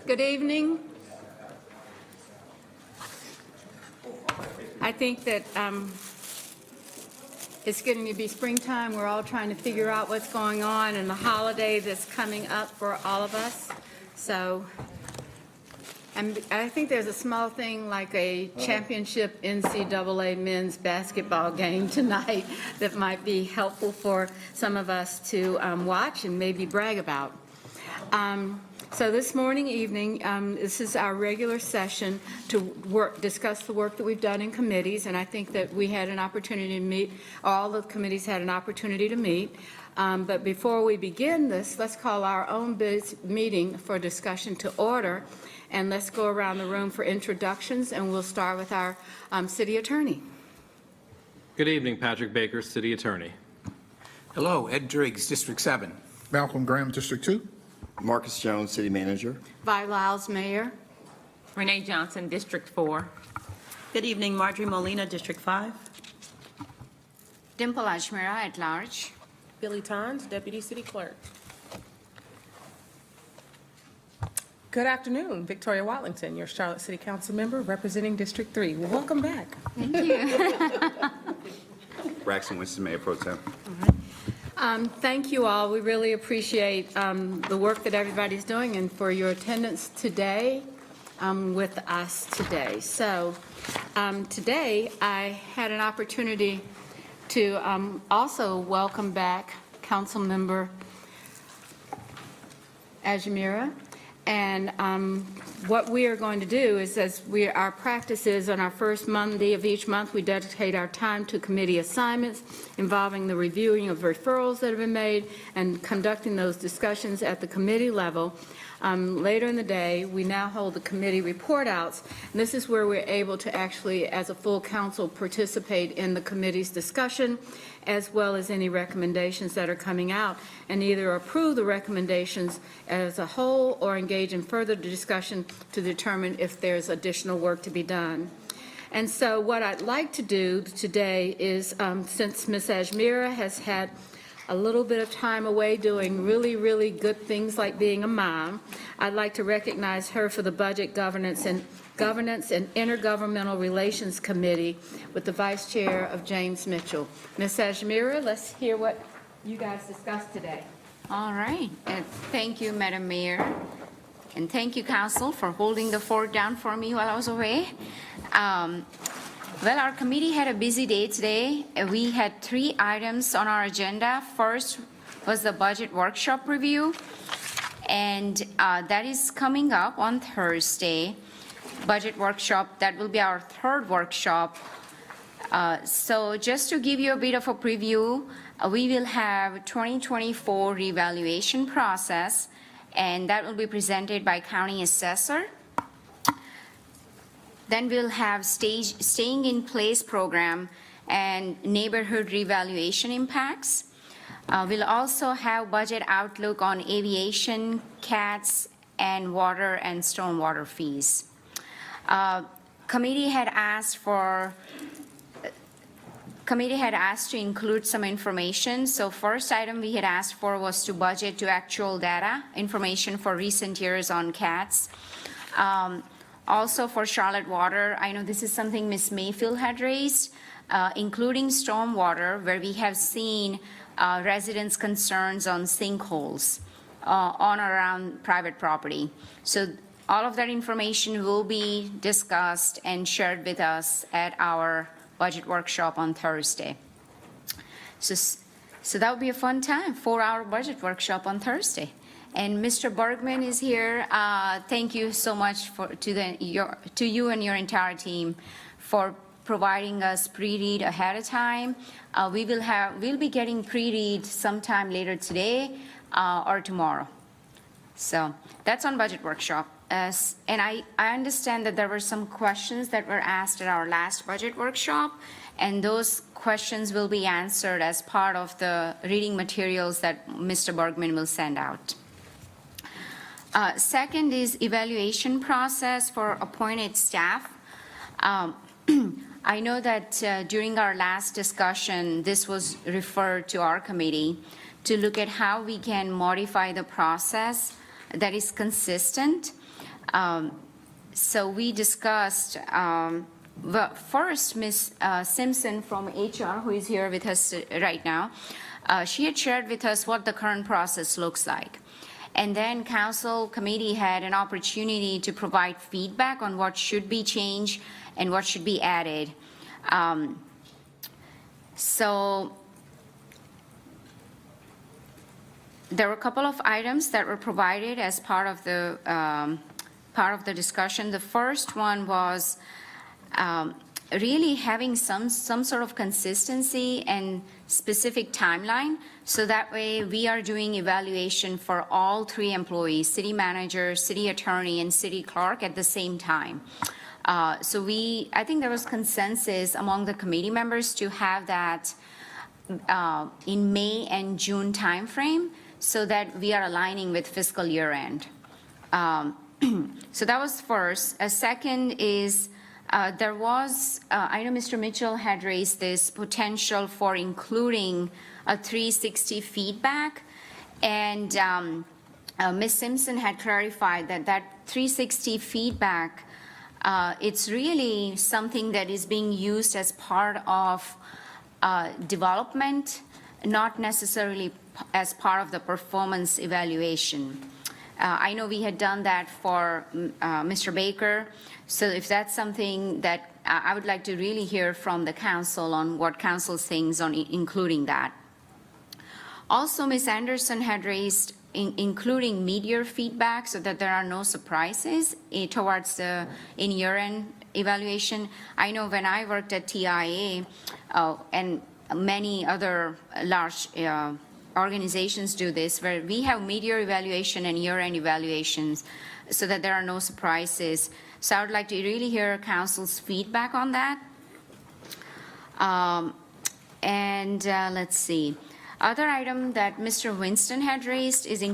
Good evening. I think that it's getting to be springtime. We're all trying to figure out what's going on and the holiday that's coming up for all of us. So, and I think there's a small thing like a championship NCAA men's basketball game tonight that might be helpful for some of us to watch and maybe brag about. So this evening, this is our regular session to discuss the work that we've done in committees, and I think that we had an opportunity to meet, all the committees had an opportunity to meet. But before we begin this, let's call our own meeting for discussion to order, and let's go around the room for introductions, and we'll start with our city attorney. Good evening, Patrick Baker, City Attorney. Hello, Ed Driggs, District 7. Malcolm Graham, District 2. Marcus Jones, City Manager. Vi Lyles, Mayor. Renee Johnson, District 4. Good evening, Marjorie Molina, District 5. Dimple Ajmera at large. Billy Tons, Deputy City Clerk. Good afternoon, Victoria Watlington, your Charlotte City Council member representing District 3. Well, welcome back. Thank you. Braxton Winston, Mayor Pro Tem. Thank you all. We really appreciate the work that everybody's doing and for your attendance today with us today. So today I had an opportunity to also welcome back Councilmember Ajmera. And what we are going to do is, as our practice is on our first Monday of each month, we dedicate our time to committee assignments involving the reviewing of referrals that have been made and conducting those discussions at the committee level. Later in the day, we now hold the committee report outs. And this is where we're able to actually, as a full council, participate in the committee's discussion, as well as any recommendations that are coming out, and either approve the recommendations as a whole or engage in further discussion to determine if there's additional work to be done. And so what I'd like to do today is, since Ms. Ajmera has had a little bit of time away doing really, really good things like being a mom, I'd like to recognize her for the Budget Governance and Intergovernmental Relations Committee with the Vice Chair of James Mitchell. Ms. Ajmera, let's hear what you guys discussed today. All right. Thank you, Madam Mayor. And thank you, Council, for holding the fort down for me while I was away. Well, our committee had a busy day today. We had 3 items on our agenda. First was the budget workshop review, and that is coming up on Thursday. Budget workshop, that will be our 3rd workshop. So just to give you a bit of a preview, we will have 2024 revaluation process, and that will be presented by County Assessor. Then we'll have staying in place program and neighborhood revaluation impacts. We'll also have budget outlook on aviation, CATs, and water and stormwater fees. Committee had asked to include some information. So first item we had asked for was to budget to actual data, information for recent years on CATs. Also for Charlotte Water, I know this is something Ms. Mayfield had raised, including stormwater, where we have seen residents' concerns on sinkholes on or around private property. So all of that information will be discussed and shared with us at our budget workshop on Thursday. So that would be a fun time, 4-hour budget workshop on Thursday. And Mr. Bergman is here. Thank you so much to you and your entire team for providing us pre-read ahead of time. We'll be getting pre-read sometime later today or tomorrow. So that's on budget workshop. And I understand that there were some questions that were asked at our last budget workshop, and those questions will be answered as part of the reading materials that Mr. Bergman will send out. Second is evaluation process for appointed staff. I know that during our last discussion, this was referred to our committee to look at how we can modify the process that is consistent. So we discussed, well, first, Ms. Simpson from HR, who is here with us right now, she had shared with us what the current process looks like. And then council committee had an opportunity to provide feedback on what should be changed and what should be added. So there were a couple of items that were provided as part of the discussion. The first one was really having some sort of consistency and specific timeline, so that way we are doing evaluation for all three employees, city manager, city attorney, and city clerk at the same time. So I think there was consensus among the committee members to have that in May and June timeframe, so that we are aligning with fiscal year end. So that was first. A second is there was, I know Mr. Mitchell had raised this potential for including a 360 feedback, and Ms. Simpson had clarified that 360 feedback, it's really something that is being used as part of development, not necessarily as part of the performance evaluation. I know we had done that for Mr. Baker, so if that's something that I would like to really hear from the council on what council thinks on including that. Also, Ms. Anderson had raised including mid-year feedback so that there are no surprises towards the in year-end evaluation. I know when I worked at TIA and many other large organizations do this, where we have mid-year evaluation and year-end evaluations so that there are no surprises. So I would like to really hear council's feedback on that. Let's see. Other item that Mr. Winston had raised is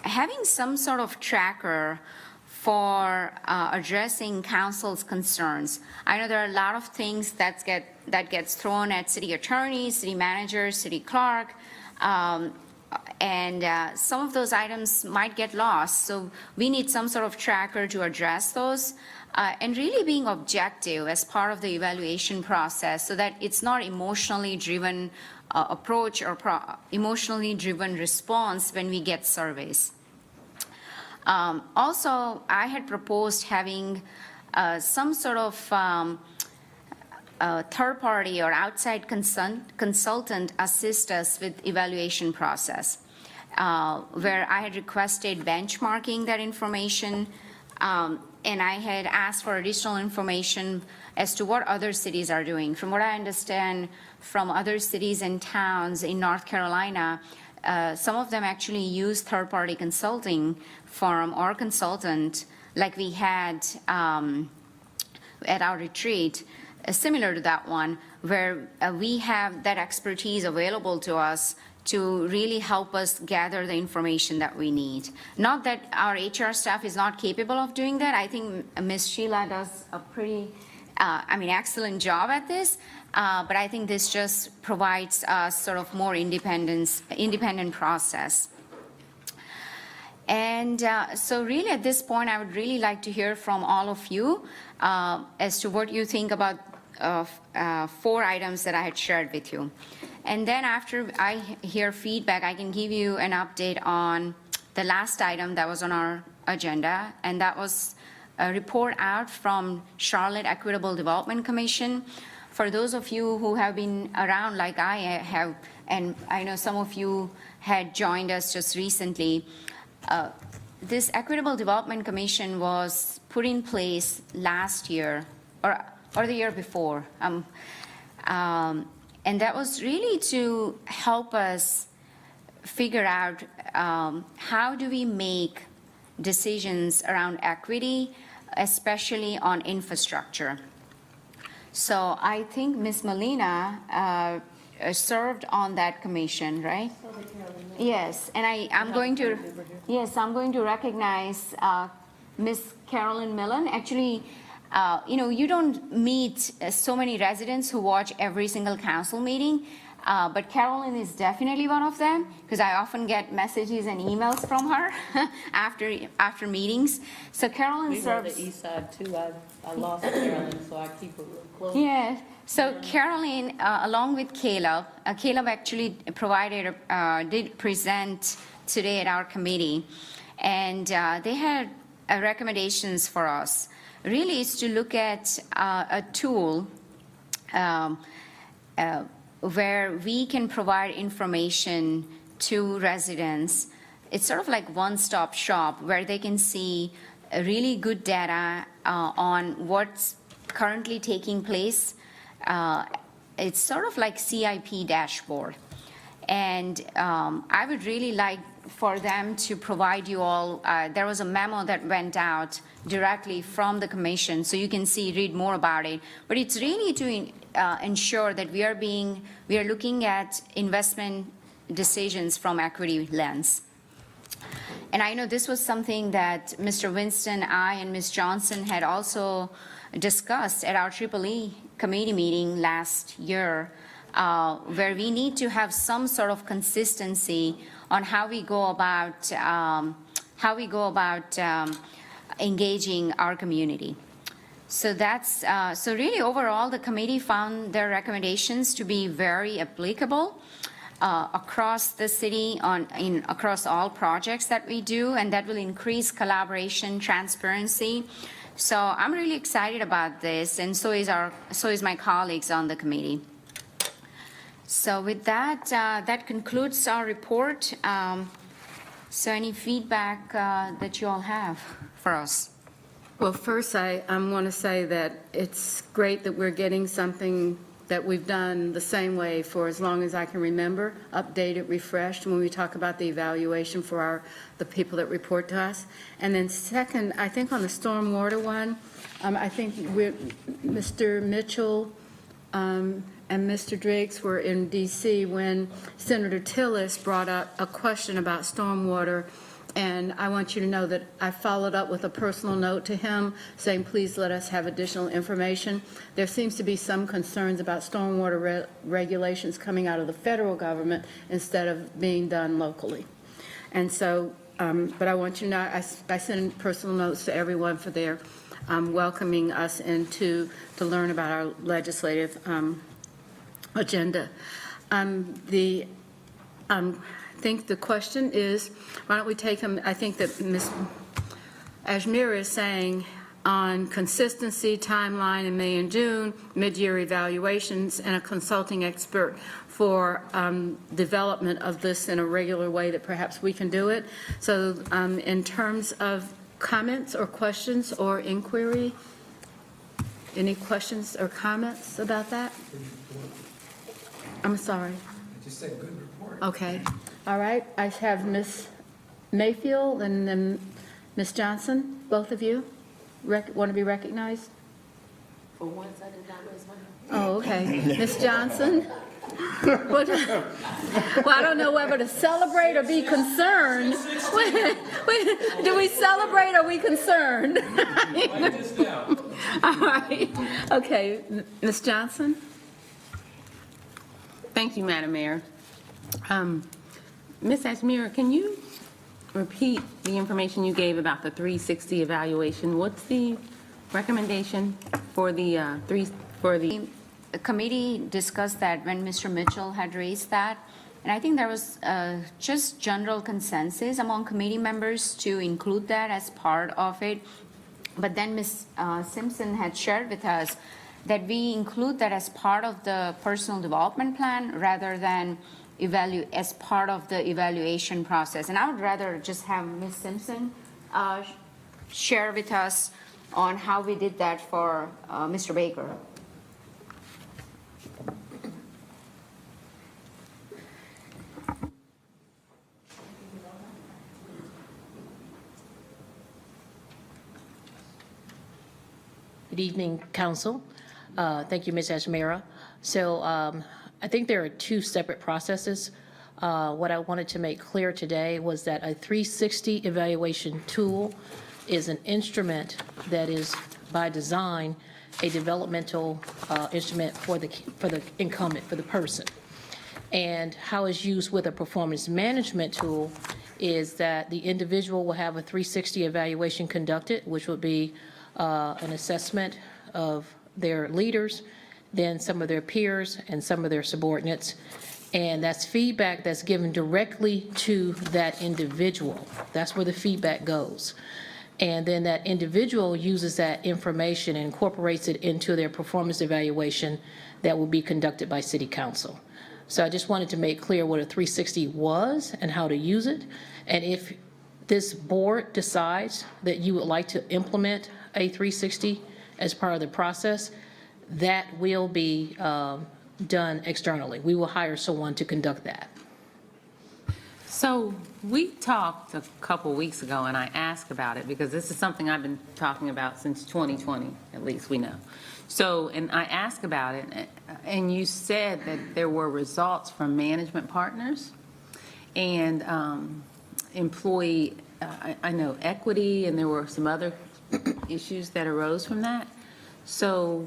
having some sort of tracker for addressing council's concerns. I know there are a lot of things that gets thrown at city attorney, city manager, city clerk, and some of those items might get lost. So we need some sort of tracker to address those, and really being objective as part of the evaluation process, so that it's not emotionally driven approach or emotionally driven response when we get surveys. Also, I had proposed having some sort of third party or outside consultant assist us with evaluation process, where I had requested benchmarking that information, and I had asked for additional information as to what other cities are doing. From what I understand from other cities and towns in North Carolina, some of them actually use third-party consulting firm or consultant, like we had at our retreat, similar to that one, where we have that expertise available to us to really help us gather the information that we need. Not that our HR staff is not capable of doing that. I think Ms. Sheila does a pretty, excellent job at this, but I think this just provides us sort of more independent process. And so really at this point, I would really like to hear from all of you as to what you think about 4 items that I had shared with you. And then after I hear feedback, I can give you an update on the last item that was on our agenda, and that was a report out from Charlotte Equitable Development Commission. For those of you who have been around like I have, and I know some of you had joined us just recently, this Equitable Development Commission was put in place last year or the year before. And that was really to help us figure out how do we make decisions around equity, especially on infrastructure. So I think Ms. Molina served on that commission, right? Yes, and I'm going to recognize Ms. Carolyn Millen. Actually, you don't meet so many residents who watch every single council meeting. But Carolyn is definitely one of them, because I often get messages and emails from her after meetings. So Carolyn We were on serves. the east side too. I lost Carolyn, so I keep her real close. Yeah, so Caroline, along with Caleb, Caleb actually did present today at our committee, and they had recommendations for us. Really, is to look at a tool where we can provide information to residents. It's sort of like one-stop shop where they can see really good data on what's currently taking place. It's sort of like CIP dashboard. And I would really like for them to provide you all, there was a memo that went out directly from the commission, so you can read more about it. But it's really to ensure that we are looking at investment decisions from equity lens. And I know this was something that Mr. Winston, I, and Ms. Johnson had also discussed at our EEE committee meeting last year, where we need to have some sort of consistency on how we go about engaging our community. So that's so really overall the committee found their recommendations to be very applicable across the city across all projects that we do, and that will increase collaboration, transparency. So I'm really excited about this, and so is my colleagues on the committee. So with that, that concludes our report. So any feedback that you all have for us? Well, first, I want to say that it's great that we're getting something that we've done the same way for as long as I can remember, updated, refreshed, when we talk about the evaluation for the people that report to us. And then second, I think on the stormwater one, I think Mr. Mitchell and Mr. Driggs were in D.C. when Senator Tillis brought up a question about stormwater. And I want you to know that I followed up with a personal note to him saying, please let us have additional information. There seems to be some concerns about stormwater regulations coming out of the federal government instead of being done locally. And so, but I want you to know, I send personal notes to everyone for their welcoming us to learn about our legislative agenda. I think the question is, why don't we take them, I think that Ms. Ajmir is saying on consistency, timeline in May and June, mid-year evaluations, and a consulting expert for development of this in a regular way that perhaps we can do it. So in terms of comments or questions or inquiry, any questions or comments about that? I'm sorry. I just said good report. Okay, all right, I have Ms. Mayfield and then Ms. Johnson, both of you, want to be recognized? For once, I did not raise my hand. Oh, okay. Ms. Johnson? Well, I don't know whether to celebrate or be concerned. Do we celebrate or are we concerned? All right, okay, Ms. Johnson? Thank you, Madam Mayor. Ms. Ajmir, can you repeat the information you gave about the 360 evaluation? What's the recommendation for the The committee discussed that when Mr. Mitchell had raised that, and I think there was just general consensus among committee members to include that as part of it. But then Ms. Simpson had shared with us that we include that as part of the personal development plan rather than as part of the evaluation process. And I would rather just have Ms. Simpson share with us on how we did that for Mr. Baker. Good evening, Council. Thank you, Ms. Ajmira. So I think there are two separate processes. What I wanted to make clear today was that a 360 evaluation tool is an instrument that is, by design, a developmental instrument for the incumbent, for the person. And how it's used with a performance management tool is that the individual will have a 360 evaluation conducted, which would be an assessment of their leaders, then some of their peers, and some of their subordinates. And that's feedback that's given directly to that individual. That's where the feedback goes. And then that individual uses that information and incorporates it into their performance evaluation that will be conducted by City Council. So I just wanted to make clear what a 360 was and how to use it. And if this board decides that you would like to implement a 360 as part of the process, that will be done externally. We will hire someone to conduct that. So we talked a couple weeks ago, and I asked about it because this is something I've been talking about since 2020, at least we know. So, and I asked about it, and you said that there were results from management partners and employee, I know equity, and there were some other issues that arose from that. So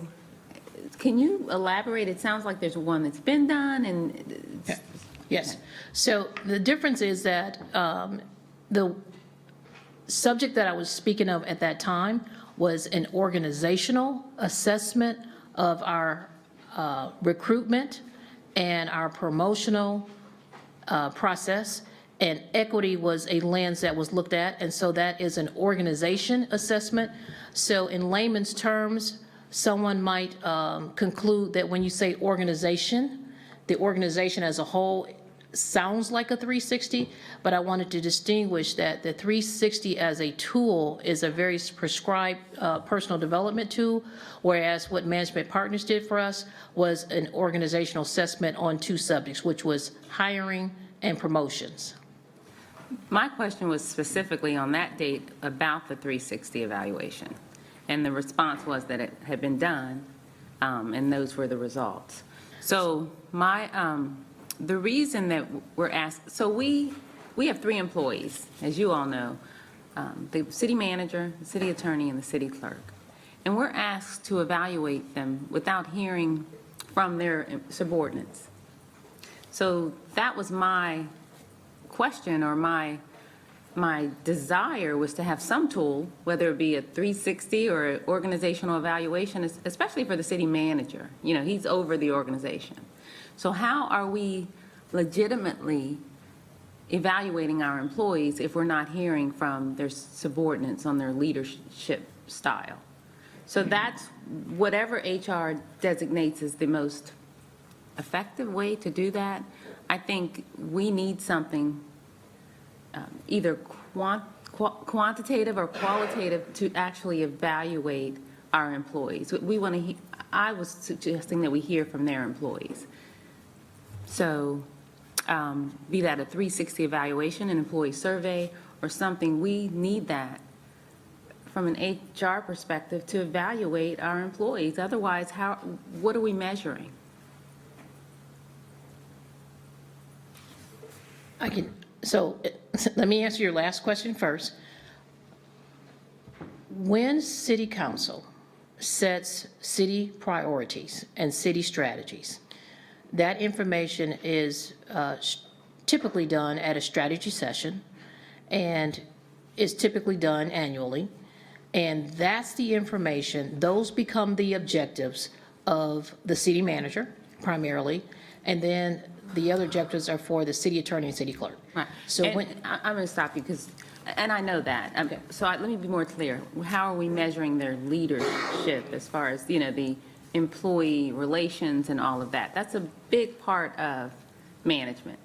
can you elaborate? It sounds like there's one that's been done and. Yes. So the difference is that the subject that I was speaking of at that time was an organizational assessment of our recruitment and our promotional process. And equity was a lens that was looked at. And so that is an organization assessment. So in layman's terms, someone might conclude that when you say organization, the organization as a whole sounds like a 360, but I wanted to distinguish that the 360 as a tool is a very prescribed personal development tool, whereas what Management Partners did for us was an organizational assessment on two subjects, which was hiring and promotions. My question was specifically on that date about the 360 evaluation, and the response was that it had been done, and those were the results. So the reason that we're asked, so we have 3 employees, as you all know, the city manager, the city attorney, and the city clerk. And we're asked to evaluate them without hearing from their subordinates. So that was my question, or my desire was to have some tool, whether it be a 360 or an organizational evaluation, especially for the city manager. You know, he's over the organization. So how are we legitimately evaluating our employees if we're not hearing from their subordinates on their leadership style? So that's whatever HR designates as the most effective way to do that. I think we need something either quantitative or qualitative to actually evaluate our employees. We want to. I was suggesting that we hear from their employees. So, be that a 360 evaluation, an employee survey, or something, we need that from an HR perspective to evaluate our employees. Otherwise, what are we measuring? So let me answer your last question first. When City Council sets city priorities and city strategies, that information is typically done at a strategy session and is typically done annually. And that's the information, those become the objectives of the city manager primarily. And then the other objectives are for the city attorney and city clerk. Right. So and when, I'm going to stop you because, and I know that. So let me be more clear. How are we measuring their leadership as far as, you know, the employee relations and all of that? That's a big part of management,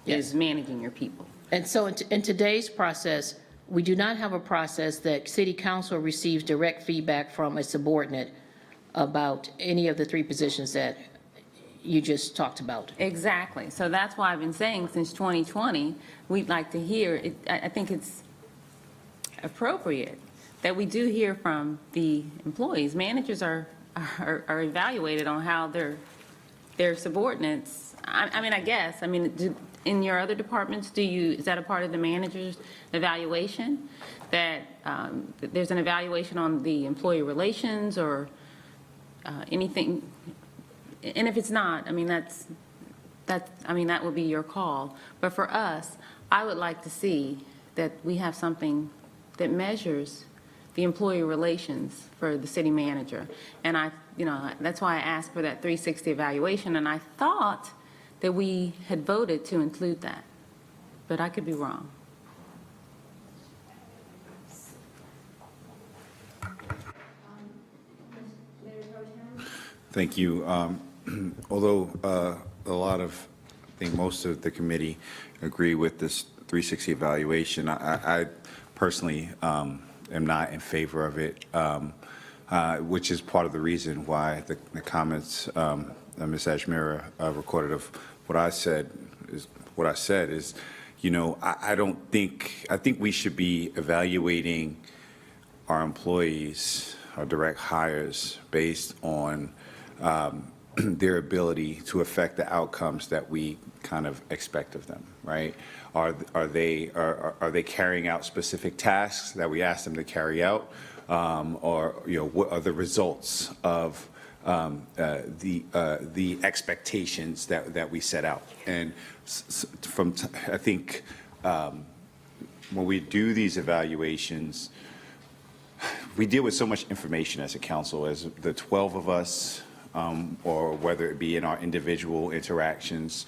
Yes. is managing your people. and so in today's process, we do not have a process that city council receives direct feedback from a subordinate about any of the 3 positions that you just talked about. Exactly. So that's why I've been saying since 2020, we'd like to hear, I think it's appropriate that we do hear from the employees. Managers are evaluated on how their subordinates, in your other departments, is that a part of the manager's evaluation? That there's an evaluation on the employee relations or anything? And if it's not, that would be your call. But for us, I would like to see that we have something that measures the employee relations for the city manager. And that's why I asked for that 360 evaluation, and I thought that we had voted to include that, but I could be wrong. Thank you. Although I think most of the committee agree with this 360 evaluation, I personally am not in favor of it, which is part of the reason why the comments Ms. Ajmera recorded of what I said is, I think we should be evaluating our employees, our direct hires, based on their ability to affect the outcomes that we kind of expect of them, right? Are they carrying out specific tasks that we ask them to carry out, or what are the results of the expectations that we set out? And I think when we do these evaluations, we deal with so much information as a council, as the 12 of us, or whether it be in our individual interactions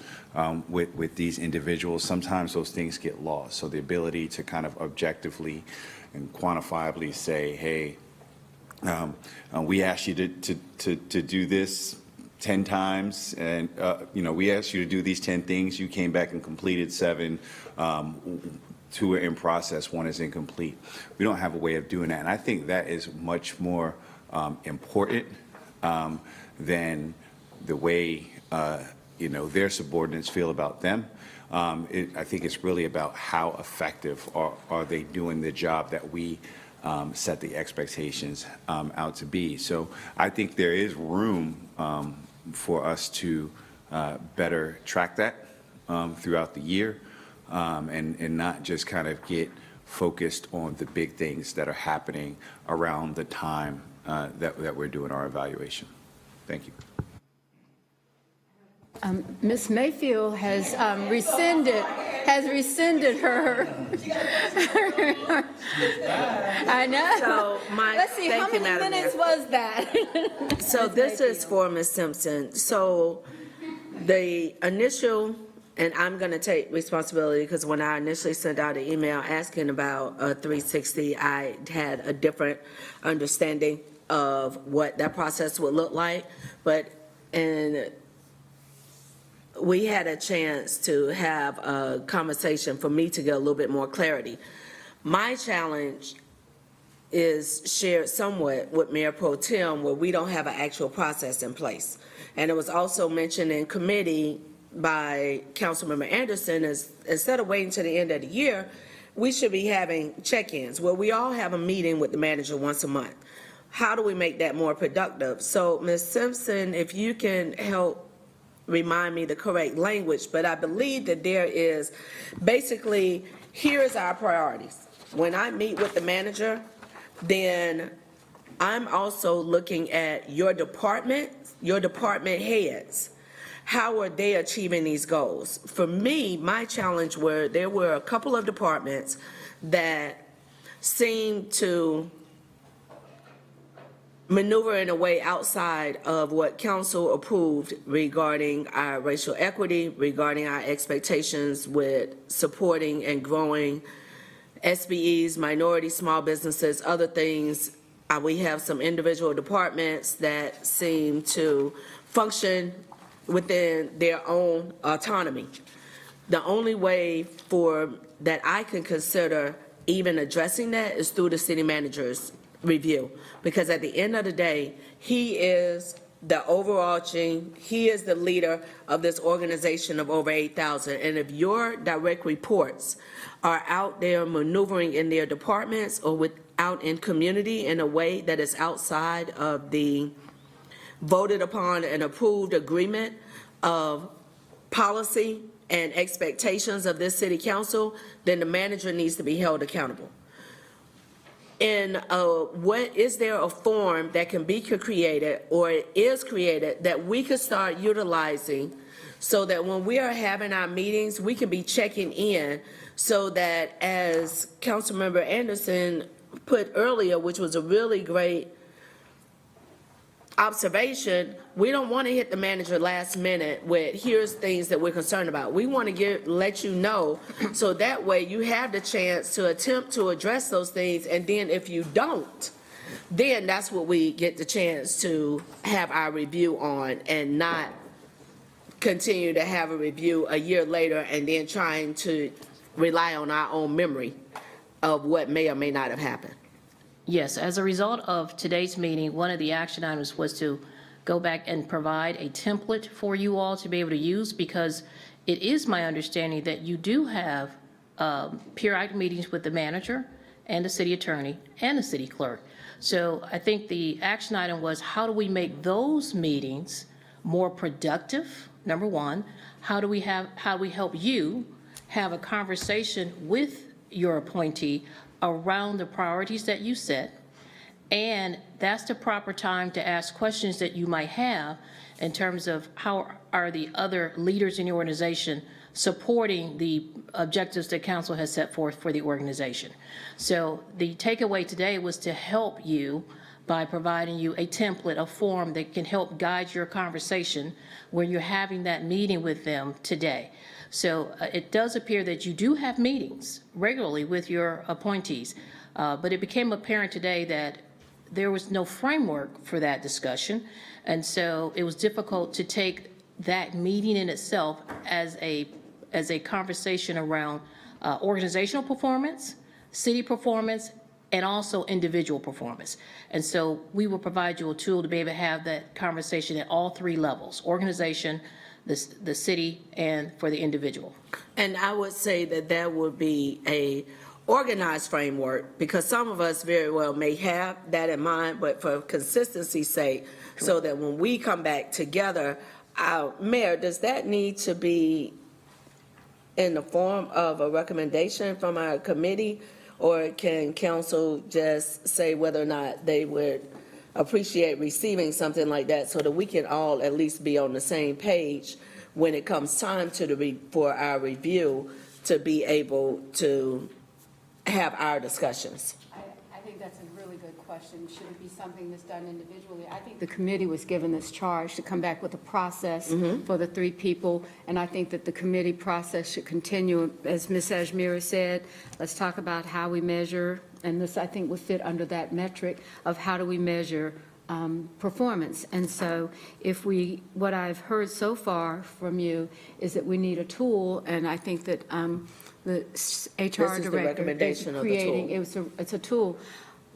with these individuals, sometimes those things get lost. So the ability to kind of objectively and quantifiably say, hey, we asked you to do this 10 times, and we asked you to do these 10 things. You came back and completed 7. 2 are in process, 1 is incomplete. We don't have a way of doing that, and I think that is much more important than the way their subordinates feel about them. I think it's really about how effective are they doing the job that we set the expectations out to be. So I think there is room for us to better track that throughout the year, and not just kind of get focused on the big things that are happening around the time that we're doing our evaluation. Thank you. Ms. Mayfield has rescinded her. I know. So Let's see, how thank you, many Madam minutes Mayor. was that? So this is for Ms. Simpson. So the initial, and I'm going to take responsibility because when I initially sent out an email asking about 360, I had a different understanding of what that process would look like. And we had a chance to have a conversation for me to get a little bit more clarity. My challenge is shared somewhat with Mayor Pro Tem, where we don't have an actual process in place. And it was also mentioned in committee by Councilmember Anderson, is instead of waiting to the end of the year, we should be having check-ins where we all have a meeting with the manager once a month. How do we make that more productive? So Ms. Simpson, if you can help remind me the correct language, but I believe that there is basically, here is our priorities. When I meet with the manager, then I'm also looking at your department heads. How are they achieving these goals? For me, my challenge there were a couple of departments that seemed to maneuver in a way outside of what council approved regarding our racial equity, regarding our expectations with supporting and growing SBEs, minority small businesses, other things. We have some individual departments that seem to function within their own autonomy. The only way that I can consider even addressing that is through the city manager's review, because at the end of the day, he is he is the leader of this organization of over 8,000. And if your direct reports are out there maneuvering in their departments or out in community in a way that is outside of the voted upon and approved agreement of policy and expectations of this city council, then the manager needs to be held accountable. And is there a form that can be created or is created that we could start utilizing so that when we are having our meetings, we can be checking in so that, as Councilmember Anderson put earlier, which was a really great observation, we don't want to hit the manager last minute with, here's things that we're concerned about. We want to let you know, so that way you have the chance to attempt to address those things, and then if you don't, then that's what we get the chance to have our review on, and not continue to have a review a year later and then trying to rely on our own memory of what may or may not have happened. Yes, as a result of today's meeting, one of the action items was to go back and provide a template for you all to be able to use, because it is my understanding that you do have periodic meetings with the manager and the city attorney and the city clerk. So I think the action item was, how do we make those meetings more productive, number one? How do we help you have a conversation with your appointee around the priorities that you set? And that's the proper time to ask questions that you might have in terms of how are the other leaders in the organization supporting the objectives that council has set forth for the organization. So the takeaway today was to help you by providing you a template, a form that can help guide your conversation when you're having that meeting with them today. So it does appear that you do have meetings regularly with your appointees, but it became apparent today that there was no framework for that discussion, and so it was difficult to take that meeting in itself as a conversation around organizational performance, city performance, and also individual performance. And so we will provide you a tool to be able to have that conversation at all three levels: organization, the city, and for the individual. And I would say that that would be a organized framework, because some of us very well may have that in mind, but for consistency's sake, so that when we come back together, Mayor, does that need to be in the form of a recommendation from our committee, or can council just say whether or not they would appreciate receiving something like that, so that we can all at least be on the same page when it comes time for our review, to be able to have our discussions? I think that's a really good question. Should it be something that's done individually? I think the committee was given this charge to come back with a process for the three people, and I think that the committee process should continue. As Ms. Ajmira said, let's talk about how we measure, and this, I think, would fit under that metric of how do we measure performance. And so what I've heard so far from you is that we need a tool, and I think that the HR director recommendation of the tool. It's a tool.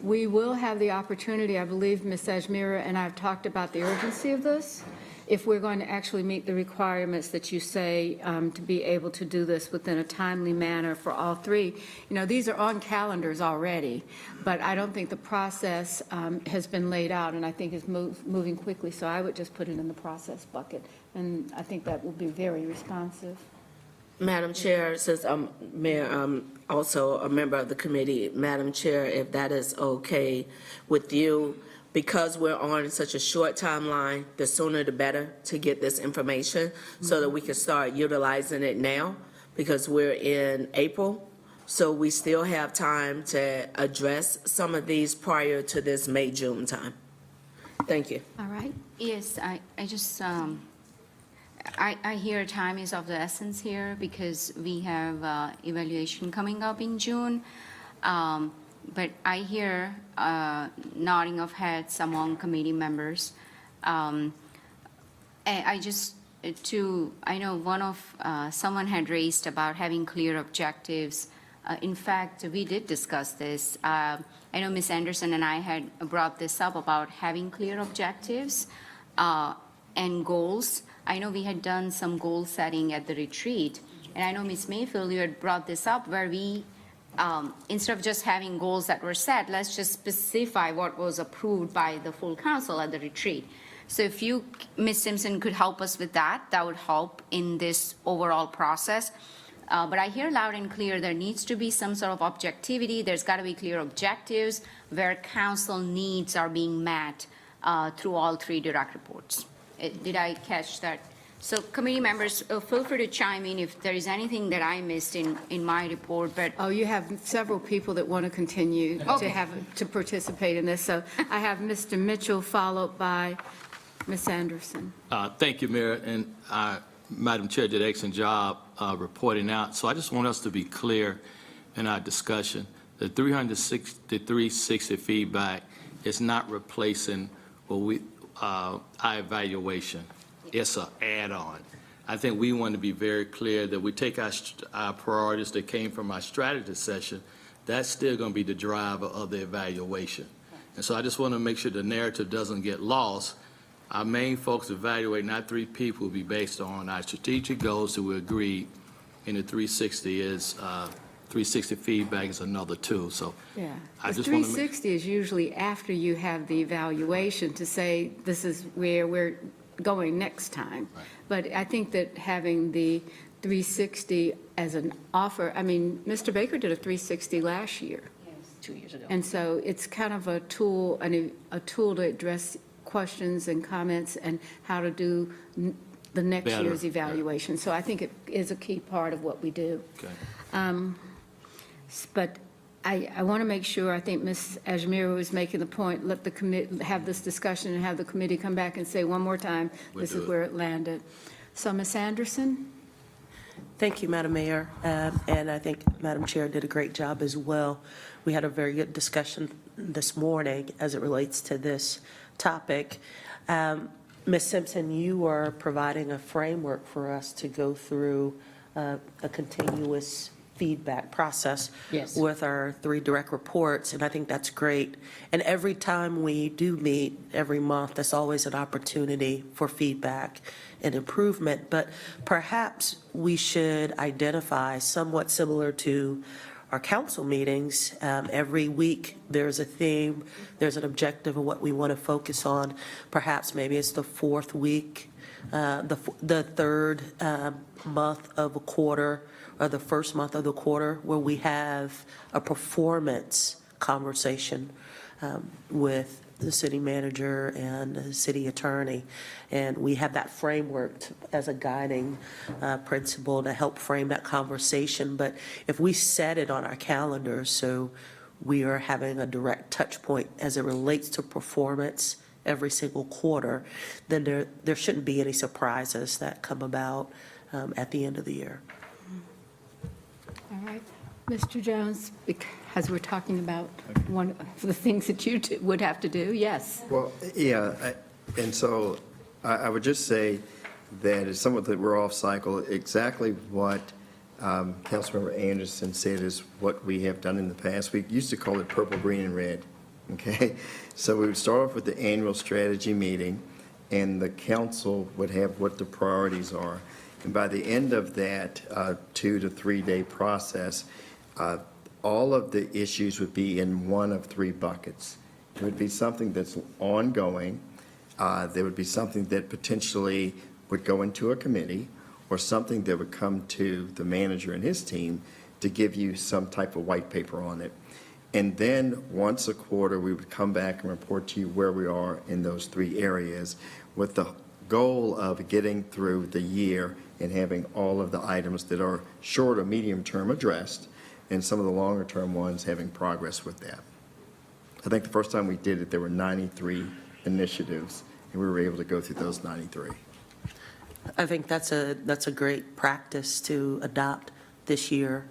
We will have the opportunity, I believe Ms. Ajmira and I have talked about the urgency of this, if we're going to actually meet the requirements that you say, to be able to do this within a timely manner for all three. You know, these are on calendars already, but I don't think the process has been laid out, and I think is moving quickly, so I would just put it in the process bucket, and I think that will be very responsive. Madam Chair, since I'm Mayor, I'm also a member of the committee, Madam Chair, if that is okay with you, because we're on such a short timeline, the sooner the better to get this information, so that we can start utilizing it now, because we're in April, so we still have time to address some of these prior to this May, June time. Thank you. All right. Yes, I just, I hear time is of the essence here, because we have evaluation coming up in June. But I hear nodding of heads among committee members. And I know someone had raised about having clear objectives. In fact, we did discuss this. I know Ms. Anderson and I had brought this up about having clear objectives and goals. I know we had done some goal setting at the retreat, and I know Ms. Mayfield, you had brought this up, where we, instead of just having goals that were set, let's just specify what was approved by the full council at the retreat. So if you, Ms. Simpson, could help us with that, that would help in this overall process. But I hear loud and clear there needs to be some sort of objectivity. There's got to be clear objectives where council needs are being met through all three direct reports. Did I catch that? So committee members, feel free to chime in if there is anything that I missed in my report, but Oh, you have several people that want to continue Okay. to participate in this. So I have Mr. Mitchell followed by Ms. Anderson. Thank you, Mayor, and Madam Chair did an excellent job reporting out. So I just want us to be clear in our discussion. The 360 feedback is not replacing our evaluation. It's an add-on. I think we want to be very clear that we take our priorities that came from our strategy session. That's still going to be the driver of the evaluation. And so I just want to make sure the narrative doesn't get lost. Our main focus evaluating our 3 people will be based on our strategic goals that we agreed, and the 360 feedback is another tool. So Yeah. I The just want to make 360 is usually after you have the evaluation to say, this is where we're going next time. But I think that having the 360 as an offer, I mean, Mr. Baker did a 360 last year. 2 years ago. And so it's kind of a tool, a tool to address questions and comments and how to do the next Better. year's evaluation. So I think it is a key part of what we do. Okay. But I want to make sure, I think Ms. Ajmira was making the point, let the committee have this discussion and have the committee come back and say one more time, We'll this do is it. where it landed. So Ms. Anderson? Thank you, Madam Mayor, and I think Madam Chair did a great job as well. We had a very good discussion this morning as it relates to this topic. Ms. Simpson, you are providing a framework for us to go through a continuous feedback process Yes. with our 3 direct reports, and I think that's great. And every time we do meet every month, there's always an opportunity for feedback and improvement, but perhaps we should identify, somewhat similar to our council meetings, every week there's a theme, there's an objective of what we want to focus on. Perhaps maybe it's the 4th week, the 3rd month of a quarter, or the 1st month of the quarter, where we have a performance conversation with the city manager and the city attorney. And we have that framework as a guiding principle to help frame that conversation. But if we set it on our calendar, so we are having a direct touch point as it relates to performance every single quarter, then there shouldn't be any surprises that come about at the end of the year. All right. Mr. Jones, because we're talking about one of the things that you would have to do, yes. Well, yeah, and so I would just say that it's somewhat that we're off cycle. Exactly what Councilmember Anderson said is what we have done in the past. We used to call it purple, green, and red, okay? So we would start off with the annual strategy meeting, and the council would have what the priorities are. And by the end of that 2 to 3 day process, all of the issues would be in one of 3 buckets. It would be something that's ongoing. There would be something that potentially would go into a committee, or something that would come to the manager and his team to give you some type of white paper on it. And then once a quarter, we would come back and report to you where we are in those 3 areas, with the goal of getting through the year and having all of the items that are short or medium term addressed, and some of the longer term ones having progress with that. I think the first time we did it, there were 93 initiatives, and we were able to go through those 93. I think that's a great practice to adopt this year.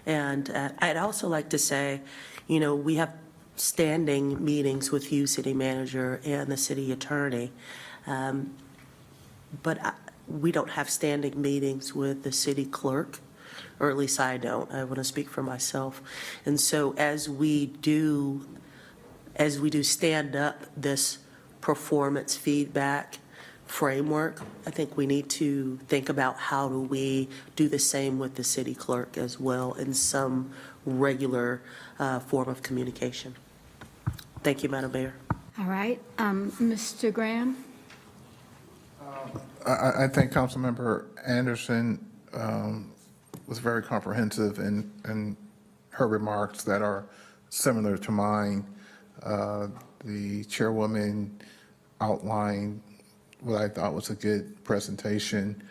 And I'd also like to say, you know, we have standing meetings with you, city manager, and the city attorney. But we don't have standing meetings with the city clerk, or at least I don't. I want to speak for myself. And so as we do stand up this performance feedback framework, I think we need to think about how do we do the same with the city clerk as well in some regular form of communication. Thank you, Madam Mayor. All right. Mr. Graham? I think Councilmember Anderson was very comprehensive in her remarks that are similar to mine. The chairwoman outlined what I thought was a good presentation.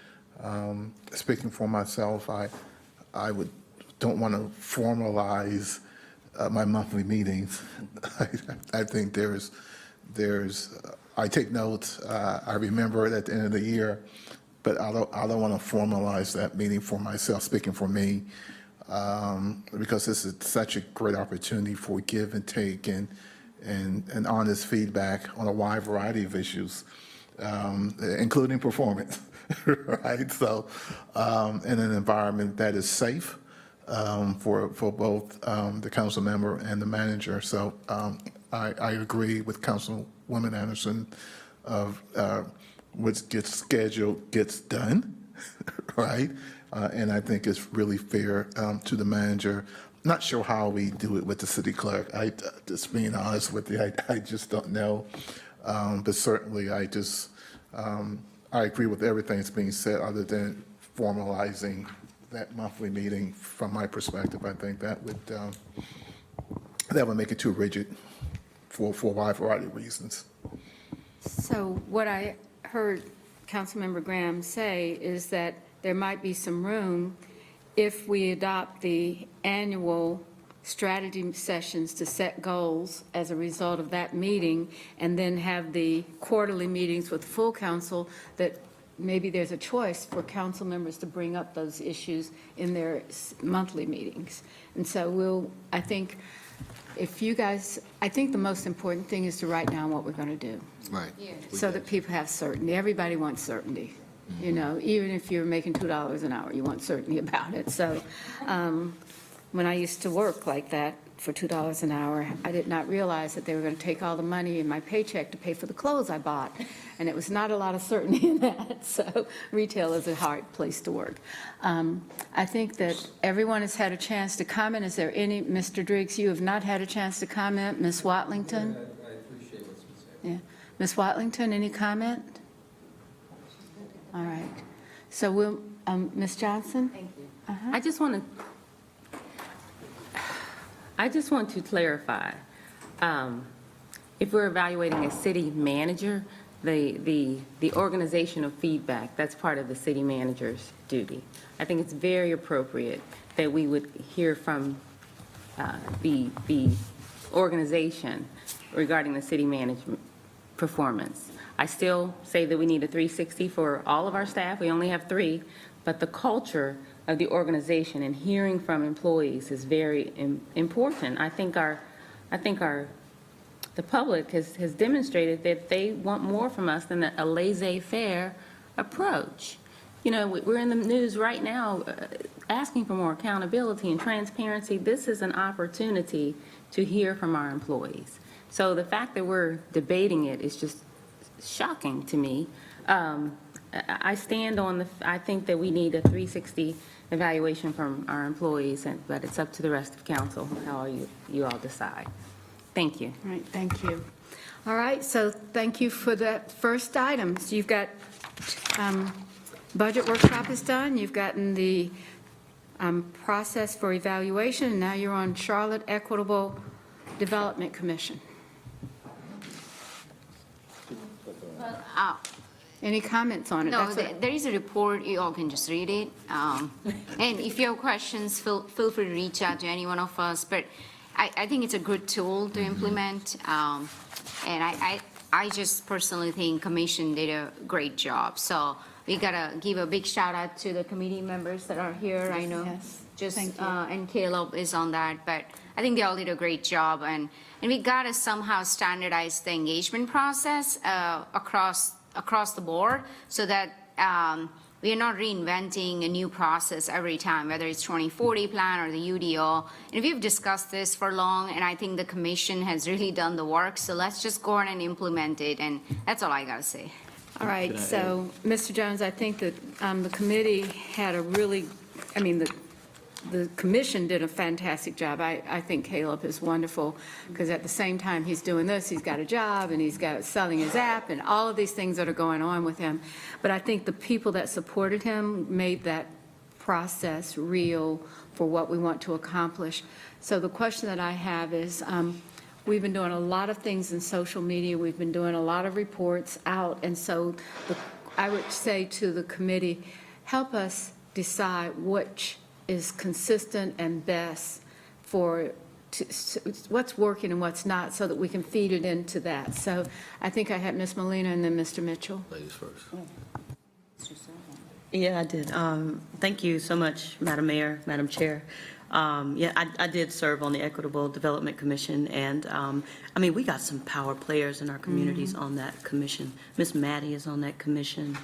Speaking for myself, I don't want to formalize my monthly meetings. I think I take notes, I remember it at the end of the year, but I don't want to formalize that meeting for myself, speaking for me, because this is such a great opportunity for give and take and honest feedback on a wide variety of issues, including performance, right? So, in an environment that is safe for both the council member and the manager. So I agree with Councilwoman Anderson of what gets scheduled gets done, right? And I think it's really fair to the manager. Not sure how we do it with the city clerk. Just being honest with you, I just don't know. But certainly I agree with everything that's being said other than formalizing that monthly meeting. From my perspective, I think that would make it too rigid for a wide variety of reasons. So what I heard Councilmember Graham say is that there might be some room if we adopt the annual strategy sessions to set goals as a result of that meeting, and then have the quarterly meetings with full council, that maybe there's a choice for council members to bring up those issues in their monthly meetings. And so I think the most important thing is to write down what we're going to do, Right. so that people have certainty. Everybody wants certainty. You know, even if you're making $2 an hour, you want certainty about it. So when I used to work like that for $2 an hour, I did not realize that they were going to take all the money in my paycheck to pay for the clothes I bought. And it was not a lot of certainty in that. So retail is a hard place to work. I think that everyone has had a chance to comment. Is there any, Mr. Driggs, you have not had a chance to comment? Ms. Watlington? I appreciate what's been said. Yeah. Ms. Watlington, any comment? All right. So Ms. Johnson? Thank you. I just want to clarify, if we're evaluating a city manager, the organization of feedback, that's part of the city manager's duty. I think it's very appropriate that we would hear from the organization regarding the city management performance. I still say that we need a 360 for all of our staff. We only have 3, but the culture of the organization and hearing from employees is very important. I think the public has demonstrated that they want more from us than a laissez-faire approach. You know, we're in the news right now asking for more accountability and transparency. This is an opportunity to hear from our employees. So the fact that we're debating it is just shocking to me. I stand on I think that we need a 360 evaluation from our employees, but it's up to the rest of council how you all decide. Thank you. All right, thank you. All right, so thank you for that first item. So you've got budget workshop is done. You've gotten the process for evaluation, and now you're on Charlotte Equitable Development Commission. Any comments on it? No, That's what- there is a report, you all can just read it. And if you have questions, feel free to reach out to any one of us. But I think it's a good tool to implement. And I just personally think commission did a great job. So we gotta give a big shout out to the committee members that are here. I know Yes, thank you. and Caleb is on that, but I think they all did a great job. And we gotta somehow standardize the engagement process across the board, so that we are not reinventing a new process every time, whether it's 2040 plan or the UDO. And we've discussed this for long, and I think the commission has really done the work. So let's just go on and implement it, and that's all I gotta say. All right, so, Mr. Jones, I think that the committee had a really, the commission did a fantastic job. I think Caleb is wonderful, because at the same time he's doing this, he's got a job, and he's got selling his app, and all of these things that are going on with him. But I think the people that supported him made that process real for what we want to accomplish. So the question that I have is, we've been doing a lot of things in social media, we've been doing a lot of reports out, and so I would say to the committee, help us decide which is consistent and best for what's working and what's not, so that we can feed it into that. So I think I had Ms. Molina and then Mr. Mitchell. Ladies first. Yeah, I did. Thank you so much, Madam Mayor, Madam Chair. Yeah, I did serve on the Equitable Development Commission, and, I mean, we got some power players in our communities on that commission. Miss Maddie is on that commission.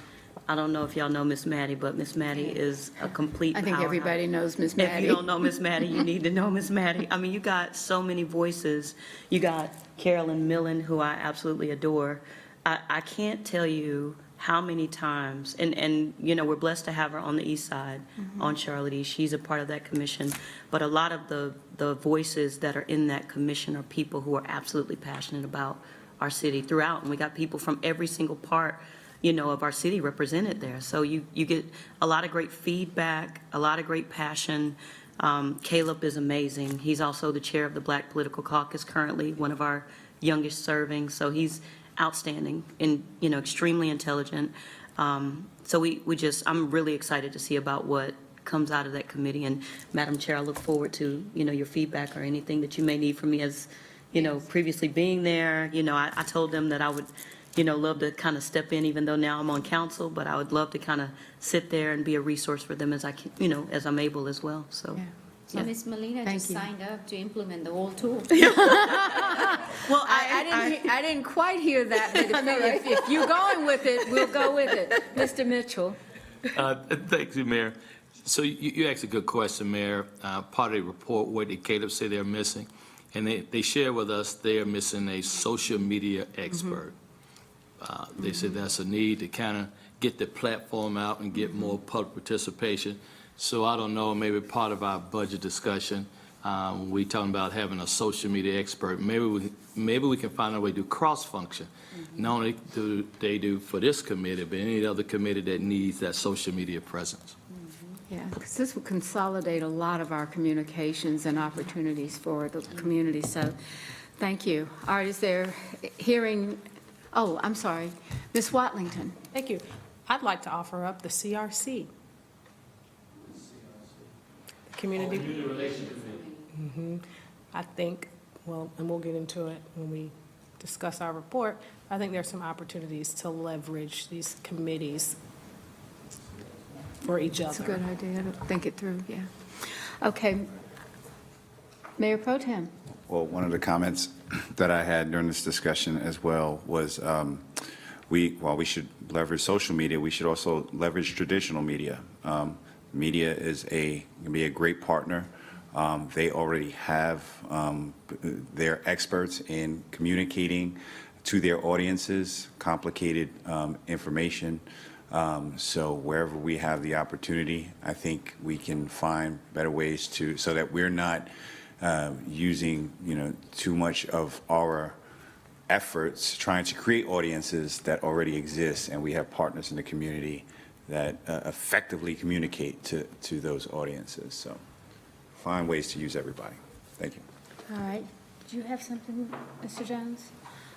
I don't know if y'all know Miss Maddie, but Miss Maddie is a complete I think powerhouse. everybody knows Ms. If Maddie. you don't know Miss Maddie, you need to know Miss Maddie. I mean, you got so many voices. You got Carolyn Millen, who I absolutely adore. I can't tell you how many times, and you know, we're blessed to have her on the east side, on Charlotte East. She's a part of that commission. But a lot of the voices that are in that commission are people who are absolutely passionate about our city throughout. And we got people from every single part, you know, of our city represented there. So you get a lot of great feedback, a lot of great passion. Caleb is amazing. He's also the chair of the Black Political Caucus currently, one of our youngest serving. So he's outstanding and, you know, extremely intelligent. So I'm really excited to see about what comes out of that committee. And Madam Chair, I look forward to, you know, your feedback or anything that you may need from me as, you know, previously being there. You know, I told them that I would, you know, love to kind of step in, even though now I'm on council, but I would love to kind of sit there and be a resource for them as I can, you know, as I'm able as well, so. Yeah. So Ms. Molina Thank just you. signed up to implement the whole tool. Well, I didn't quite hear that, but if you're going with it, we'll go with it. Mr. Mitchell. Thank you, Mayor. So you asked a good question, Mayor. Part of the report, what did Caleb say they're missing? And they shared with us they are missing a social media expert. They said that's a need to kind of get the platform out and get more public participation. So I don't know, maybe part of our budget discussion, we talking about having a social media expert. Maybe we can find a way to do cross-function. Not only do they do for this committee, but any other committee that needs that social media presence. Yeah, because this will consolidate a lot of our communications and opportunities for the community, so thank you. All right, is there hearing, oh, I'm sorry, Ms. Watlington. Thank you. I'd like to offer up the CRC. Community Relations Committee. I think, well, and we'll get into it when we discuss our report, I think there's some opportunities to leverage these committees for each other. That's a good idea to think it through, yeah. Okay. Mayor Pro Tem. Well, one of the comments that I had during this discussion as well was while we should leverage social media, we should also leverage traditional media. Media can be a great partner. They already have, they're experts in communicating to their audiences complicated information. So wherever we have the opportunity, I think we can find better ways so that we're not using, you know, too much of our efforts trying to create audiences that already exist, and we have partners in the community that effectively communicate to those audiences. So find ways to use everybody. Thank you. All right. Did you have something, Mr. Jones?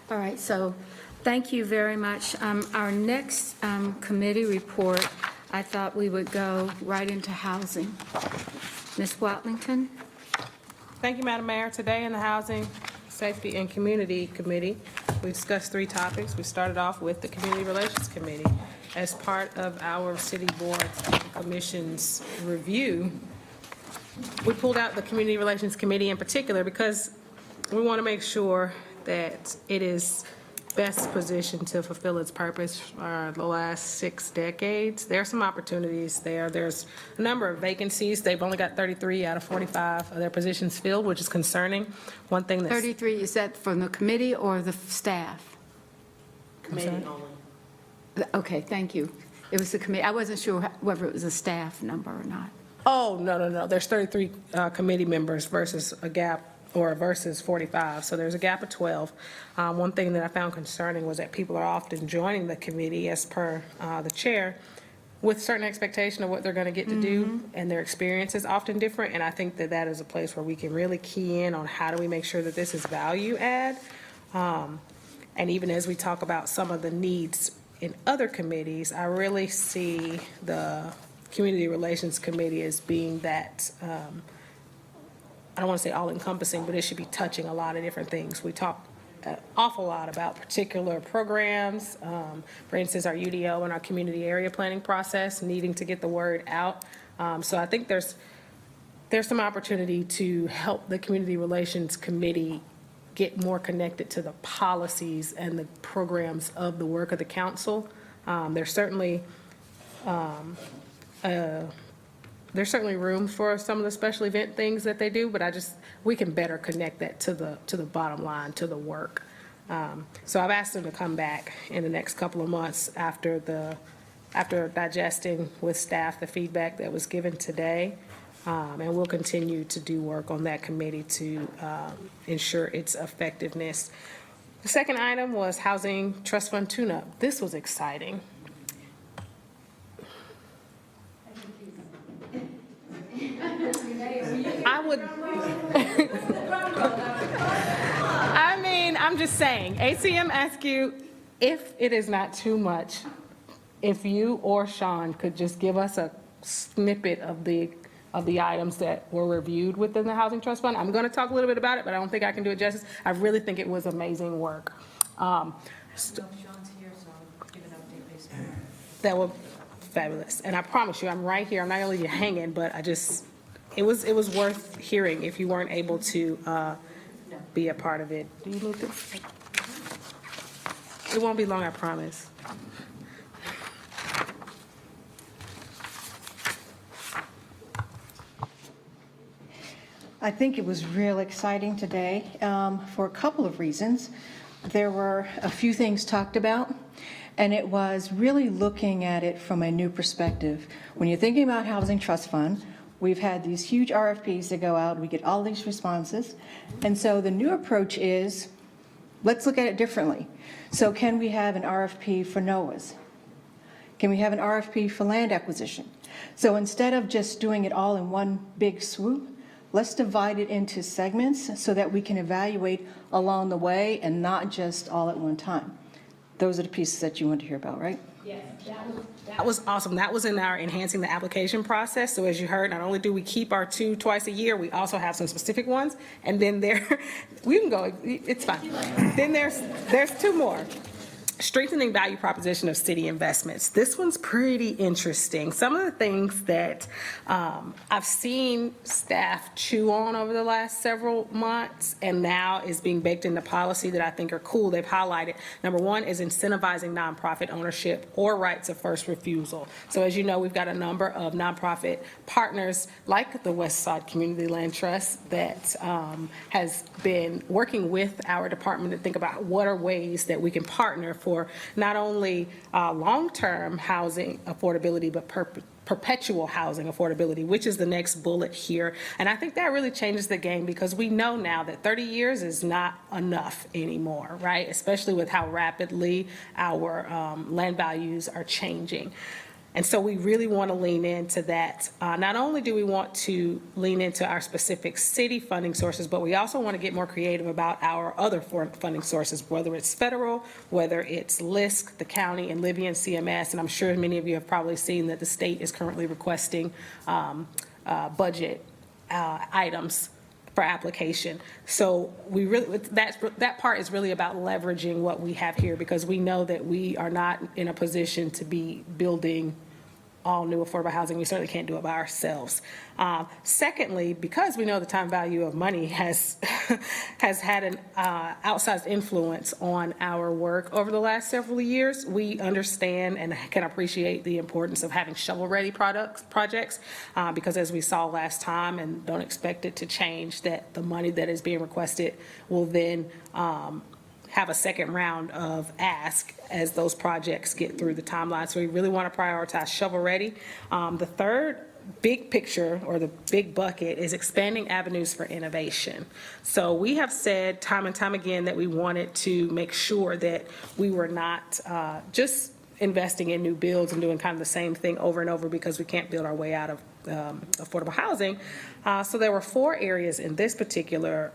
All right, so thank you very much. Our next committee report, I thought we would go right into housing. Ms. Watlington? Thank you, Madam Mayor. Today in the Housing, Safety, and Community Committee, we discussed 3 topics. We started off with the Community Relations Committee. As part of our city boards and commission's review, we pulled out the Community Relations Committee in particular because we want to make sure that it is best positioned to fulfill its purpose for the last 6 decades. There are some opportunities there. There's a number of vacancies. They've only got 33 out of 45 of their positions filled, which is concerning. One thing that's 33, is that from the committee or the staff? Committee only. Okay, thank you. It was the committee. I wasn't sure whether it was a staff number or not. Oh, no. There's 33 committee members versus 45. So there's a gap of 12. One thing that I found concerning was that people are often joining the committee as per the chair with certain expectation of what they're going to get to do, and their experience is often different, and I think that that is a place where we can really key in on how do we make sure that this is value add. And even as we talk about some of the needs in other committees, I really see the Community Relations Committee as being that, I don't want to say all-encompassing, but it should be touching a lot of different things. We talk an awful lot about particular programs, for instance, our UDO and our community area planning process, needing to get the word out. So I think there's some opportunity to help the Community Relations Committee get more connected to the policies and the programs of the work of the council. There's certainly room for some of the special event things that they do, but we can better connect that to the bottom line, to the work. So I've asked them to come back in the next couple of months after digesting with staff the feedback that was given today. And we'll continue to do work on that committee to ensure its effectiveness. The second item was Housing Trust Fund tune-up. This was exciting. I'm just saying, ACM asked you, if it is not too much, if you or Sean could just give us a snippet of the items that were reviewed within the Housing Trust Fund. I'm going to talk a little bit about it, but I don't think I can do it justice. I really think it was amazing work. That was fabulous. And I promise you, I'm right here. I'm not going to leave you hanging, but it was worth hearing if you weren't able to be a part of it. Do you need this? It won't be long, I promise. I think it was real exciting today for a couple of reasons. There were a few things talked about, and it was really looking at it from a new perspective. When you're thinking about Housing Trust Fund, we've had these huge RFPs that go out, we get all these responses, and so the new approach is, let's look at it differently. So can we have an RFP for NOAAs? Can we have an RFP for land acquisition? So instead of just doing it all in one big swoop, let's divide it into segments so that we can evaluate along the way and not just all at one time. Those are the pieces that you want to hear about, right? Yes, that was awesome. That was in our enhancing the application process. So as you heard, not only do we keep our 2 twice a year, we also have some specific ones. And then we can go, it's fine. Then there's 2 more. Strengthening value proposition of city investments. This one's pretty interesting. Some of the things that I've seen staff chew on over the last several months and now is being baked into policy that I think are cool. They've highlighted. Number 1 is incentivizing nonprofit ownership or rights of first refusal. So as you know, we've got a number of nonprofit partners like the West Side Community Land Trust that has been working with our department to think about what are ways that we can partner for not only long-term housing affordability, but perpetual housing affordability, which is the next bullet here. And I think that really changes the game because we know now that 30 years is not enough anymore, right? Especially with how rapidly our land values are changing. And so we really want to lean into that. Not only do we want to lean into our specific city funding sources, but we also want to get more creative about our other funding sources, whether it's federal, whether it's LISC, the county, and Livia and CMS. And I'm sure many of you have probably seen that the state is currently requesting budget items for application. So we really, that part is really about leveraging what we have here because we know that we are not in a position to be building all new affordable housing. We certainly can't do it by ourselves. Secondly, because we know the time value of money has had an outsized influence on our work over the last several years, we understand and can appreciate the importance of having shovel-ready projects because as we saw last time, and don't expect it to change, that the money that is being requested will then have a second round of ask as those projects get through the timeline. So we really want to prioritize shovel-ready. The third big picture or the big bucket is expanding avenues for innovation. So we have said time and time again that we wanted to make sure that we were not just investing in new builds and doing kind of the same thing over and over because we can't build our way out of affordable housing. So there were 4 areas in this particular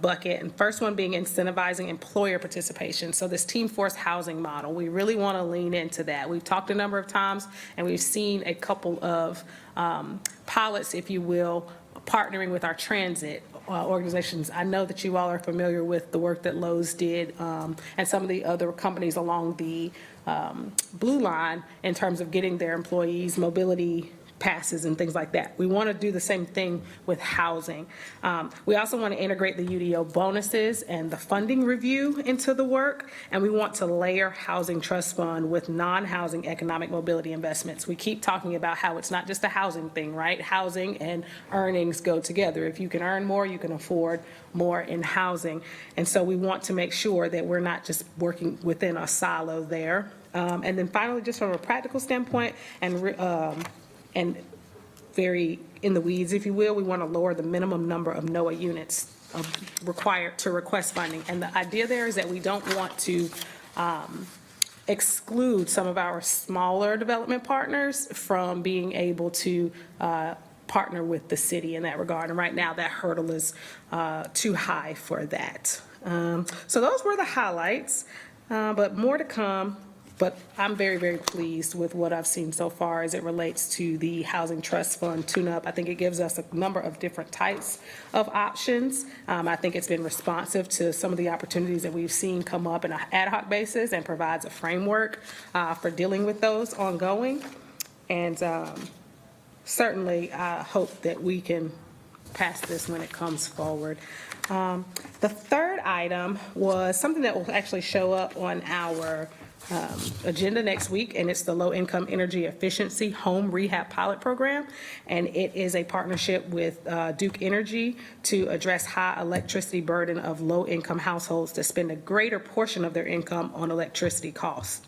bucket, and first one being incentivizing employer participation. So this team force housing model, we really want to lean into that. We've talked a number of times, and we've seen a couple of pilots, if you will, partnering with our transit organizations. I know that you all are familiar with the work that Lowe's did and some of the other companies along the Blue Line in terms of getting their employees mobility passes and things like that. We want to do the same thing with housing. We also want to integrate the UDO bonuses and the funding review into the work, and we want to layer housing trust fund with non-housing economic mobility investments. We keep talking about how it's not just a housing thing, right? Housing and earnings go together. If you can earn more, you can afford more in housing. And so we want to make sure that we're not just working within a silo there. And then finally, just from a practical standpoint and very in the weeds, if you will, we want to lower the minimum number of NOAA units required to request funding. And the idea there is that we don't want to exclude some of our smaller development partners from being able to partner with the city in that regard. And right now, that hurdle is too high for that. So those were the highlights, but more to come. But I'm very, very pleased with what I've seen so far as it relates to the Housing Trust Fund tune-up. I think it gives us a number of different types of options. I think it's been responsive to some of the opportunities that we've seen come up on an ad hoc basis and provides a framework for dealing with those ongoing. And certainly, I hope that we can pass this when it comes forward. The third item was something that will actually show up on our agenda next week, and it's the Low Income Energy Efficiency Home Rehab Pilot Program. And it is a partnership with Duke Energy to address high electricity burden of low-income households to spend a greater portion of their income on electricity costs.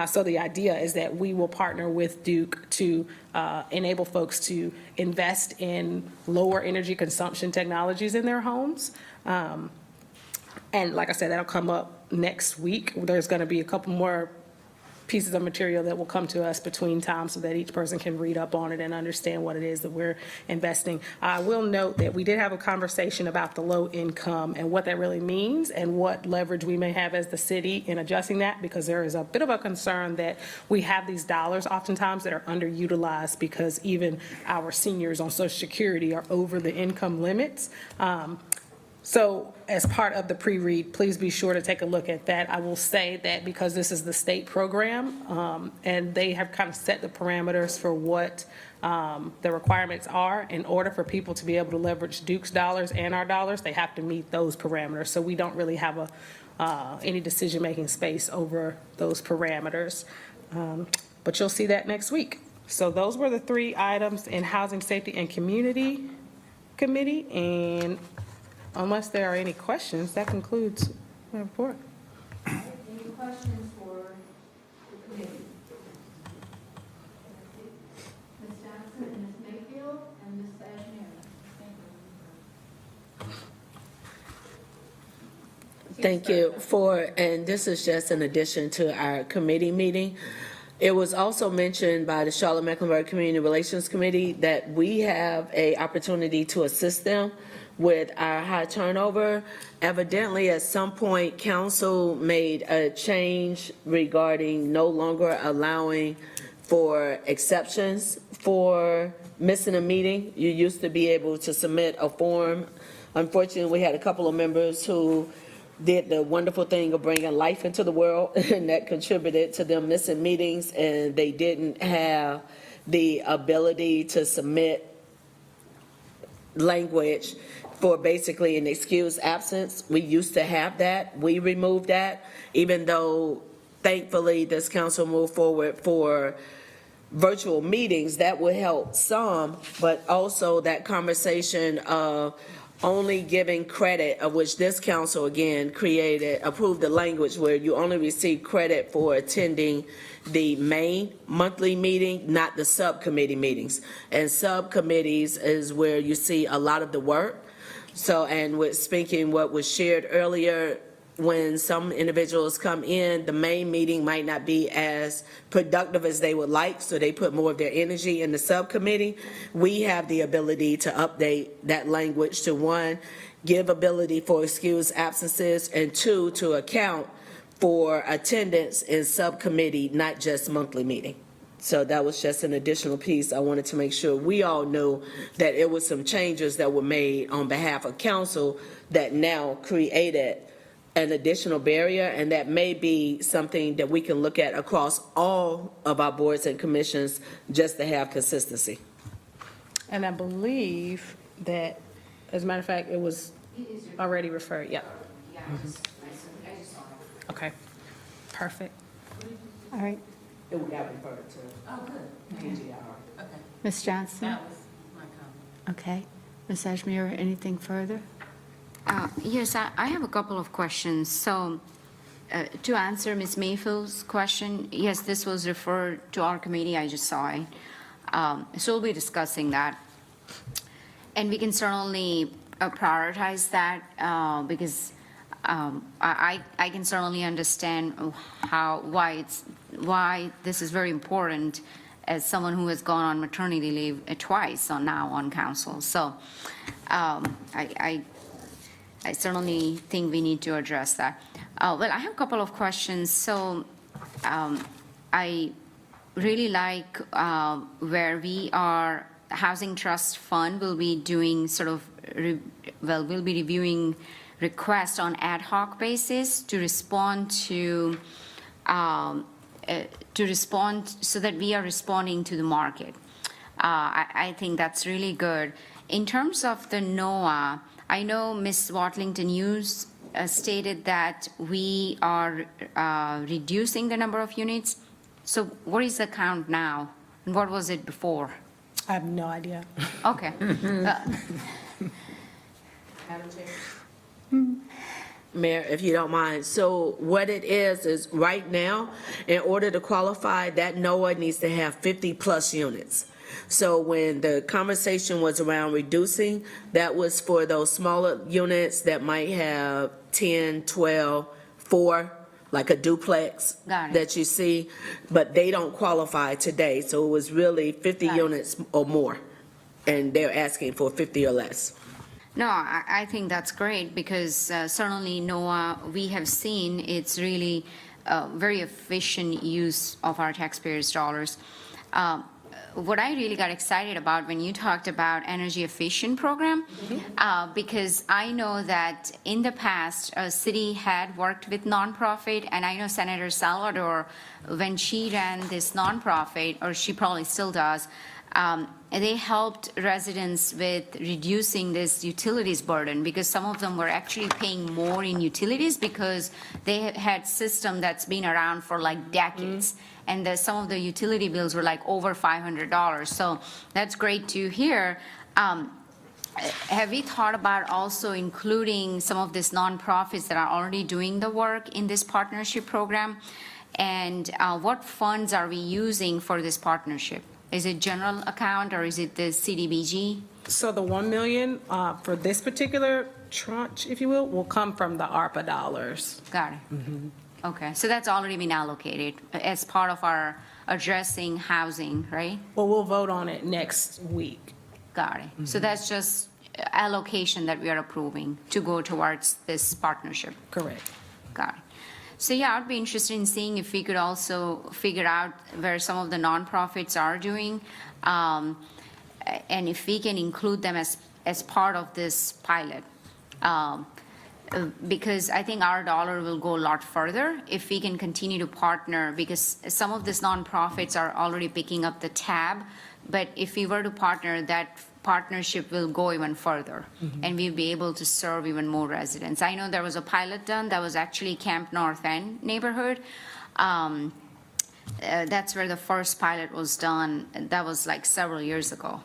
So the idea is that we will partner with Duke to enable folks to invest in lower energy consumption technologies in their homes. And like I said, that'll come up next week. There's going to be a couple more pieces of material that will come to us between times so that each person can read up on it and understand what it is that we're investing. I will note that we did have a conversation about the low income and what that really means and what leverage we may have as the city in adjusting that, because there is a bit of a concern that we have these dollars oftentimes that are underutilized because even our seniors on Social Security are over the income limits. So as part of the pre-read, please be sure to take a look at that. I will say that because this is the state program, and they have kind of set the parameters for what the requirements are, in order for people to be able to leverage Duke's dollars and our dollars, they have to meet those parameters. So we don't really have any decision-making space over those parameters. But you'll see that next week. So those were the 3 items in Housing, Safety, and Community Committee. And unless there are any questions, that concludes my report. Any questions for the committee? Ms. Johnson and Ms. Mayfield and Ms. Ashmore. Thank you and this is just in addition to our committee meeting. It was also mentioned by the Charlotte-Mecklenburg Community Relations Committee that we have an opportunity to assist them with our high turnover. Evidently, at some point, council made a change regarding no longer allowing for exceptions for missing a meeting. You used to be able to submit a form. Unfortunately, we had a couple of members who did the wonderful thing of bringing life into the world, and that contributed to them missing meetings, and they didn't have the ability to submit language for basically an excused absence. We used to have that. We removed that, even though thankfully this council moved forward for virtual meetings. That would help some, but also that conversation of only giving credit, of which this council again approved the language where you only receive credit for attending the main monthly meeting, not the subcommittee meetings. And subcommittees is where you see a lot of the work. So, and with speaking what was shared earlier, when some individuals come in, the main meeting might not be as productive as they would like, so they put more of their energy in the subcommittee. We have the ability to update that language to, one, give ability for excused absences, and two, to account for attendance in subcommittee, not just monthly meeting. So that was just an additional piece. I wanted to make sure we all knew that it was some changes that were made on behalf of council that now created an additional barrier, and that may be something that we can look at across all of our boards and commissions just to have consistency. And I believe that, as a matter of fact, it was already referred, yeah. Okay, perfect. All right. It got referred to. Oh, good. Ms. Johnson? That was my comment. Okay. Ms. Ashmira, anything further? Yes, I have a couple of questions. So to answer Ms. Mayfield's question, yes, this was referred to our committee. I just saw it. So we'll be discussing that. And we can certainly prioritize that because I can certainly understand why this is very important as someone who has gone on maternity leave twice now on council. So I certainly think we need to address that. Well, I have a couple of questions. So I really like where we are, Housing Trust Fund will be doing sort of, we'll be reviewing requests on ad hoc basis to respond so that we are responding to the market. I think that's really good. In terms of the NOAA, I know Ms. Watlington, you stated that we are reducing the number of units. So what is the count now? And what was it before? I have no idea. Okay. Mayor, if you don't mind. So what it is right now, in order to qualify, that NOAA needs to have 50-plus units. So when the conversation was around reducing, that was for those smaller units that might have 10, 12, 4, like a duplex Got it. that you see, but they don't qualify today. So it was really 50 Got it. units or more, and they're asking for 50 or less. No, I think that's great because certainly NOAA, we have seen it's really very efficient use of our taxpayers' dollars. What I really got excited about when you talked about energy efficient program, because I know that in the past, a city had worked with nonprofit, and I know Senator Salvador, when she ran this nonprofit, or she probably still does, they helped residents with reducing this utilities burden because some of them were actually paying more in utilities because they had system that's been around for like decades. And some of the utility bills were like over $500. So that's great to hear. Have we thought about also including some of these nonprofits that are already doing the work in this partnership program? And what funds are we using for this partnership? Is it general account or is it the CDBG? So the 1 million for this particular tranche, if you will come from the ARPA dollars. Got it. Okay, so that's already been allocated as part of our addressing housing, right? Well, we'll vote on it next week. Got it. So that's just allocation that we are approving to go towards this partnership. Correct. Got it. So yeah, I'd be interested in seeing if we could also figure out where some of the nonprofits are doing, and if we can include them as part of this pilot. Because I think our dollar will go a lot further if we can continue to partner, because some of these nonprofits are already picking up the tab, but if we were to partner, that partnership will go even further, and we'll be able to serve even more residents. I know there was a pilot done that was actually Camp North End neighborhood. That's where the first pilot was done. That was like several years ago.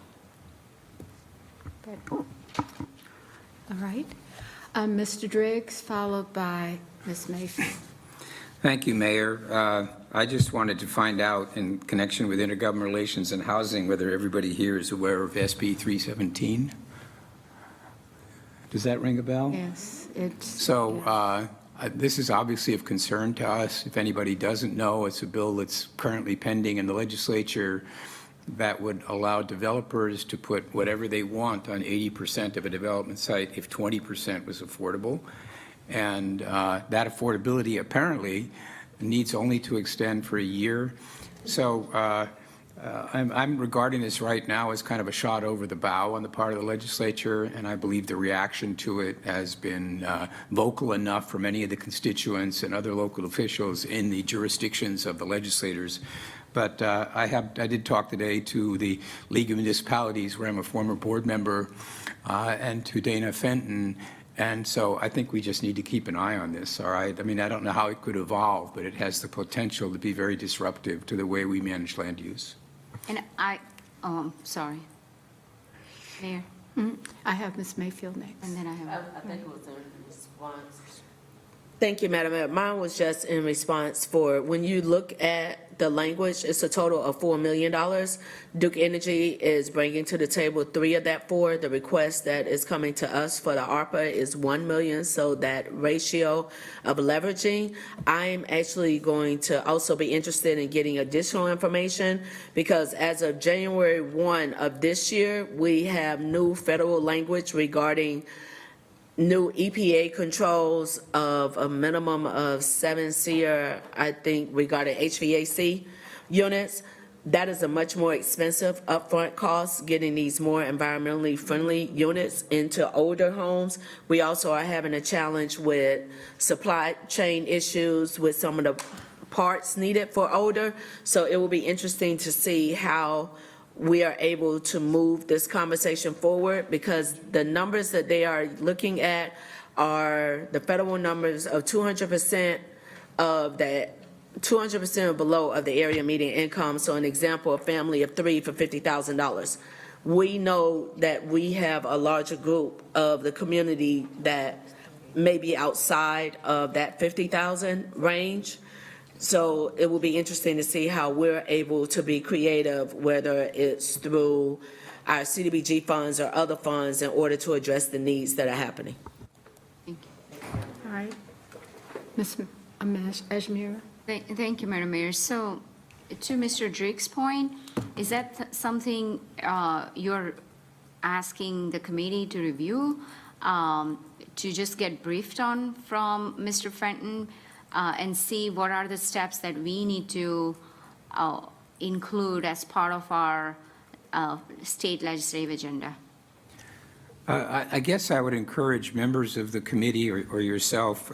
All right. Mr. Driggs, followed by Ms. Mayfield. Thank you, Mayor. I just wanted to find out, in connection with intergovernmental relations and housing, whether everybody here is aware of SB 317. Does that ring a bell? Yes, it's. So This is obviously of concern to us. If anybody doesn't know, it's a bill that's currently pending in the legislature that would allow developers to put whatever they want on 80% of a development site if 20% was affordable. And that affordability apparently needs only to extend for a year. So I'm regarding this right now as kind of a shot over the bow on the part of the legislature, and I believe the reaction to it has been vocal enough for many of the constituents and other local officials in the jurisdictions of the legislators. But I did talk today to the League of Municipalities, where I'm a former board member, and to Dana Fenton. And so I think we just need to keep an eye on this, all right? I mean, I don't know how it could evolve, but it has the potential to be very disruptive to the way we manage land use. And sorry. Mayor, I have Ms. Mayfield next. and then I have. I think it was in response. Thank you, Madam Mayor. Mine was just in response for, when you look at the language, it's a total of $4 million. Duke Energy is bringing to the table 3 of that 4. The request that is coming to us for the ARPA is $1 million, so that ratio of leveraging. I'm actually going to also be interested in getting additional information, because as of January 1 of this year, we have new federal language regarding new EPA controls of a minimum of 7 SEER, I think, regarding HVAC units. That is a much more expensive upfront cost, getting these more environmentally friendly units into older homes. We also are having a challenge with supply chain issues with some of the parts needed for older. So it will be interesting to see how we are able to move this conversation forward, because the numbers that they are looking at are the federal numbers of 200% of that, 200% or below of the area median income. So an example, a family of 3 for $50,000. We know that we have a larger group of the community that may be outside of that 50,000 range. So it will be interesting to see how we're able to be creative, whether it's through our CDBG funds or other funds, in order to address the needs that are happening. All right. Ms. Ajmira? Thank you, Madam Mayor. So, to Mr. Drake's point, is that something you're asking the committee to review, to just get briefed on from Mr. Fenton, and see what are the steps that we need to include as part of our state legislative agenda? I guess I would encourage members of the committee or yourself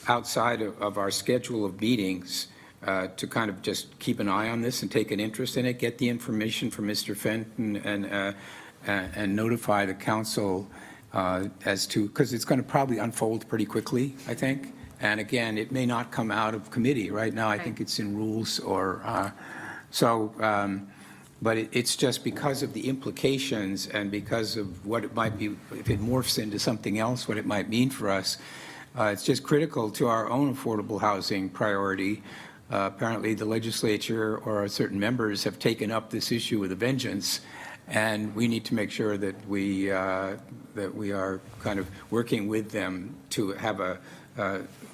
outside of our schedule of meetings to kind of just keep an eye on this and take an interest in it, get the information from Mr. Fenton, and notify the council as to, because it's going to probably unfold pretty quickly, I think. And again, it may not come out of committee. Right now, I think it's in rules or but it's just because of the implications and because of what it might be, if it morphs into something else, what it might mean for us. It's just critical to our own affordable housing priority. Apparently, the legislature or certain members have taken up this issue with a vengeance, and we need to make sure that we are kind of working with them to have a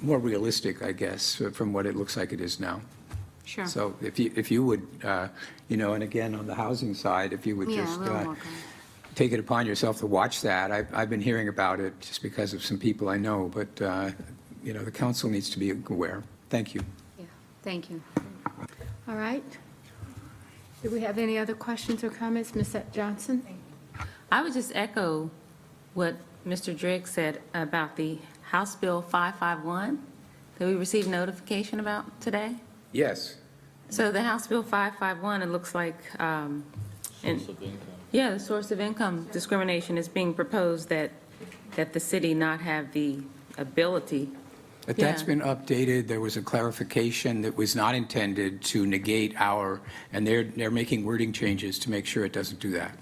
more realistic, I guess, from what it looks like it is now. Sure. So if you would, and again, on the housing side, if you would just take it upon yourself to watch that. I've been hearing about it just because of some people I know, but, the council needs to be aware. Thank you. Yeah, thank you. All right. Do we have any other questions or comments? Ms. Johnson? I would just echo what Mr. Drake said about the House Bill 551 that we received notification about today. Yes. So the House Bill 551, it looks like, the source of income discrimination is being proposed that the city not have the ability. But that's been updated. There was a clarification that was not intended to negate and they're making wording changes to make sure it doesn't do that.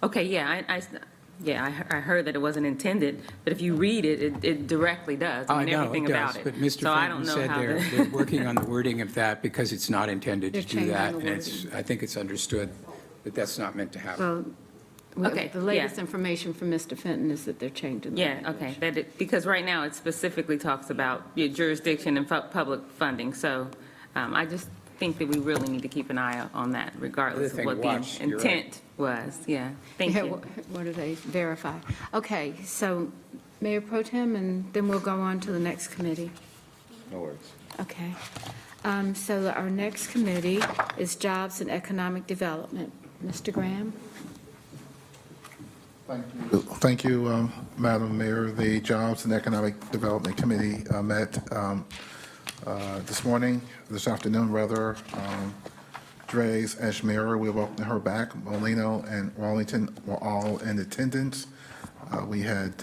Okay, I heard that it wasn't intended, but if you read it, it directly does. I mean, everything about it. But Mr. So I don't Fenton know said they're working on the wording of that because it's not intended to They're do that. changing the And I think it's understood that that's not meant to happen. Well, Okay, The latest information from Mr. Fenton is that they're changing the Yeah, okay, because right now it specifically talks about your jurisdiction and public funding, so I just think that we really need to keep an eye on that regardless Other of what thing, the watch, you're intent was, yeah, thank Yeah, you. What do they verify? Okay, so Mayor Pro Tem, and then we'll go on to the next committee. No worries. Okay. So our next committee is Jobs and Economic Development. Mr. Graham? Thank you, Madam Mayor. The Jobs and Economic Development Committee met this afternoon, rather. Dre's Ashmira, we welcome her back. Molino and Wallington were all in attendance. We had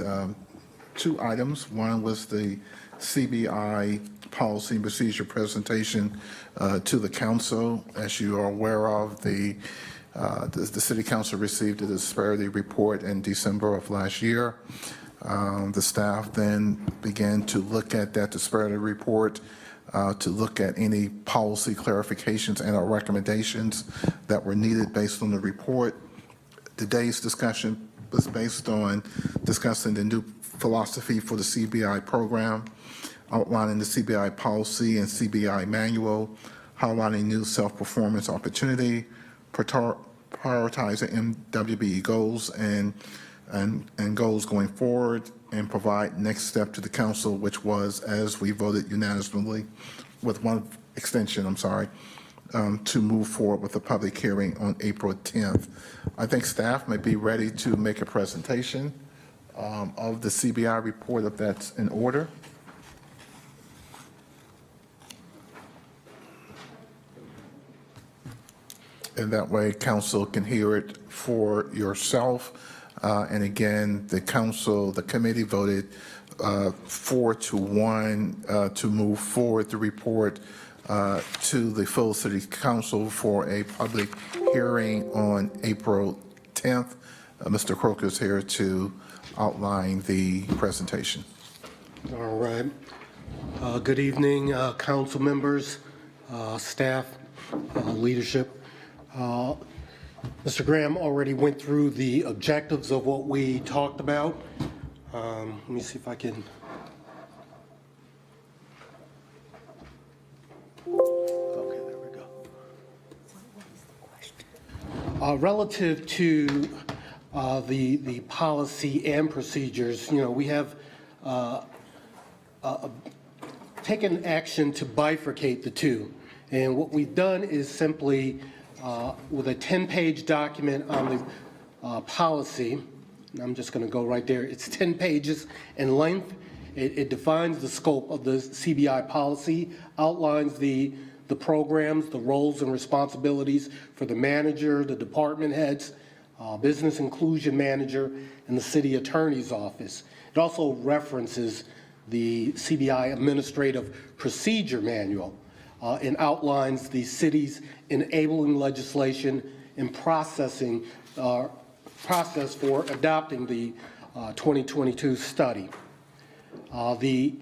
two items. One was the CBI policy and procedure presentation to the council. As you are aware of, the city council received a disparity report in December of last year. The staff then began to look at that disparity report, to look at any policy clarifications and our recommendations that were needed based on the report. Today's discussion was based on discussing the new philosophy for the CBI program, outlining the CBI policy and CBI manual, highlighting new self-performance opportunity, prioritizing MWBE goals and goals going forward, and provide next step to the council, which was, as we voted unanimously, with one extension, to move forward with the public hearing on April 10th. I think staff may be ready to make a presentation of the CBI report, if that's in order. And that way, council can hear it for yourself. And again, the committee voted 4-1 to move forward the report to the full city council for a public hearing on April 10th. Mr. Croker is here to outline the presentation. All right. Good evening, council members, staff, leadership. Mr. Graham already went through the objectives of what we talked about. Let me see if I can. Okay, there we go. Relative to the policy and procedures, we have taken action to bifurcate the two. And what we've done is simply, with a 10-page document on the policy, and I'm just going to go right there, it's 10 pages in length. It defines the scope of the CBI policy, outlines the programs, the roles and responsibilities for the manager, the department heads, business inclusion manager, and the city attorney's office. It also references the CBI administrative procedure manual, and outlines the city's enabling legislation and process for adopting the 2022 study. The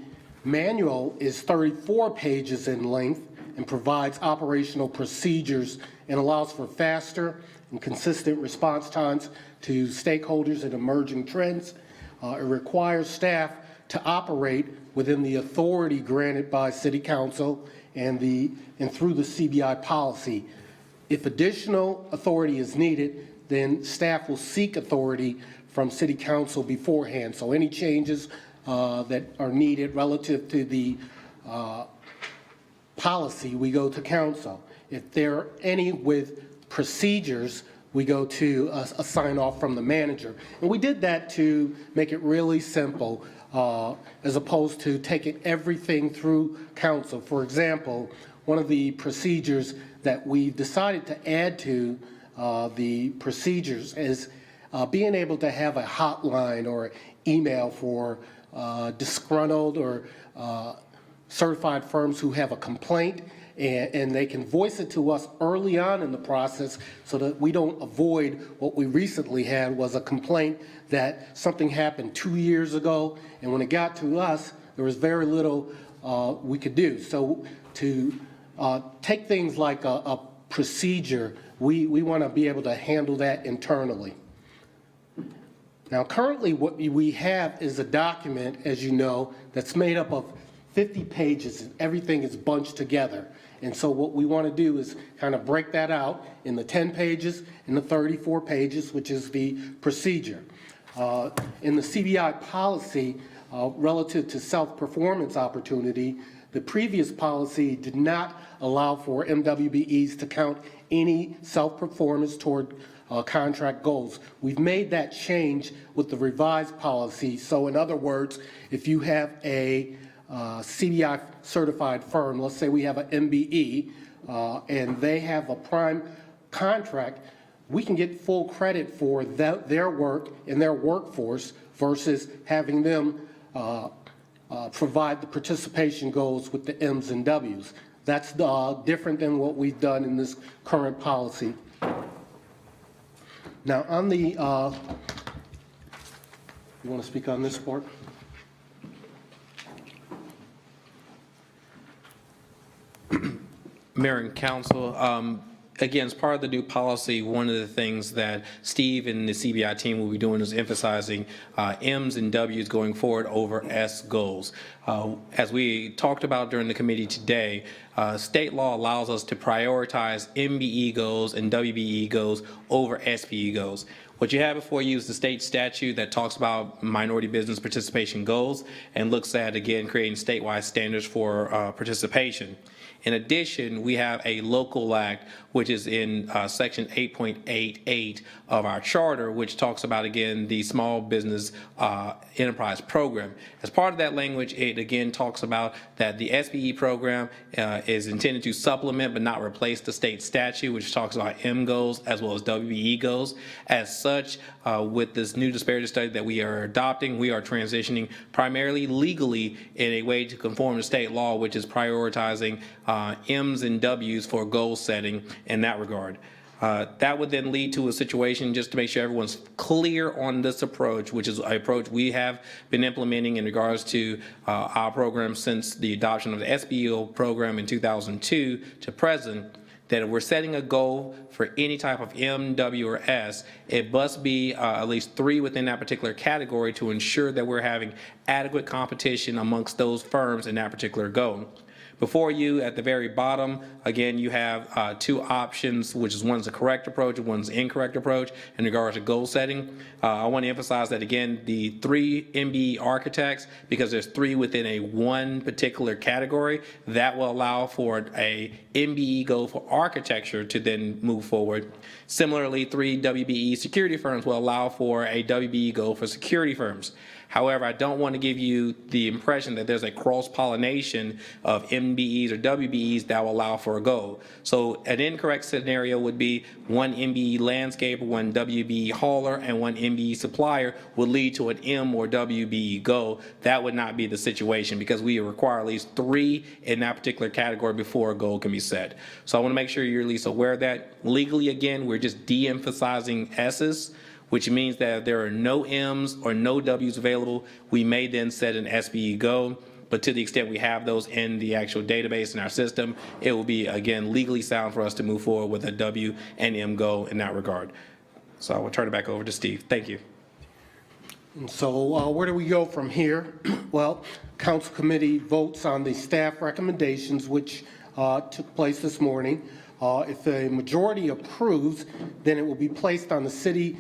manual is 34 pages in length and provides operational procedures and allows for faster and consistent response times to stakeholders and emerging trends. It requires staff to operate within the authority granted by City Council and through the CBI policy. If additional authority is needed, then staff will seek authority from City Council beforehand. So any changes that are needed relative to the policy, we go to Council. If there are any with procedures, we go to a sign off from the manager. And we did that to make it really simple, as opposed to taking everything through council. For example, one of the procedures that we've decided to add to the procedures is being able to have a hotline or email for disgruntled or certified firms who have a complaint, and they can voice it to us early on in the process so that we don't avoid what we recently had was a complaint that something happened 2 years ago, and when it got to us, there was very little we could do. So to take things like a procedure, we want to be able to handle that internally. Now, currently, what we have is a document, as you know, that's made up of 50 pages, and everything is bunched together. And so what we want to do is kind of break that out in the 10 pages and the 34 pages, which is the procedure. In the CBI policy, relative to self-performance opportunity, the previous policy did not allow for MWBEs to count any self-performance toward contract goals. We've made that change with the revised policy. So in other words, if you have a CBI certified firm, let's say we have an MBE, and they have a prime contract, we can get full credit for their work and their workforce versus having them provide the participation goals with the M's and W's. That's different than what we've done in this current policy. Now, on the, you want to speak on this part? Mayor and Council, again, as part of the new policy, one of the things that Steve and the CBI team will be doing is emphasizing M's and W's going forward over S goals. As we talked about during the committee today, state law allows us to prioritize MBE goals and WBE goals over SBE goals. What you have before you is the state statute that talks about minority business participation goals and looks at, again, creating statewide standards for participation. In addition, we have a local act, which is in section 8.88 of our charter, which talks about, again, the small business enterprise program. As part of that language, it again talks about that the SBE program is intended to supplement but not replace the state statute, which talks about M goals as well as WBE goals. As such, with this new disparity study that we are adopting, we are transitioning primarily legally in a way to conform to state law, which is prioritizing M's and W's for goal setting in that regard. That would then lead to a situation, just to make sure everyone's clear on this approach, which is an approach we have been implementing in regards to our program since the adoption of the SBO program in 2002 to present, that if we're setting a goal for any type of M, W, or S, it must be at least 3 within that particular category to ensure that we're having adequate competition amongst those firms in that particular goal. Before you, at the very bottom, again, you have 2 options, which is one's a correct approach and one's an incorrect approach in regards to goal setting. I want to emphasize that, again, the 3 MBE architects, because there's 3 within a one particular category, that will allow for a MBE goal for architecture to then move forward. Similarly, 3 WBE security firms will allow for a WBE goal for security firms. However, I don't want to give you the impression that there's a cross-pollination of MBEs or WBEs that will allow for a goal. So an incorrect scenario would be 1 MBE landscaper, 1 WBE hauler, and 1 MBE supplier would lead to an M or WBE goal. That would not be the situation because we require at least 3 in that particular category before a goal can be set. So I want to make sure you're at least aware of that. Legally, again, we're just de-emphasizing S's, which means that if there are no M's or no W's available, we may then set an SBE goal. But to the extent we have those in the actual database in our system, it will be, again, legally sound for us to move forward with a W and M goal in that regard. So I will turn it back over to Steve. Thank you. And so where do we go from here? Well, Council Committee votes on the staff recommendations, which took place this morning. If a majority approves, then it will be placed on the City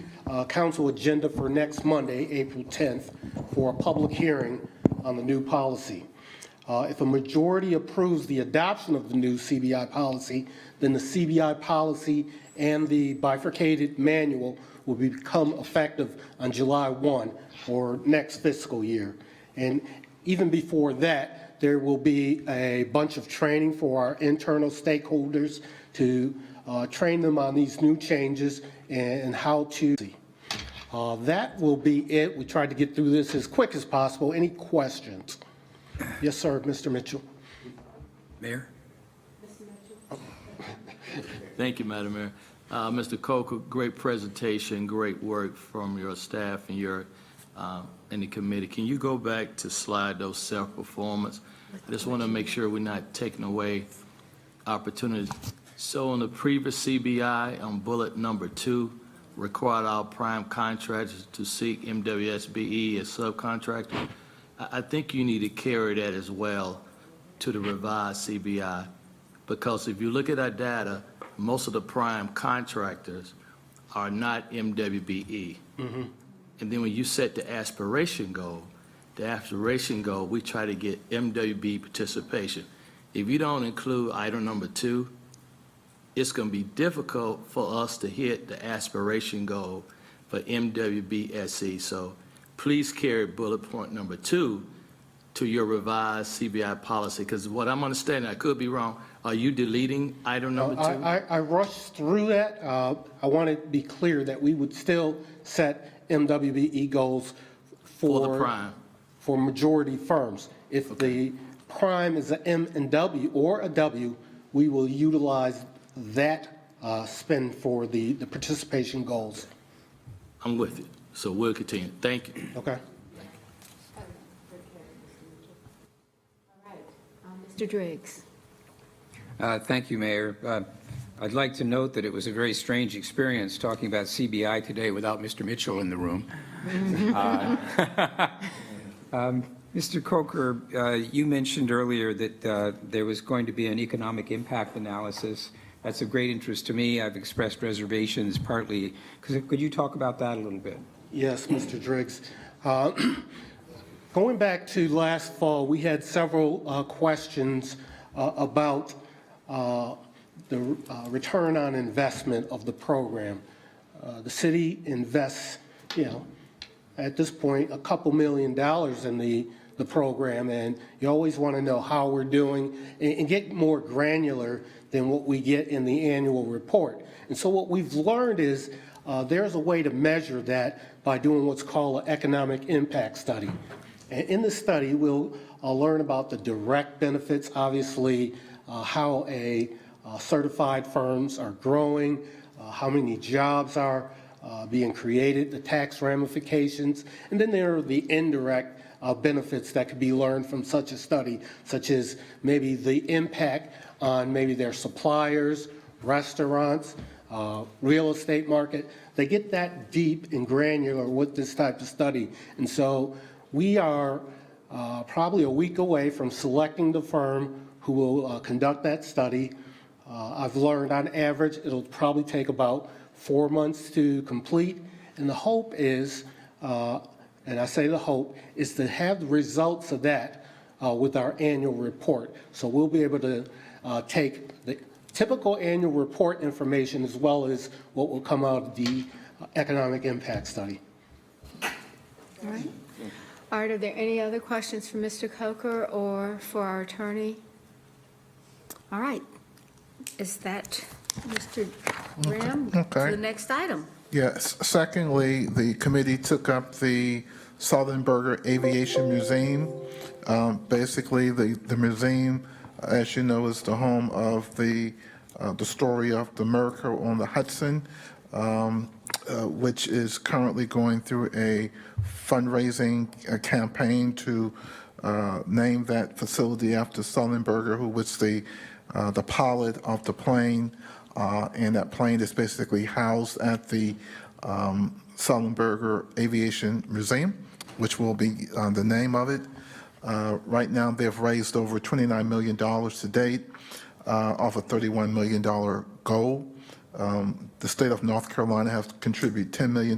Council agenda for next Monday, April 10th, for a public hearing on the new policy. If a majority approves the adoption of the new CBI policy, then the CBI policy and the bifurcated manual will become effective on July 1 or next fiscal year. And even before that, there will be a bunch of training for our internal stakeholders to train them on these new changes and how to. That will be it. We tried to get through this as quick as possible. Any questions? Yes, sir, Mr. Mitchell. Mayor? Thank you, Madam Mayor. Mr. Coker, great presentation, great work from your staff and your in the committee. Can you go back to slide those self-performance? I just want to make sure we're not taking away opportunities. So on the previous CBI, on bullet number 2, required our prime contractors to seek MWSBE as subcontractor. I think you need to carry that as well to the revised CBI, because if you look at our data, most of the prime contractors are not MWBE. And then when you set the aspiration goal, we try to get MWB participation. If you don't include item number 2, it's going to be difficult for us to hit the aspiration goal for MWBSE. So please carry bullet point number 2 to your revised CBI policy, because what I'm understanding, I could be wrong, are you deleting item number 2? I rushed through that. I want to be clear that we would still set MWBE goals For the prime. for majority firms. If the prime is a M and W or a W, we will utilize that spend for the participation goals. I'm with you. So we'll continue. Thank you. Okay. Mr. Driggs. Thank you, Mayor. I'd like to note that it was a very strange experience talking about CBI today without Mr. Mitchell in the room. Mr. Coker, you mentioned earlier that there was going to be an economic impact analysis. That's of great interest to me. I've expressed reservations partly. Could you talk about that a little bit? Yes, Mr. Driggs. Going back to last fall, we had several questions about the return on investment of the program. The city invests, at this point, a couple $1 million in the program, and you always want to know how we're doing and get more granular than what we get in the annual report. And so what we've learned is there's a way to measure that by doing what's called an economic impact study. And in the study, we'll learn about the direct benefits, obviously, how certified firms are growing, how many jobs are being created, the tax ramifications, and then there are the indirect benefits that could be learned from such a study, such as maybe the impact on maybe their suppliers, restaurants, real estate market. They get that deep and granular with this type of study. And so we are probably a week away from selecting the firm who will conduct that study. I've learned on average it'll probably take about 4 months to complete. And the hope is, and I say the hope, is to have the results of that with our annual report. So we'll be able to take the typical annual report information as well as what will come out of the economic impact study. All right. All right, are there any other questions for Mr. Coker or for our attorney? All right. Is that Mr. Graham? Okay. To the next item. Yes. Secondly, the committee took up the Sullenberger Aviation Museum. Basically, the museum, as you know, is the home of the story of the Miracle on the Hudson, which is currently going through a fundraising campaign to name that facility after Sullenberger, who was the pilot of the plane, and that plane is basically housed at the Sullenberger Aviation Museum, which will be the name of it. Right now, they've raised over $29 million to date off a $31 million goal. The state of North Carolina has contributed $10 million.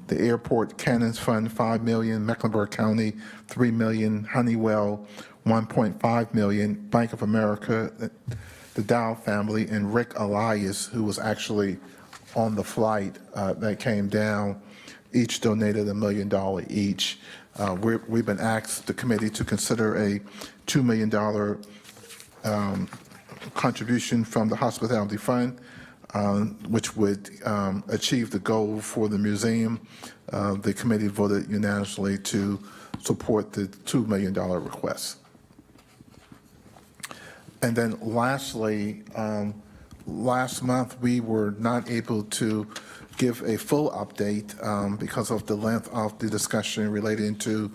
The Airport Cannons Fund, $5 million. Mecklenburg County, $3 million. Honeywell, $1.5 million. Bank of America, the Dow family, and Rick Elias, who was actually on the flight that came down, each donated $1 million each. We've been asked, the committee, to consider a $2 million contribution from the Hospitality Fund, which would achieve the goal for the museum. The committee voted unanimously to support the $2 million request. And then lastly, last month we were not able to give a full update because of the length of the discussion relating to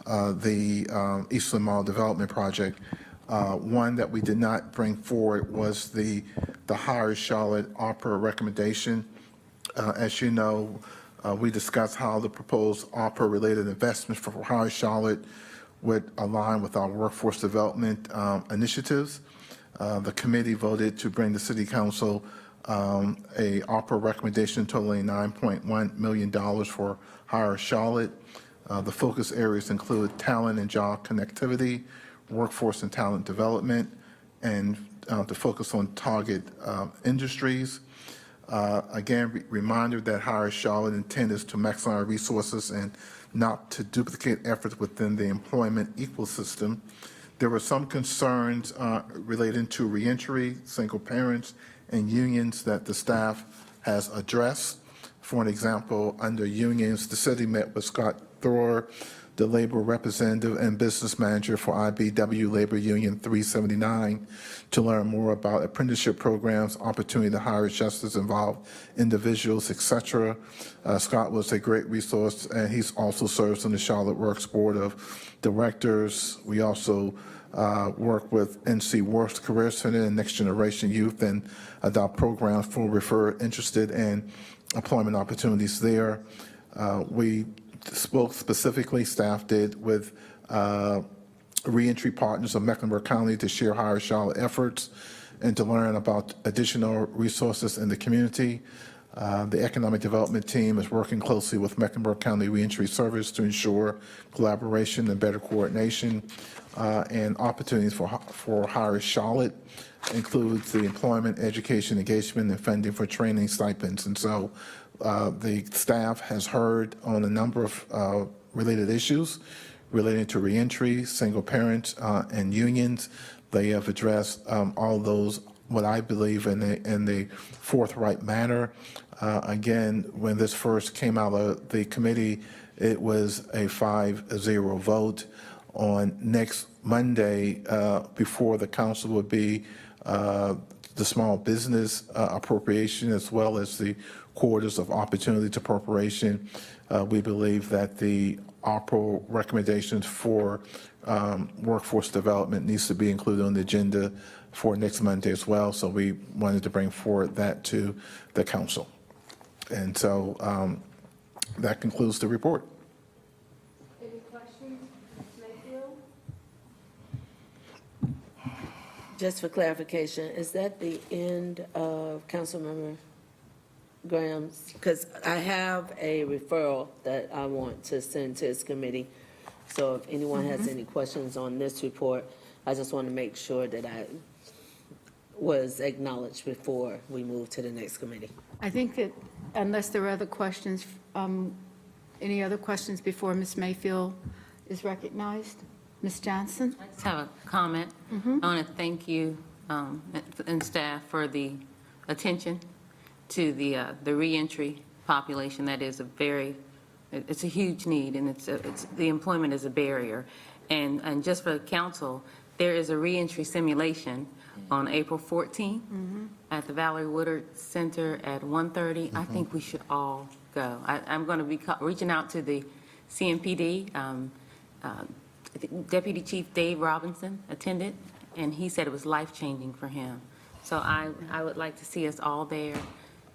the Eastland Mall Development Project. One that we did not bring forward was the Higher Charlotte Opera recommendation. as you know, we discussed how the proposed ARPA-related investments for Howard Charlotte would align with our workforce development initiatives. The committee voted to bring the City Council a ARPA recommendation totaling $9.1 million for Howard Charlotte. The focus areas include talent and job connectivity, workforce and talent development, and to focus on target industries. Again, reminder that Howard Charlotte intent is to maximize our resources and not to duplicate efforts within the employment ecosystem. There were some concerns relating to reentry, single parents, and unions that the staff has addressed. For an example, under unions, the city met with Scott Thor, the labor representative and business manager for IBW Labor Union 379, to learn more about apprenticeship programs, opportunity to hire justice involved individuals, etc. Scott was a great resource, and he's also serves on the Charlotte Works Board of Directors. We also work with NC Works Career Center and Next Generation Youth and adopt programs for referred interested in employment opportunities there. We spoke specifically, staff did, with reentry partners of Mecklenburg County to share Howard Charlotte efforts and to learn about additional resources in the community. The Economic Development Team is working closely with Mecklenburg County Reentry Service to ensure collaboration and better coordination, and opportunities for Howard Charlotte includes the employment, education, engagement, and funding for training stipends. And so the staff has heard on a number of related issues relating to reentry, single parents, and unions. They have addressed all those, what I believe, in the forthright manner. Again, when this first came out of the committee, it was a 5-0 vote. On next Monday, before the council would be the small business appropriation as well as the quarters of opportunity to appropriation. We believe that the ARPA recommendations for workforce development needs to be included on the agenda for next Monday as well. So we wanted to bring forward that to the council. And so that concludes the report. Any questions, Ms. Mayfield? Just for clarification, is that the end of Councilmember Graham's? Because I have a referral that I want to send to his committee. So if anyone has any questions on this report, I just want to make sure that I was acknowledged before we move to the next committee. I think that unless there are other questions, any other questions before Ms. Mayfield is recognized? Ms. Johnson? I just have a comment. I want to thank you and staff for the attention to the reentry population. That is it's a huge need, and the employment is a barrier. And just for the council, there is a reentry simulation on April 14th at the Valerie Woodard Center at 1:30. I think we should all go. I'm going to be reaching out to the CMPD. Deputy Chief Dave Robinson attended, and he said it was life-changing for him. So I would like to see us all there.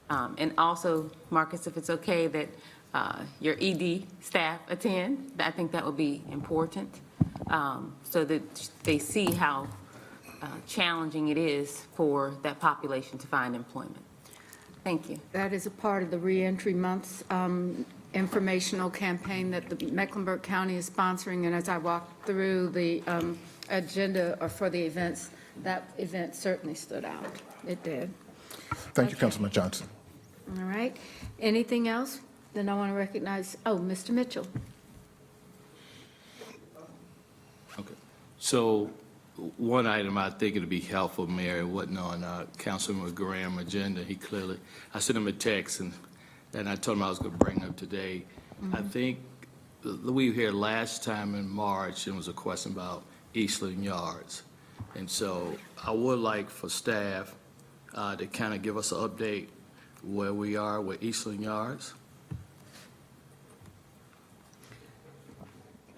And also, Marcus, if it's okay that your ED staff attend, I think that would be important, so that they see how challenging it is for that population to find employment. Thank you. That is a part of the Reentry Month's informational campaign that the Mecklenburg County is sponsoring, and as I walked through the agenda for the events, that event certainly stood out. It did. Thank you, Councilman Johnson. All right. Anything else? Then I want to recognize, Mr. Mitchell. Okay. So one item I think it'd be helpful, Mayor, it wasn't on Councilman Graham's agenda. I sent him a text and I told him I was going to bring it up today. I think we were here last time in March, and it was a question about Eastland Yards. And so I would like for staff to kind of give us an update where we are with Eastland Yards.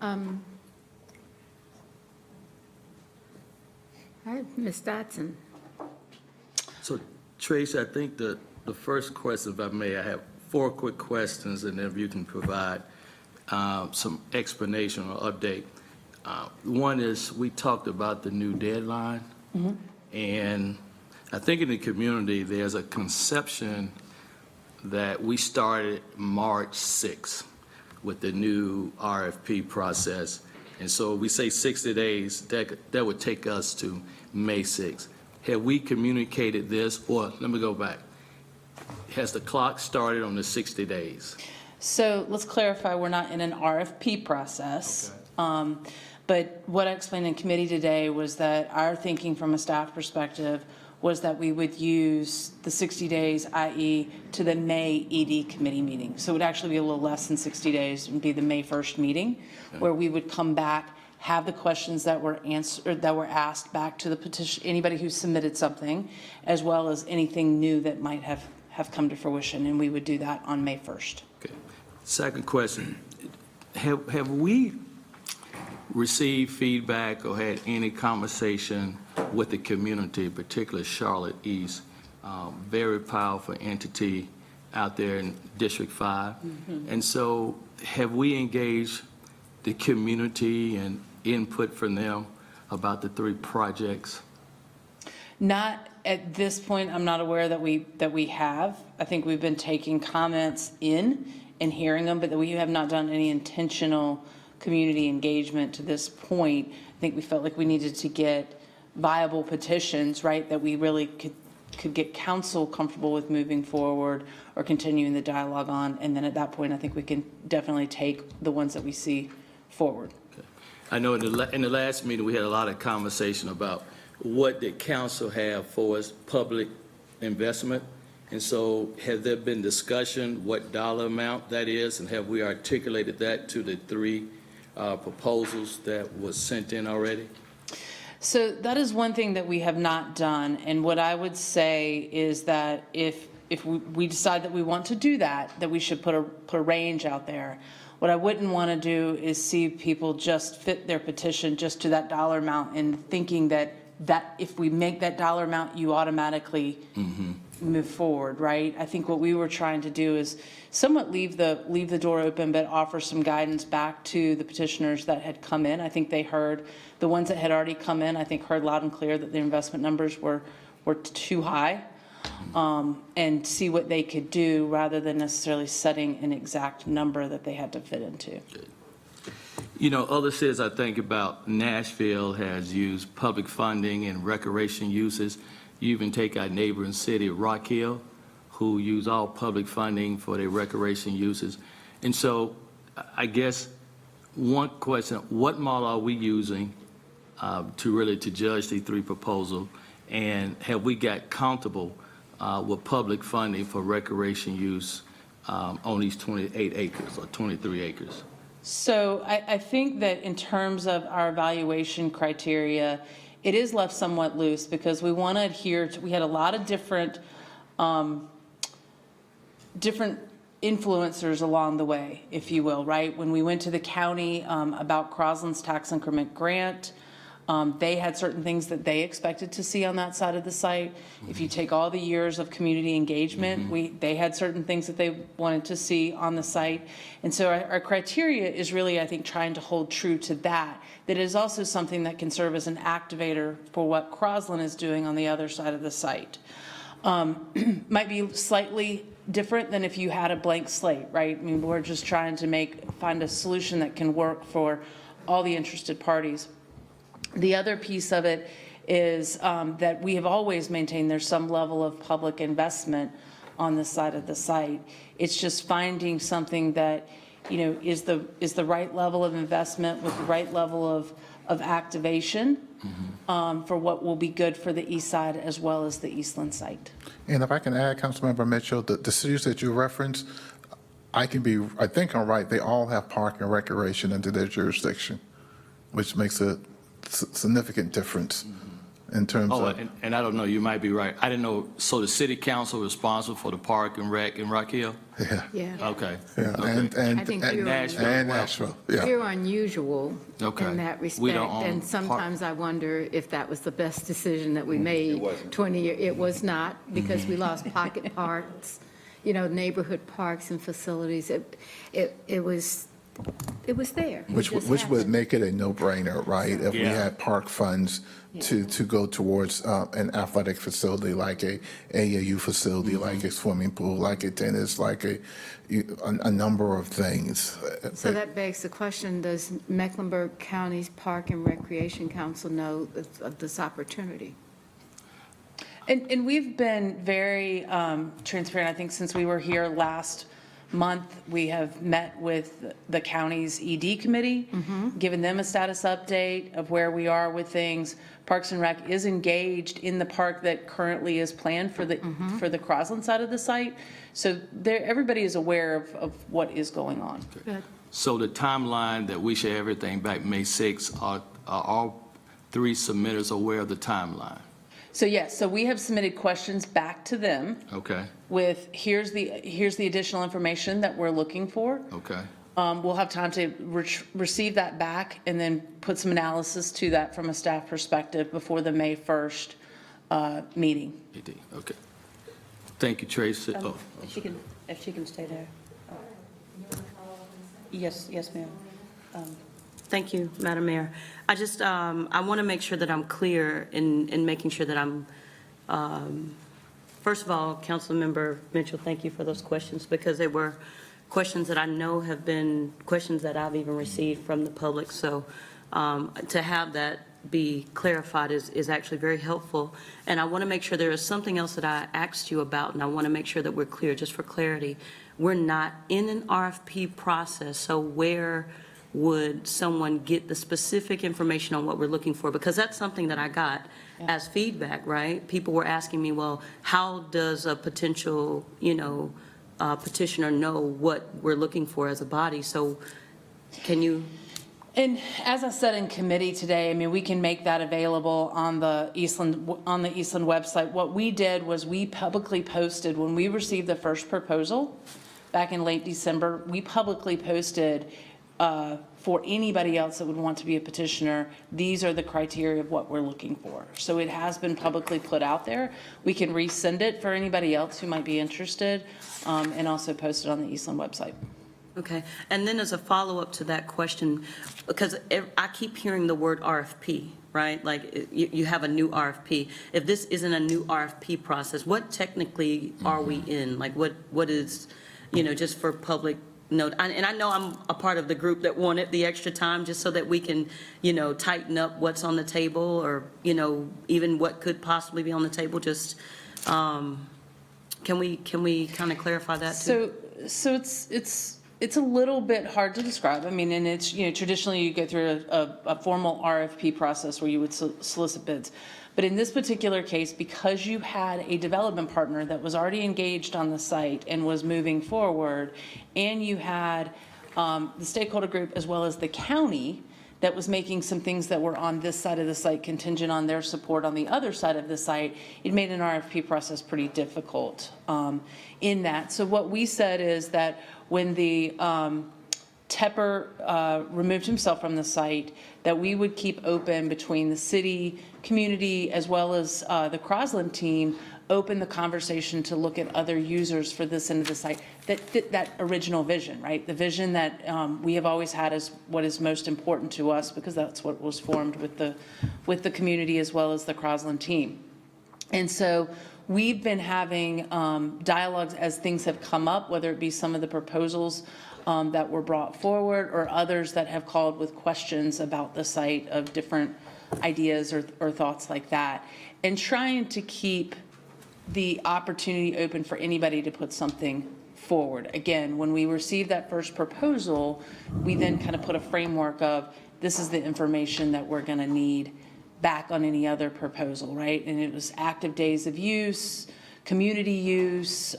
All right, Ms. Dotson. So Tracy, I think the first question, if I may, I have 4 quick questions, and if you can provide some explanation or update. One is, we talked about the new deadline, and I think in the community, there's a conception that we started March 6th with the new RFP process. And so we say 60 days, that would take us to May 6th. Have we communicated this, or let me go back. Has the clock started on the 60 days? So let's clarify, we're not in an RFP process. But what I explained in committee today was that our thinking from a staff perspective was that we would use the 60 days, i.e. to the May ED committee meeting. So it would actually be a little less than 60 days, and be the May 1st meeting, where we would come back, have the questions that were answered, that were asked back to the petition, anybody who submitted something, as well as anything new that might have come to fruition, and we would do that on May 1st. Okay. Second question, have we received feedback or had any conversation with the community, particularly Charlotte East, very powerful entity out there in District 5? And so have we engaged the community and input from them about the 3 projects? Not at this point. I'm not aware that we have. I think we've been taking comments in and hearing them, but that we have not done any intentional community engagement to this point. I think we felt like we needed to get viable petitions, right, that we really could get council comfortable with moving forward or continuing the dialogue on. And then at that point, I think we can definitely take the ones that we see forward. Okay. I know in the last meeting, we had a lot of conversation about what did council have for us, public investment. And so has there been discussion what dollar amount that is, and have we articulated that to the 3 proposals that was sent in already? So that is one thing that we have not done. And what I would say is that if we decide that we want to do that, that we should put a range out there. What I wouldn't want to do is see people just fit their petition just to that dollar amount and thinking that if we make that dollar amount, you automatically move forward, right? I think what we were trying to do is somewhat leave the door open, but offer some guidance back to the petitioners that had come in. I think they heard, the ones that had already come in, I think heard loud and clear that the investment numbers were too high, and see what they could do rather than necessarily setting an exact number that they had to fit into. You know, other cities I think about, Nashville has used public funding and recreation uses. You even take our neighboring city of Rock Hill, who use all public funding for their recreation uses. And so I guess one question, what model are we using to judge these 3 proposals? And have we got comfortable with public funding for recreation use on these 28 acres or 23 acres? So I think that in terms of our evaluation criteria, it is left somewhat loose because we want to adhere to, we had a lot of different influencers along the way, if you will, right? When we went to the county about Crosland's tax increment grant, they had certain things that they expected to see on that side of the site. If you take all the years of community engagement, they had certain things that they wanted to see on the site. And so our criteria is really, I think, trying to hold true to that. That is also something that can serve as an activator for what Crosland is doing on the other side of the site. Might be slightly different than if you had a blank slate, right? I mean, we're just trying to find a solution that can work for all the interested parties. The other piece of it is that we have always maintained there's some level of public investment on this side of the site. It's just finding something that, you know, is the right level of investment with the right level of activation for what will be good for the east side as well as the Eastland site. And if I can add, Councilmember Mitchell, the cities that you referenced, I think I'm right, they all have park and recreation under their jurisdiction, which makes a significant difference in terms of. And I don't know, you might be right. I didn't know, so the city council responsible for the park and rec in Rock Hill? Yeah. Okay. Yeah, I think and Nashville, yeah. You're unusual Okay. in that We respect, don't own and sometimes I wonder if that was the best decision that we made. 20 years, it was not, because we lost pocket parks neighborhood parks and facilities. It was there. It Which just would happened. make it a no-brainer, right? If we Yeah. had park funds to go towards an athletic facility like a AAU facility, like a swimming pool, like a tennis, like a number of things. So that begs the question, does Mecklenburg County's Park and Recreation Council know of this opportunity? And we've been very transparent. I think since we were here last month, we have met with the county's ED committee, given them a status update of where we are with things. Parks and Rec is engaged in the park that currently is planned for the Crosland side of the site. So everybody is aware of what is going on. Good. So the timeline that we should have everything back May 6th, are all three submitters aware of the timeline? So yes, so we have submitted questions back to them Okay, with, here's the additional information that we're looking for. okay. We'll have time to receive that back and then put some analysis to that from a staff perspective before the May 1st meeting. ED, okay. Thank you, Tracy. Oh, If she can stay there. Yes, ma'am. Thank you, Madam Mayor. I just, I want to make sure that I'm clear in making sure that I'm, first of all, Councilmember Mitchell, thank you for those questions, because they were questions that I know have been questions that I've even received from the public. So to have that be clarified is actually very helpful. And I want to make sure there is something else that I asked you about, and I want to make sure that we're clear, just for clarity. We're not in an RFP process, so where would someone get the specific information on what we're looking for? Because that's something that I got as feedback, right? People were asking me, well, how does a potential, petitioner know what we're looking for as a body? So can you? And as I said in committee today, I mean, we can make that available on the Eastland website. What we did was we publicly posted, when we received the first proposal back in late December, we publicly posted for anybody else that would want to be a petitioner, these are the criteria of what we're looking for. So it has been publicly put out there. We can resend it for anybody else who might be interested, and also post it on the Eastland website. Okay, and then as a follow-up to that question, because I keep hearing the word RFP, right? Like, you have a new RFP. If this isn't a new RFP process, what technically are we in? Like, what is, just for public note? And I know I'm a part of the group that wanted the extra time, just so that we can, tighten up what's on the table, or, even what could possibly be on the table. Just, can we kind of clarify that too? So it's a little bit hard to describe. I mean, and it's, traditionally you go through a formal RFP process where you would solicit bids. But in this particular case, because you had a development partner that was already engaged on the site and was moving forward, and you had the stakeholder group as well as the county that was making some things that were on this side of the site contingent on their support on the other side of the site, it made an RFP process pretty difficult in that. So what we said is that when the Tepper removed himself from the site, that we would keep open between the city, community, as well as the Crosland team, open the conversation to look at other users for this end of the site that fit that original vision, right? The vision that we have always had is what is most important to us, because that's what was formed with the community as well as the Crosland team. And so we've been having dialogues as things have come up, whether it be some of the proposals that were brought forward or others that have called with questions about the site of different ideas or thoughts like that, and trying to keep the opportunity open for anybody to put something forward. Again, when we received that first proposal, we then kind of put a framework of, this is the information that we're going to need back on any other proposal, right? And it was active days of use, community use,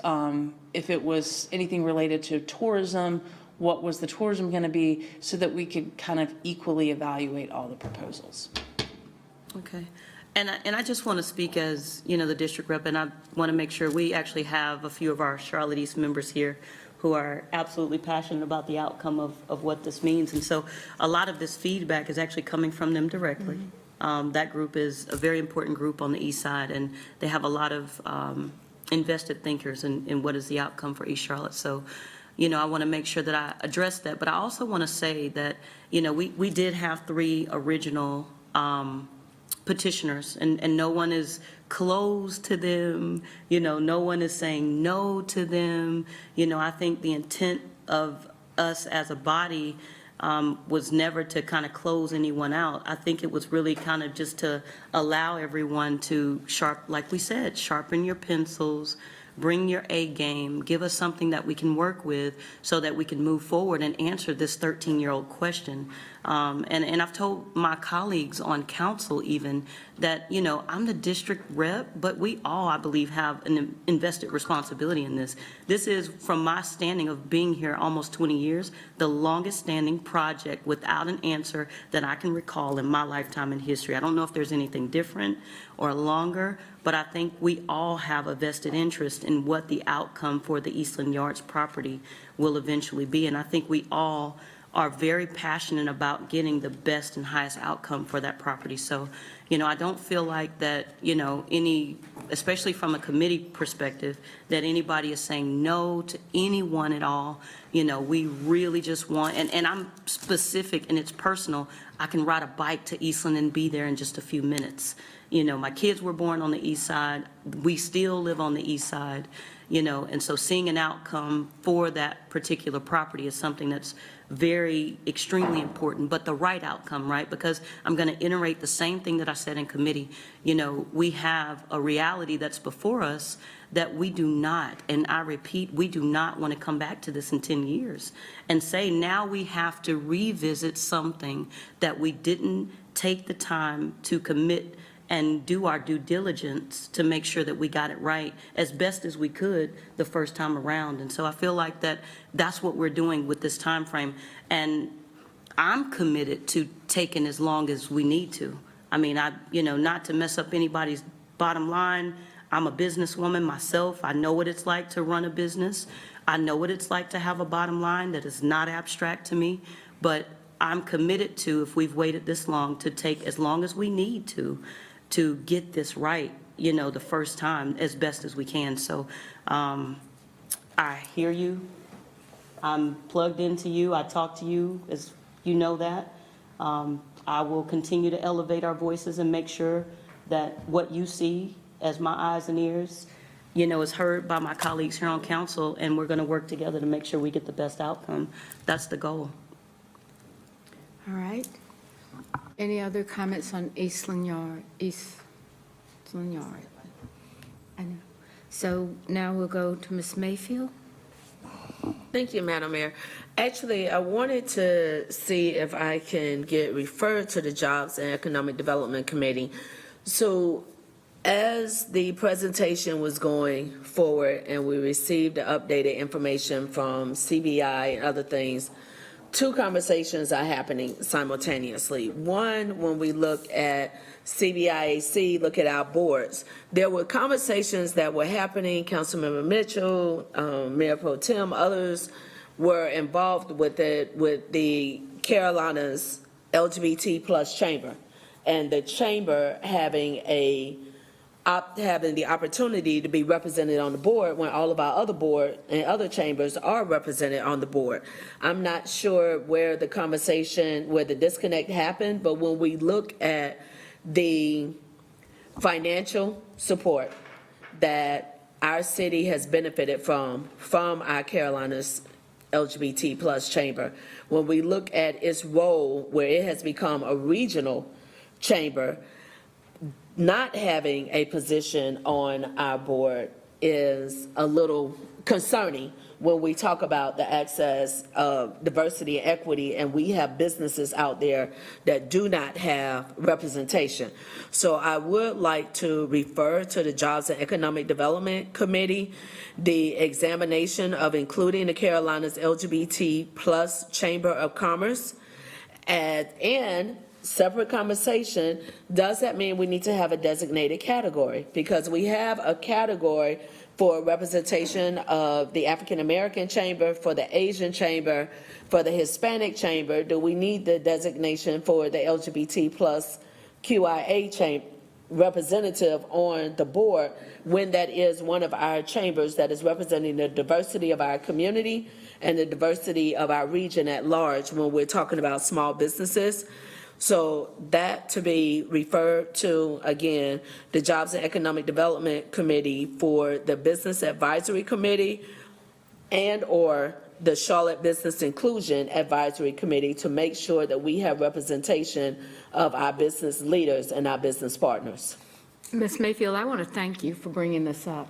if it was anything related to tourism, what was the tourism going to be, so that we could kind of equally evaluate all the proposals. Okay. And I just want to speak as, the district rep, and I want to make sure we actually have a few of our Charlotte East members here who are absolutely passionate about the outcome of what this means. And so a lot of this feedback is actually coming from them directly. That group is a very important group on the east side, and they have a lot of invested thinkers in what is the outcome for East Charlotte. So, I want to make sure that I address that. But I also want to say that, we did have 3 original petitioners, and no one is closed to them, no one is saying no to them. I think the intent of us as a body was never to kind of close anyone out. I think it was really kind of just to allow everyone to like we said, sharpen your pencils, bring your A game, give us something that we can work with so that we can move forward and answer this 13-year-old question. And I've told my colleagues on council even that, I'm the district rep, but we all, I believe, have an invested responsibility in this. This is, from my standing of being here almost 20 years, the longest standing project without an answer that I can recall in my lifetime in history. I don't know if there's anything different or longer, but I think we all have a vested interest in what the outcome for the Eastland Yards property will eventually be. And I think we all are very passionate about getting the best and highest outcome for that property. So, I don't feel like that, especially from a committee perspective, that anybody is saying no to anyone at all. We really just want, and I'm specific and it's personal, I can ride a bike to Eastland and be there in just a few minutes. My kids were born on the east side. We still live on the east side, and so seeing an outcome for that particular property is something that's very extremely important, but the right outcome, right? Because I'm going to iterate the same thing that I said in committee. We have a reality that's before us that we do not, and I repeat, we do not want to come back to this in 10 years and say now we have to revisit something that we didn't take the time to commit and do our due diligence to make sure that we got it right as best as we could the first time around. And so I feel like that's what we're doing with this time frame. And I'm committed to taking as long as we need to. I mean, not to mess up anybody's bottom line. I'm a businesswoman myself. I know what it's like to run a business. I know what it's like to have a bottom line that is not abstract to me. But I'm committed to, if we've waited this long, to take as long as we need to get this right, the first time as best as we can. So I hear you. I'm plugged into you. I talk to you, as you know that. I will continue to elevate our voices and make sure that what you see as my eyes and ears, is heard by my colleagues here on council, and we're going to work together to make sure we get the best outcome. That's the goal. All right. Any other comments on Eastland Yard? Eastland Yard. I know. So now we'll go to Ms. Mayfield. Thank you, Madam Mayor. Actually, I wanted to see if I can get referred to the Jobs and Economic Development Committee. So as the presentation was going forward and we received the updated information from CBI and other things, 2 conversations are happening simultaneously. One, when we look at CBIAC, look at our boards, there were conversations that were happening. Councilmember Mitchell, Mayor Pro Tem, others were involved with it, with the Carolinas LGBT plus chamber, and the chamber having the opportunity to be represented on the board when all of our other board and other chambers are represented on the board. I'm not sure where the disconnect happened, but when we look at the financial support that our city has benefited from our Carolinas LGBT plus chamber, when we look at its role where it has become a regional chamber, not having a position on our board is a little concerning when we talk about the access of diversity and equity, and we have businesses out there that do not have representation. So I would like to refer to the Jobs and Economic Development Committee, the examination of including the Carolinas LGBT plus Chamber of Commerce, and separate conversation, does that mean we need to have a designated category? Because we have a category for representation of the African American Chamber, for the Asian Chamber, for the Hispanic Chamber. Do we need the designation for the LGBT plus QIA representative on the board when that is one of our chambers that is representing the diversity of our community and the diversity of our region at large when we're talking about small businesses. So that to be referred to, again, the Jobs and Economic Development Committee for the Business Advisory Committee and/or the Charlotte Business Inclusion Advisory Committee to make sure that we have representation of our business leaders and our business partners. Ms. Mayfield, I want to thank you for bringing this up.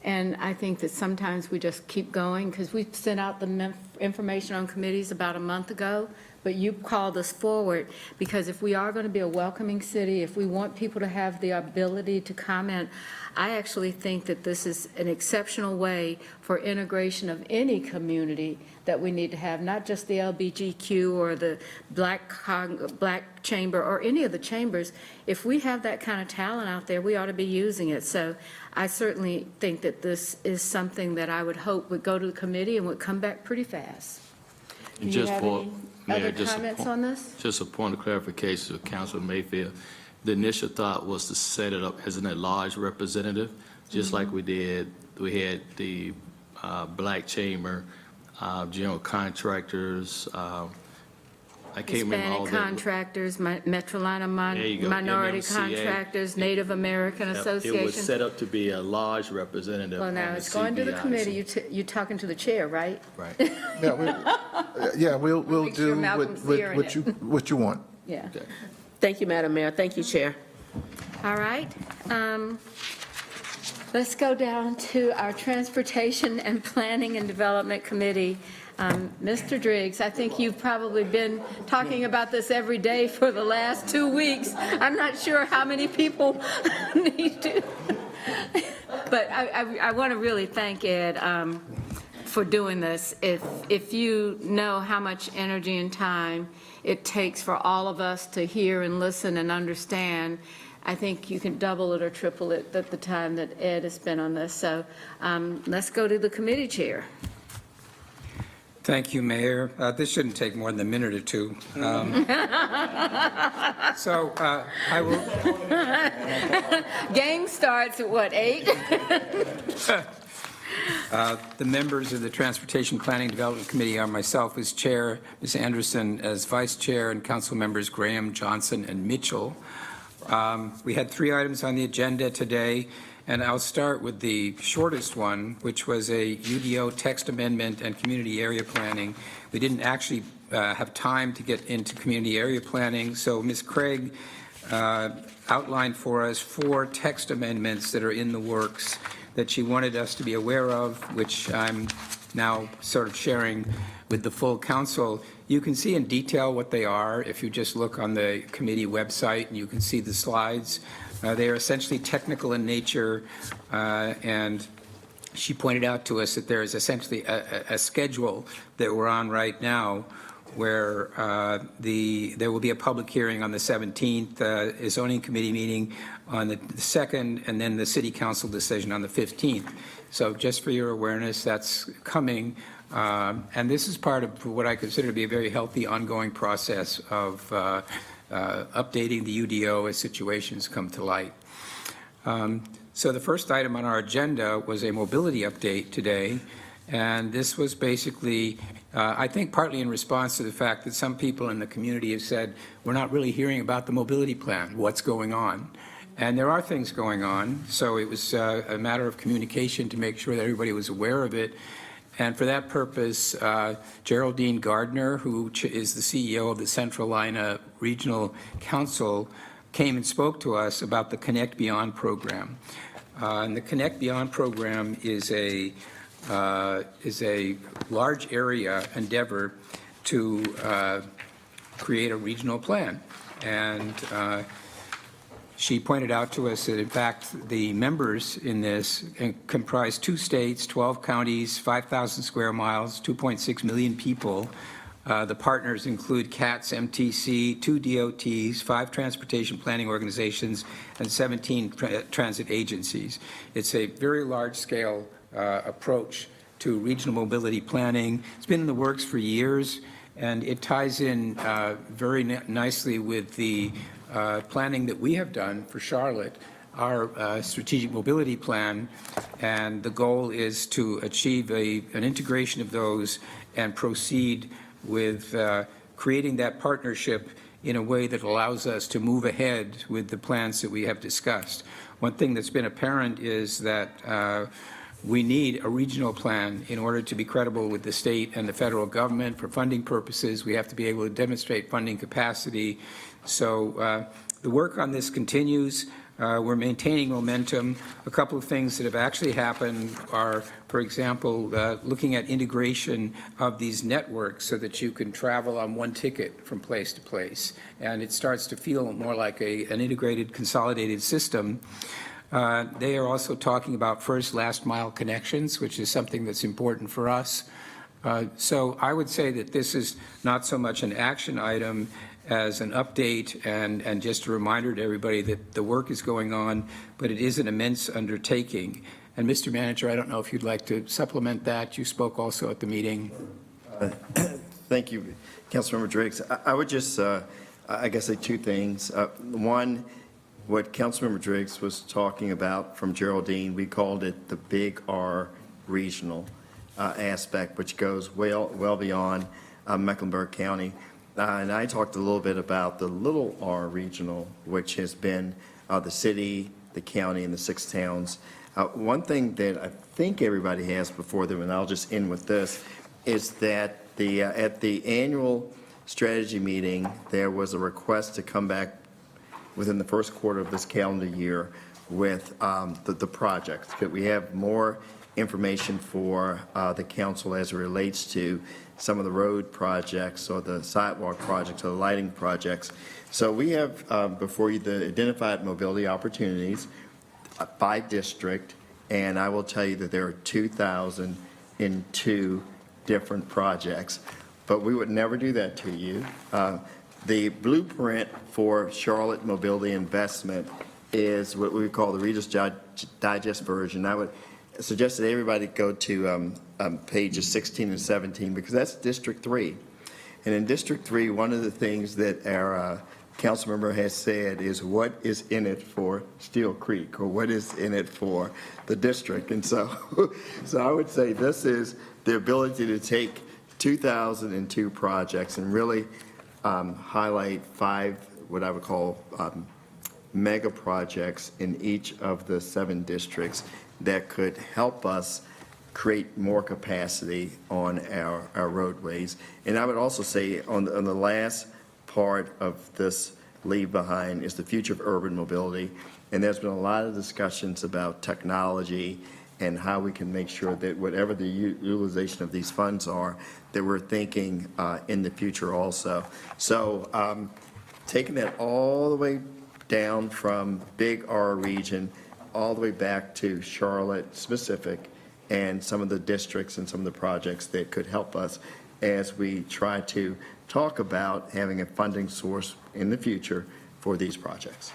And I think that sometimes we just keep going because we sent out the information on committees about a month ago, but you called us forward because if we are going to be a welcoming city, if we want people to have the ability to comment, I actually think that this is an exceptional way for integration of any community that we need to have, not just the LBGQ or the Black Chamber or any of the chambers. If we have that kind of talent out there, we ought to be using it. So I certainly think that this is something that I would hope would go to the committee and would come back pretty fast. Do And you just have for, any Mayor, other just a comments point- on this? Just a point of clarification to Councilman Mayfield. The initial thought was to set it up as an at-large representative, just like we did. We had the Black Chamber, general contractors, I can't remember all Hispanic that. contractors, Metrolina There you go, minority MMCA. contractors, Native American It was Association. set up to be a large representative Well, on now the it's going to the CBIC. committee. You're talking to the chair, right? Right. We'll Make sure do Malcolm's hearing it. what you want. Yeah. Thank you, Madam Mayor. Thank you, Chair. All right. Let's go down to our Transportation and Planning and Development Committee. Mr. Driggs, I think you've probably been talking about this every day for the last 2 weeks. I'm not sure how many people need to, but I want to really thank Ed for doing this. If you know how much energy and time it takes for all of us to hear and listen and understand, I think you can double it or triple it at the time that Ed has spent on this. So let's go to the committee chair. Thank you, Mayor. This shouldn't take more than a minute or two. So I will. Game starts at what, 8? The members of the Transportation Planning Development Committee are myself as chair, Ms. Anderson as vice chair, and council members Graham, Johnson, and Mitchell. We had 3 items on the agenda today, and I'll start with the shortest one, which was a UDO text amendment and community area planning. We didn't actually have time to get into community area planning, so Ms. Craig outlined for us 4 text amendments that are in the works that she wanted us to be aware of, which I'm now sort of sharing with the full council. You can see in detail what they are if you just look on the committee website, and you can see the slides. They are essentially technical in nature, and she pointed out to us that there is essentially a schedule that we're on right now where there will be a public hearing on the 17th, a zoning committee meeting on the 2nd, and then the city council decision on the 15th. So just for your awareness, that's coming. And this is part of what I consider to be a very healthy ongoing process of updating the UDO as situations come to light. So the first item on our agenda was a mobility update today, and this was basically, I think partly in response to the fact that some people in the community have said, we're not really hearing about the mobility plan, what's going on? And there are things going on, so it was a matter of communication to make sure that everybody was aware of it. And for that purpose, Geraldine Gardner, who is the CEO of the Central Lina Regional Council, came and spoke to us about the Connect Beyond program. And the Connect Beyond program is a large area endeavor to create a regional plan. And she pointed out to us that, in fact, the members in this comprise 2 states, 12 counties, 5,000 square miles, 2.6 million people. The partners include CATS, MTC, 2 DOTs, 5 transportation planning organizations, and 17 transit agencies. It's a very large-scale approach to regional mobility planning. It's been in the works for years, and it ties in very nicely with the planning that we have done for Charlotte, our strategic mobility plan, and the goal is to achieve an integration of those and proceed with creating that partnership in a way that allows us to move ahead with the plans that we have discussed. One thing that's been apparent is that we need a regional plan in order to be credible with the state and the federal government. For funding purposes, we have to be able to demonstrate funding capacity. So the work on this continues. We're maintaining momentum. A couple of things that have actually happened are, for example, looking at integration of these networks so that you can travel on one ticket from place to place. And it starts to feel more like an integrated, consolidated system. They are also talking about first, last mile connections, which is something that's important for us. So I would say that this is not so much an action item as an update and just a reminder to everybody that the work is going on, but it is an immense undertaking. And Mr. Manager, I don't know if you'd like to supplement that. You spoke also at the meeting. Thank you, Councilmember Driggs. I would just, I guess, say two things. One, what Councilmember Driggs was talking about from Geraldine, we called it the Big R regional aspect, which goes well beyond Mecklenburg County. And I talked a little bit about the Little R regional, which has been the city, the county, and the 6 towns. One thing that I think everybody has before them, and I'll just end with this, is that at the annual strategy meeting, there was a request to come back within the first quarter of this calendar year with the projects. Could we have more information for the council as it relates to some of the road projects or the sidewalk projects or the lighting projects? So we have before you the identified mobility opportunities by district, and I will tell you that there are 2,002 different projects, but we would never do that to you. The blueprint for Charlotte mobility investment is what we call the Reader's Digest version. I would suggest that everybody go to pages 16 and 17 because that's District 3. And in District 3, one of the things that our council member has said is what is in it for Steel Creek or what is in it for the district. And so, I would say this is the ability to take 2,002 projects and really highlight 5 what I would call mega projects in each of the 7 districts that could help us create more capacity on our roadways. And I would also say on the last part of this leave behind is the future of urban mobility. And there's been a lot of discussions about technology and how we can make sure that whatever the utilization of these funds are, that we're thinking in the future also. So taking that all the way down from Big R region all the way back to Charlotte specific and some of the districts and some of the projects that could help us as we try to talk about having a funding source in the future for these projects.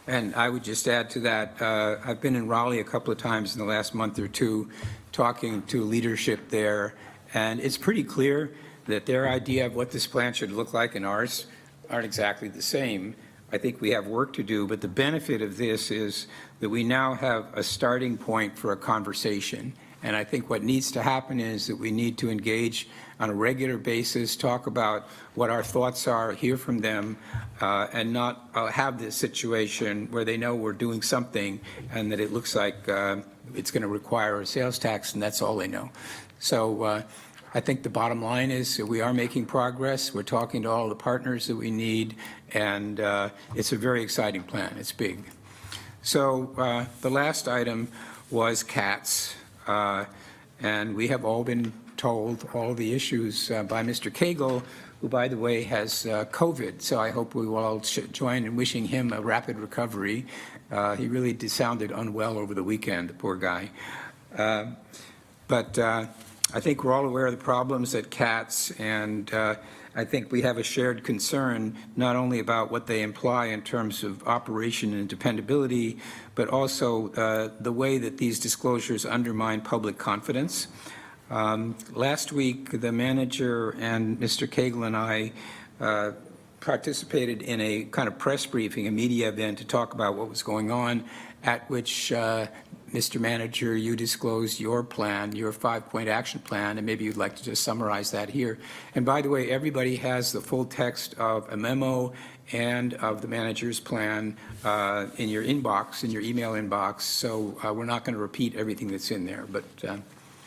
And I would just add to that, I've been in Raleigh a couple of times in the last month or two talking to leadership there, and it's pretty clear that their idea of what this plan should look like and ours aren't exactly the same. I think we have work to do, but the benefit of this is that we now have a starting point for a conversation. And I think what needs to happen is that we need to engage on a regular basis, talk about what our thoughts are, hear from them, and not have this situation where they know we're doing something and that it looks like it's going to require a sales tax, and that's all they know. So I think the bottom line is that we are making progress. We're talking to all the partners that we need, and it's a very exciting plan. It's big. So the last item was CATS, and we have all been told all the issues by Mr. Cagle, who, by the way, has COVID. So I hope we will all join in wishing him a rapid recovery. He really sounded unwell over the weekend, the poor guy. But I think we're all aware of the problems at CATS, and I think we have a shared concern not only about what they imply in terms of operation and dependability, but also the way that these disclosures undermine public confidence. Last week, the manager and Mr. Cagle and I participated in a kind of press briefing, a media event to talk about what was going on, at which, Mr. Manager, you disclosed your plan, your 5-point action plan, and maybe you'd like to just summarize that here. And by the way, everybody has the full text of a memo and of the manager's plan in your inbox, in your email inbox, so we're not going to repeat everything that's in there, but...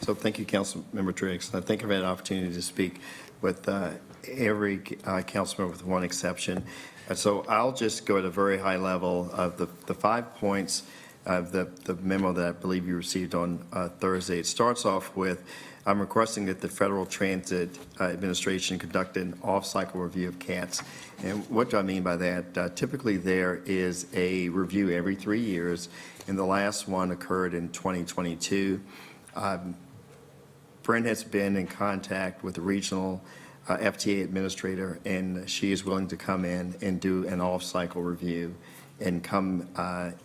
So thank you, Councilmember Triggs. I think I've had an opportunity to speak with every council member with one exception. And so I'll just go at a very high level of the 5 points of the memo that I believe you received on Thursday. It starts off with, I'm requesting that the Federal Transit Administration conduct an off-cycle review of CATS. And what do I mean by that? Typically, there is a review every 3 years, and the last one occurred in 2022. Brent has been in contact with the regional FTA administrator, and she is willing to come in and do an off-cycle review and come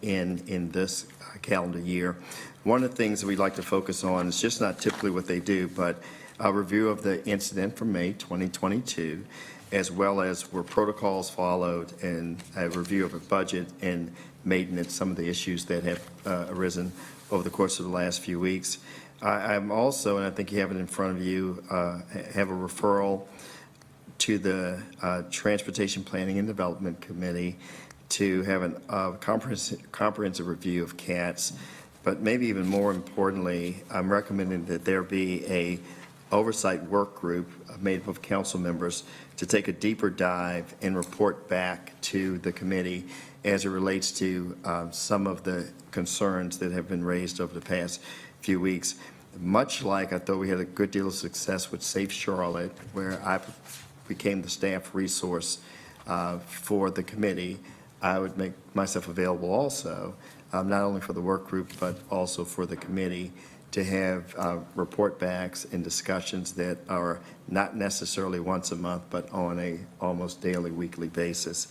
in this calendar year. One of the things that we'd like to focus on is just not typically what they do, but a review of the incident from May 2022, as well as were protocols followed, and a review of a budget and maintenance, some of the issues that have arisen over the course of the last few weeks. I'm also, and I think you have it in front of you, have a referral to the Transportation Planning and Development Committee to have a comprehensive review of CATS. But maybe even more importantly, I'm recommending that there be a oversight work group made up of council members to take a deeper dive and report back to the committee as it relates to some of the concerns that have been raised over the past few weeks. Much like I thought we had a good deal of success with Safe Charlotte, where I became the staff resource for the committee, I would make myself available also, not only for the work group, but also for the committee to have report backs and discussions that are not necessarily once a month, but on a almost daily, weekly basis.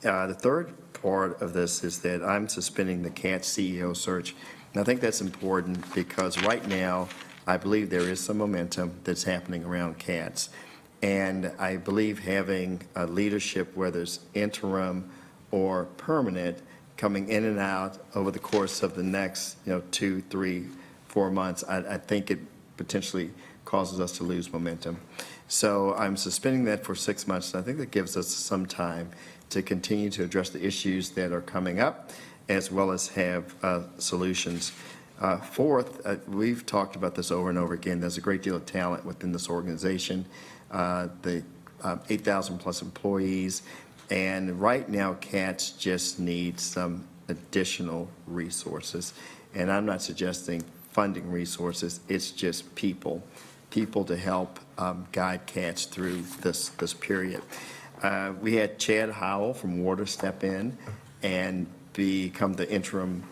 The third part of this is that I'm suspending the CATS CEO search. And I think that's important because right now, I believe there is some momentum that's happening around CATS. And I believe having a leadership, whether it's interim or permanent, coming in and out over the course of the next 2, 3, 4 months, I think it potentially causes us to lose momentum. So I'm suspending that for 6 months, and I think that gives us some time to continue to address the issues that are coming up, as well as have solutions. Fourth, we've talked about this over and over again. There's a great deal of talent within this organization, the 8,000 plus employees, and right now CATS just needs some additional resources. And I'm not suggesting funding resources, it's just people to help guide CATS through this period. We had Chad Howell from Water step in and become the interim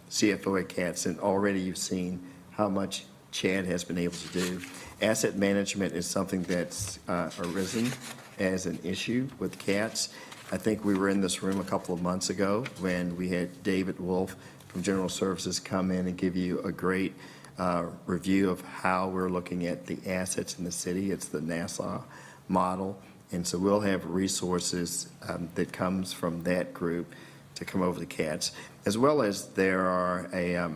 CFO at CATS, and already you've seen how much Chad has been able to do. Asset management is something that's arisen as an issue with CATS. I think we were in this room a couple of months ago when we had David Wolf from General Services come in and give you a great review of how we're looking at the assets in the city. It's the NASA model. And so we'll have resources that comes from that group to come over to CATS, as well as there are a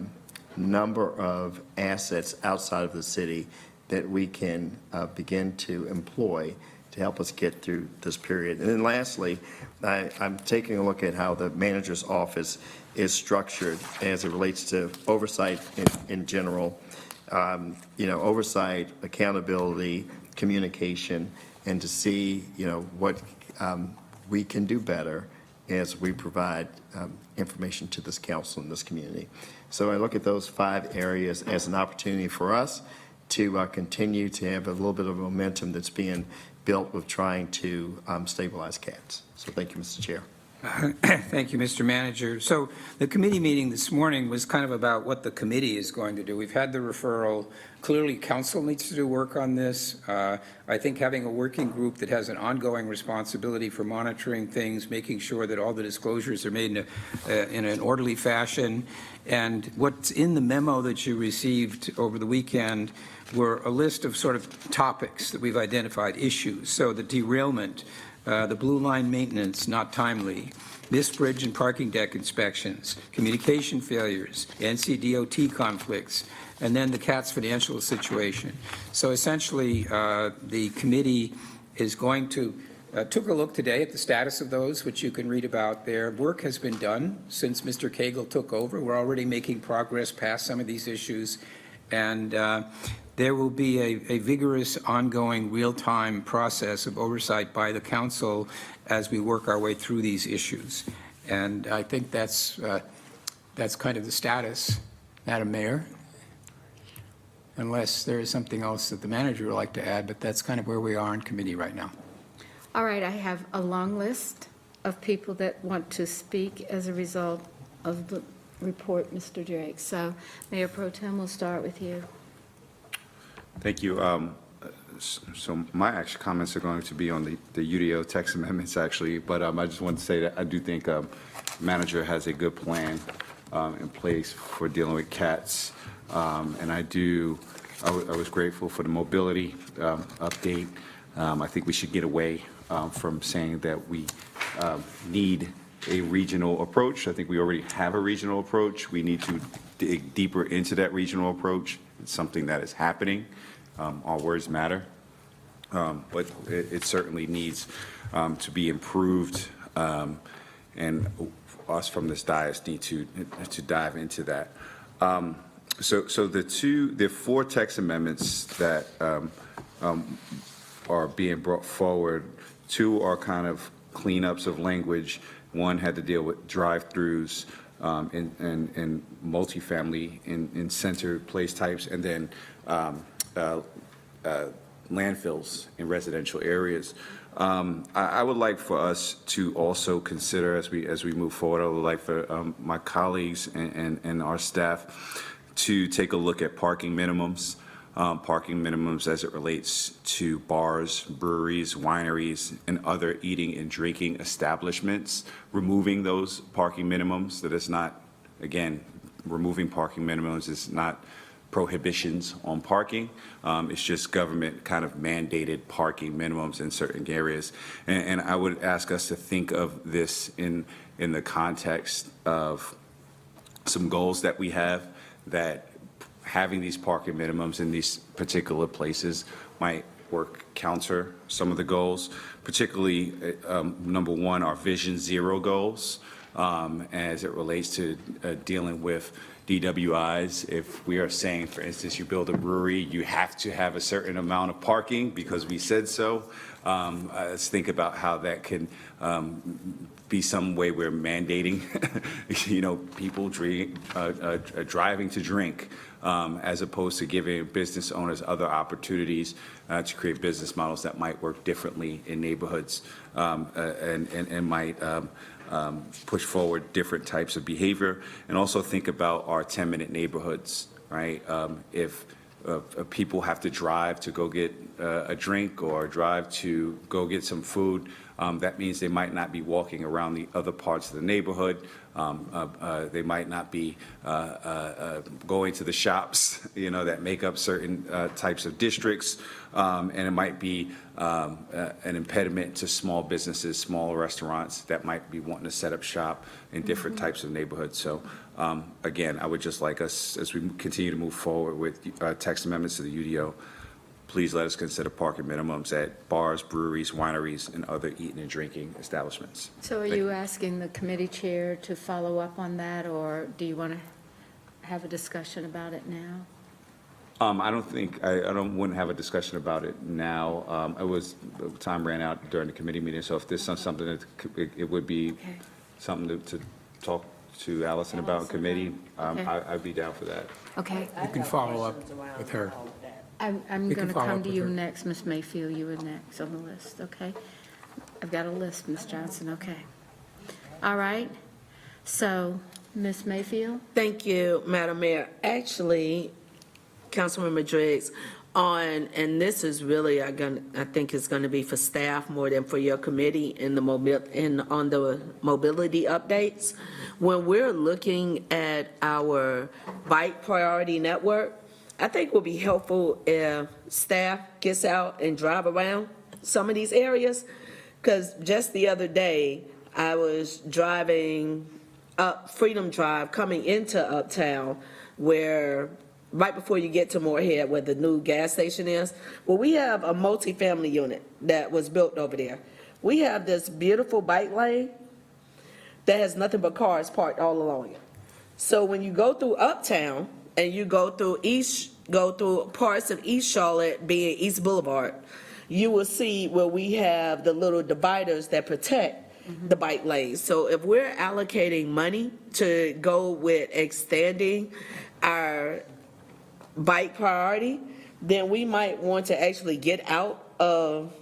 number of assets outside of the city that we can begin to employ to help us get through this period. And then lastly, I'm taking a look at how the manager's office is structured as it relates to oversight in general, oversight, accountability, communication, and to see, what we can do better as we provide information to this council and this community. So I look at those 5 areas as an opportunity for us to continue to have a little bit of momentum that's being built with trying to stabilize CATS. So thank you, Mr. Chair. Thank you, Mr. Manager. So the committee meeting this morning was kind of about what the committee is going to do. We've had the referral. Clearly, council needs to do work on this. I think having a working group that has an ongoing responsibility for monitoring things, making sure that all the disclosures are made in an orderly fashion. And what's in the memo that you received over the weekend were a list of sort of topics that we've identified, issues. So the derailment, The Blue Line maintenance not timely, missed bridge and parking deck inspections, communication failures, NCDOT conflicts, and then the CAT's financial situation. So essentially, the committee is going to, took a look today at the status of those, which you can read about there. Work has been done since Mr. Cagle took over. We're already making progress past some of these issues. And there will be a vigorous, ongoing, real-time process of oversight by the council as we work our way through these issues. And I think that's kind of the status, Madam Mayor, unless there is something else that the manager would like to add, but that's kind of where we are in committee right now. All right, I have a long list of people that want to speak as a result of the report, Mr. Drake. So Mayor Pro Tem, we'll start with you. Thank you. So my actual comments are going to be on the UDO text amendments, actually, but I just want to say that I do think manager has a good plan in place for dealing with cats, and I was grateful for the mobility update. I think we should get away from saying that we need a regional approach. I think we already have a regional approach. We need to dig deeper into that regional approach. It's something that is happening. Our words matter, but it certainly needs to be improved, and us from this dais need to dive into that. So the four text amendments that are being brought forward, two are kind of cleanups of language. One had to deal with drive-throughs and multifamily in center place types, and then landfills in residential areas. I would like for us to also consider, as we move forward, I would like for my colleagues and our staff to take a look at parking minimums. As it relates to bars, breweries, wineries, and other eating and drinking establishments, removing those parking minimums. That is not, again, removing parking minimums is not prohibitions on parking. It's just government kind of mandated parking minimums in certain areas. And I would ask us to think of this in the context of some goals that we have, that having these parking minimums in these particular places might work counter some of the goals, particularly number one, our Vision Zero goals, as it relates to dealing with DWIs. If we are saying, for instance, you build a brewery, you have to have a certain amount of parking because we said so. Let's think about how that can be some way we're mandating, people driving to drink, as opposed to giving business owners other opportunities to create business models that might work differently in neighborhoods, and might push forward different types of behavior. And also think about our 10-minute neighborhoods, right? If people have to drive to go get a drink or drive to go get some food, that means they might not be walking around the other parts of the neighborhood. They might not be going to the shops, that make up certain types of districts, and it might be an impediment to small businesses, small restaurants that might be wanting to set up shop in different types of neighborhoods. So again, I would just like us, as we continue to move forward with text amendments to the UDO, please let us consider parking minimums at bars, breweries, wineries, and other eating and drinking establishments. So are you asking the committee chair to follow up on that, or do you want to have a discussion about it now? I don't think, wouldn't have a discussion about it now. Time ran out during the committee meeting, so if there's something that it would be something to talk to Allison about in committee, I'd be down for that. Okay. You can follow up with her. I'm You going can to follow come up to with you her. next, Ms. Mayfield, you were next on the list, okay? I've got a list, Ms. Johnson, okay. All right, so, Ms. Mayfield? Thank you, Madam Mayor. Actually, Councilmember Driggs, and this is really, I think it's going to be for staff more than for your committee on the mobility updates. When we're looking at our bike priority network, I think it would be helpful if staff gets out and drive around some of these areas Because just the other day, I was driving up Freedom Drive, coming into Uptown, where, right before you get to Moorhead, where the new gas station is, well, we have a multifamily unit that was built over there. We have this beautiful bike lane that has nothing but cars parked all along it. So when you go through Uptown and you go through parts of East Charlotte, being East Boulevard, you will see where we have the little dividers that protect the bike lanes. So if we're allocating money to go with extending our bike priority, then we might want to actually get out of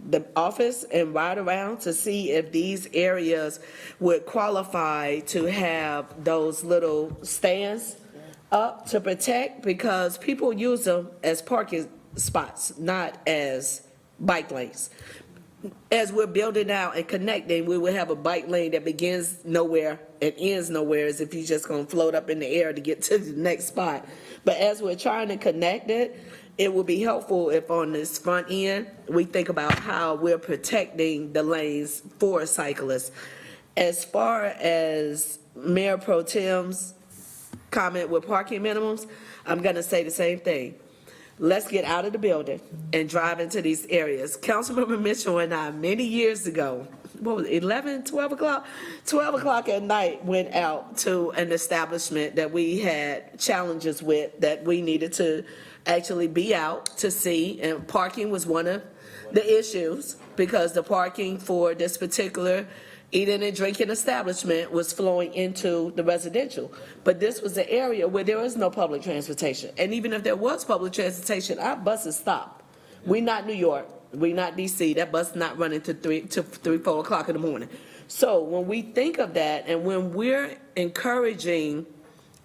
the office and ride around to see if these areas would qualify to have those little stands up to protect, because people use them as parking spots, not as bike lanes. As we're building out and connecting, we will have a bike lane that begins nowhere and ends nowhere, as if you're just gonna float up in the air to get to the next spot. But as we're trying to connect it, it will be helpful if on this front end, we think about how we're protecting the lanes for cyclists. As far as Mayor Pro Tem's comment with parking minimums, I'm gonna say the same thing. Let's get out of the building and drive into these areas. Councilmember Mitchell and I, many years ago, what was it, 12 o'clock at night, went out to an establishment that we had challenges with, that we needed to actually be out to see, and parking was one of the issues, because the parking for this particular eating and drinking establishment was flowing into the residential. But this was an area where there is no public transportation. And even if there was public transportation, our buses stop. We're not New York, we're not DC, that bus not running to 4 o'clock in the morning. So when we think of that, and when we're encouraging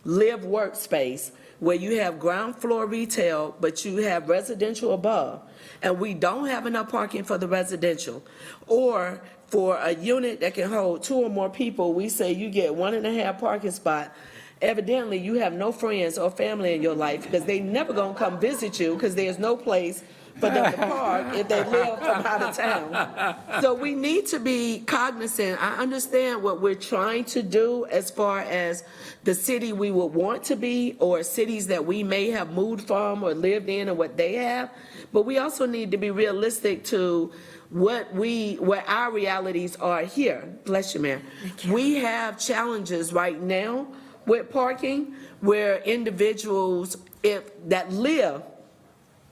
live workspace, where you have ground floor retail, but you have residential above, and we don't have enough parking for the residential, or for a unit that can hold 2 or more people, we say you get 1.5 parking spot. Evidently, you have no friends or family in your life, because they never gonna come visit you, because there's no place for them to park if they live from out of town. So we need to be cognizant. I understand what we're trying to do as far as the city we would want to be, or cities that we may have moved from or lived in, and what they have. But we also need to be realistic to what our realities are here. Bless you, Mayor. We have challenges right now with parking, where individuals that live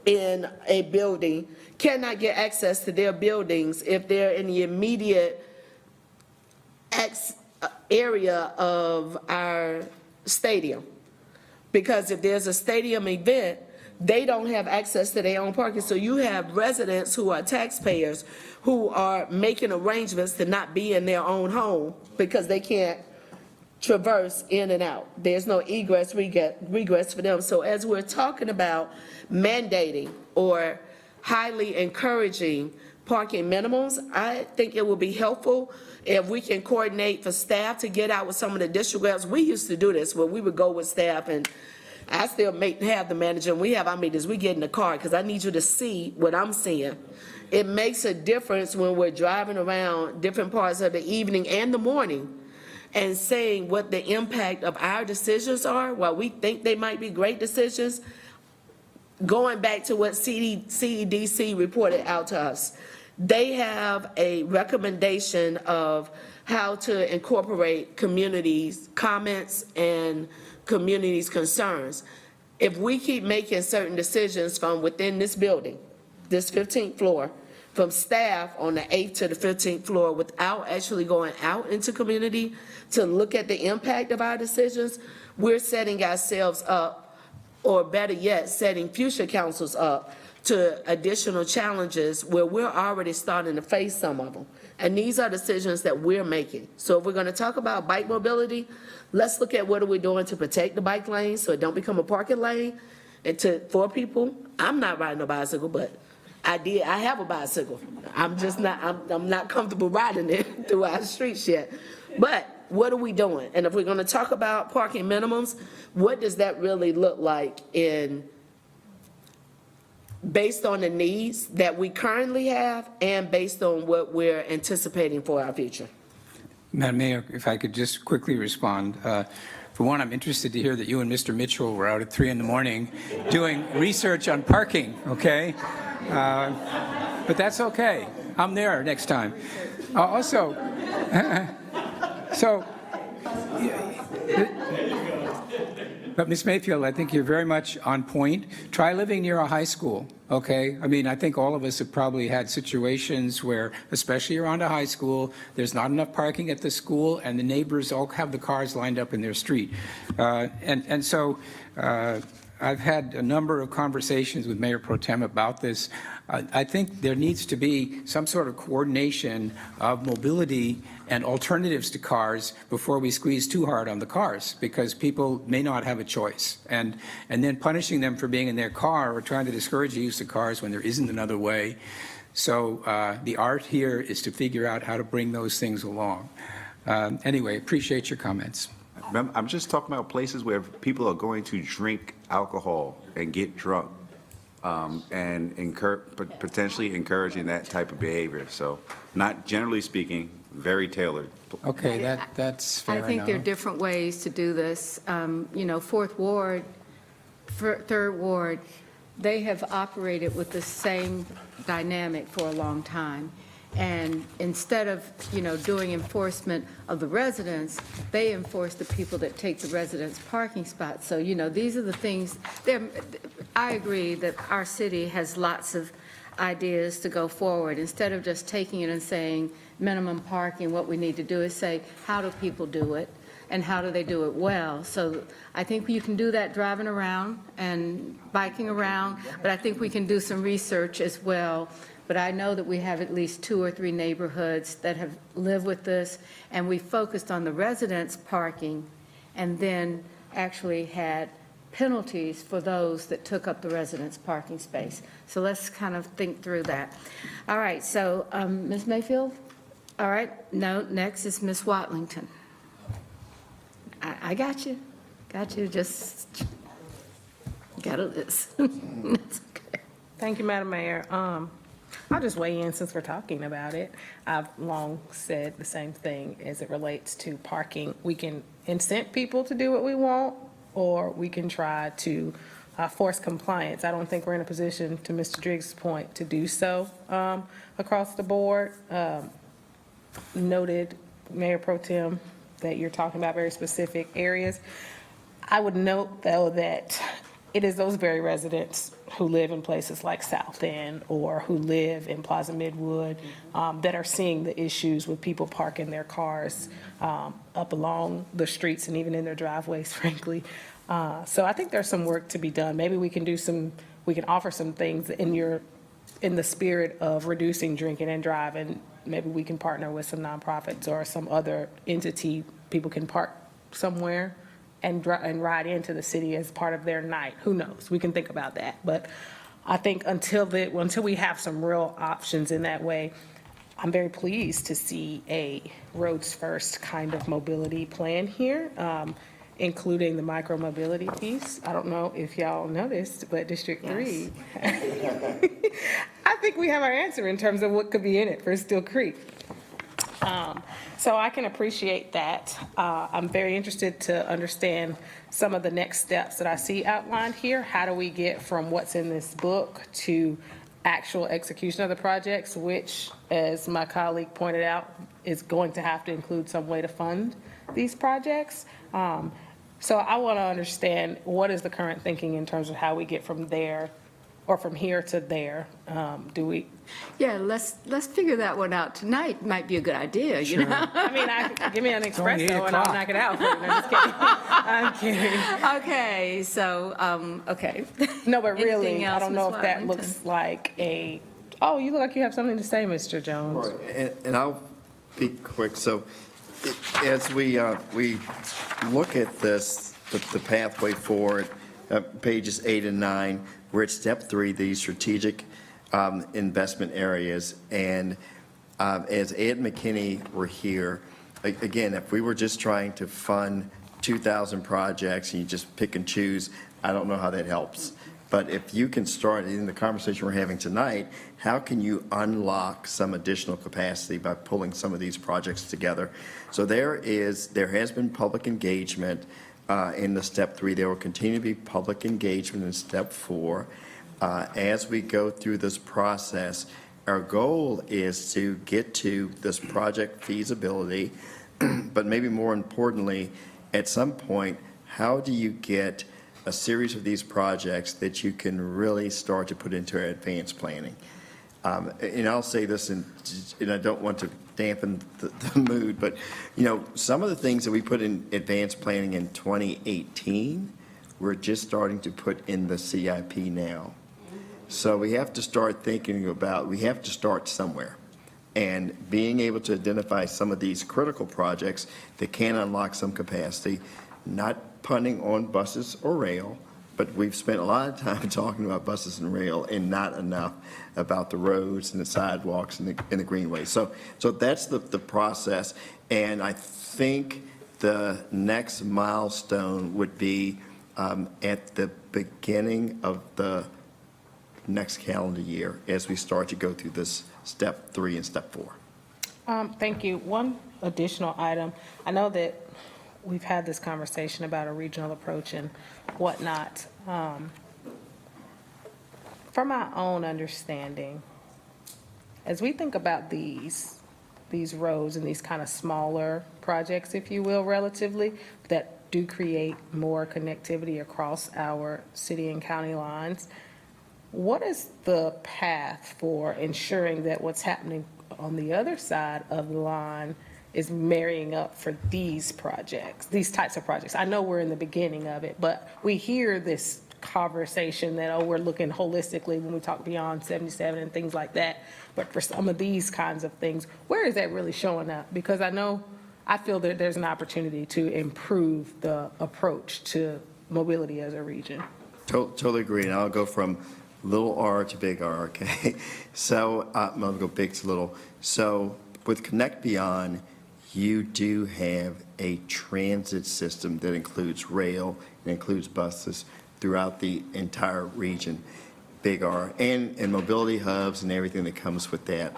in a building cannot get access to their buildings if they're in the immediate area of our stadium. Because if there's a stadium event, they don't have access to their own parking. So you have residents who are taxpayers who are making arrangements to not be in their own home because they can't traverse in and out. There's no egress, regress for them. So as we're talking about mandating or highly encouraging parking minimums, I think it will be helpful if we can coordinate for staff to get out with some of the district reps. We used to do this, where we would go with staff, and I still have the manager, and we have our meetings, we get in the car, because I need you to see what I'm seeing. It makes a difference when we're driving around different parts of the evening and the morning and saying what the impact of our decisions are. While we think they might be great decisions, going back to what CEDC reported out to us, they have a recommendation of how to incorporate communities' comments and communities' concerns. If we keep making certain decisions from within this building, this 15th floor, from staff on the 8th to the 15th floor, without actually going out into community to look at the impact of our decisions, we're setting ourselves up, or better yet, setting future councils up to additional challenges where we're already starting to face some of them. And these are decisions that we're making. So if we're gonna talk about bike mobility, let's look at what are we doing to protect the bike lane so it don't become a parking lane. And for people, I'm not riding a bicycle, but I have a bicycle. I'm not comfortable riding it through our streets yet. But what are we doing? And if we're gonna talk about parking minimums, what does that really look like in based on the needs that we currently have and based on what we're anticipating for our future. Madam Mayor, if I could just quickly respond. For one, I'm interested to hear that you and Mr. Mitchell were out at 3 in the morning doing research on parking, okay? But that's okay. I'm there next time. Also, but Ms. Mayfield, I think you're very much on point. Try living near a high school, okay? I mean, I think all of us have probably had situations where, especially around a high school, there's not enough parking at the school, and the neighbors all have the cars lined up in their street. So I've had a number of conversations with Mayor Pro Tem about this. I think there needs to be some sort of coordination of mobility and alternatives to cars before we squeeze too hard on the cars, because people may not have a choice. And then punishing them for being in their car or trying to discourage the use of cars when there isn't another way. So the art here is to figure out how to bring those things along. Anyway, appreciate your comments. I'm just talking about places where people are going to drink alcohol and get drunk, and potentially encouraging that type of behavior. So not generally speaking, very tailored. Okay, that's fair I think there are enough. different ways to do this. Fourth Ward, Third Ward, they have operated with the same dynamic for a long time. And instead of, doing enforcement of the residents, they enforce the people that take the residents' parking spots. So, these are the things, I agree that our city has lots of ideas to go forward. Instead of just taking it and saying minimum parking, what we need to do is say, how do people do it? And how do they do it well? So I think you can do that driving around and biking around, but I think we can do some research as well. But I know that we have at least 2 or 3 neighborhoods that have lived with this, and we focused on the residents' parking and then actually had penalties for those that took up the residents' parking space. So let's kind of think through that. All right, so Ms. Mayfield? All right, next is Ms. Watlington. I got you. Just got to this. It's okay. Thank you, Madam Mayor. I'll just weigh in since we're talking about it. I've long said the same thing as it relates to parking. We can incent people to do what we want, or we can try to force compliance. I don't think we're in a position, to Mr. Driggs' point, to do so across the board. Noted, Mayor Pro Tem, that you're talking about very specific areas. I would note, though, that it is those very residents who live in places like South End or who live in Plaza Midwood that are seeing the issues with people parking their cars up along the streets and even in their driveways, frankly. So I think there's some work to be done. Maybe we can offer some things in the spirit of reducing drinking and driving. Maybe we can partner with some nonprofits or some other entity. People can park somewhere and ride into the city as part of their night. Who knows? We can think about that. But I think until we have some real options in that way, I'm very pleased to see a roads first kind of mobility plan here, including the micro-mobility piece. I don't know if y'all noticed, but District 3, I think we have our answer in terms of what could be in it for Still Creek. So I can appreciate that. I'm very interested to understand some of the next steps that I see outlined here. How do we get from what's in this book to actual execution of the projects, which, as my colleague pointed out, is going to have to include some way to fund these projects. So I want to understand what is the current thinking in terms of how we get from there or from here to there. Yeah, let's figure that one out tonight. Might be a good idea, you know? I mean, give me an espresso and I'll knock it out. No, just kidding. I'm kidding. Okay, so, okay. No, but Anything really, I else, don't know Ms. if that Watlington? looks like you look like you have something to say, Mr. Jones. And I'll be quick. So as we look at this, the pathway forward, pages 8 and 9, we're at step 3, these strategic investment areas. And as Ed McKinney were here, again, if we were just trying to fund 2,000 projects and you just pick and choose, I don't know how that helps. But if you can start, in the conversation we're having tonight, how can you unlock some additional capacity by pulling some of these projects together? So there has been public engagement in the step 3. There will continue to be public engagement in step 4. As we go through this process, our goal is to get to this project feasibility, but maybe more importantly, at some point, how do you get a series of these projects that you can really start to put into advanced planning? And I'll say this, and I don't want to dampen the mood, but, some of the things that we put in advanced planning in 2018, we're just starting to put in the CIP now. So we have to start thinking about, we have to start somewhere. And being able to identify some of these critical projects that can unlock some capacity, not punting on buses or rail, but we've spent a lot of time talking about buses and rail and not enough about the roads and the sidewalks and the greenways. So that's the process. And I think the next milestone would be at the beginning of the next calendar year as we start to go through this step 3 and step 4. Thank you. One additional item. I know that we've had this conversation about a regional approach and whatnot. From my own understanding, as we think about these roads and these kind of smaller projects, if you will, relatively, that do create more connectivity across our city and county lines, what is the path for ensuring that what's happening on the other side of the line is marrying up for these projects, these types of projects? I know we're in the beginning of it, but we hear this conversation that, we're looking holistically when we talk beyond 77 and things like that. But for some of these kinds of things, where is that really showing up? Because I feel that there's an opportunity to improve the approach to mobility as a region. Totally agree. And I'll go from little r to big R, okay? So I'll go big to little. So with Connect Beyond, you do have a transit system that includes rail and includes buses throughout the entire region, big R, and mobility hubs and everything that comes with that.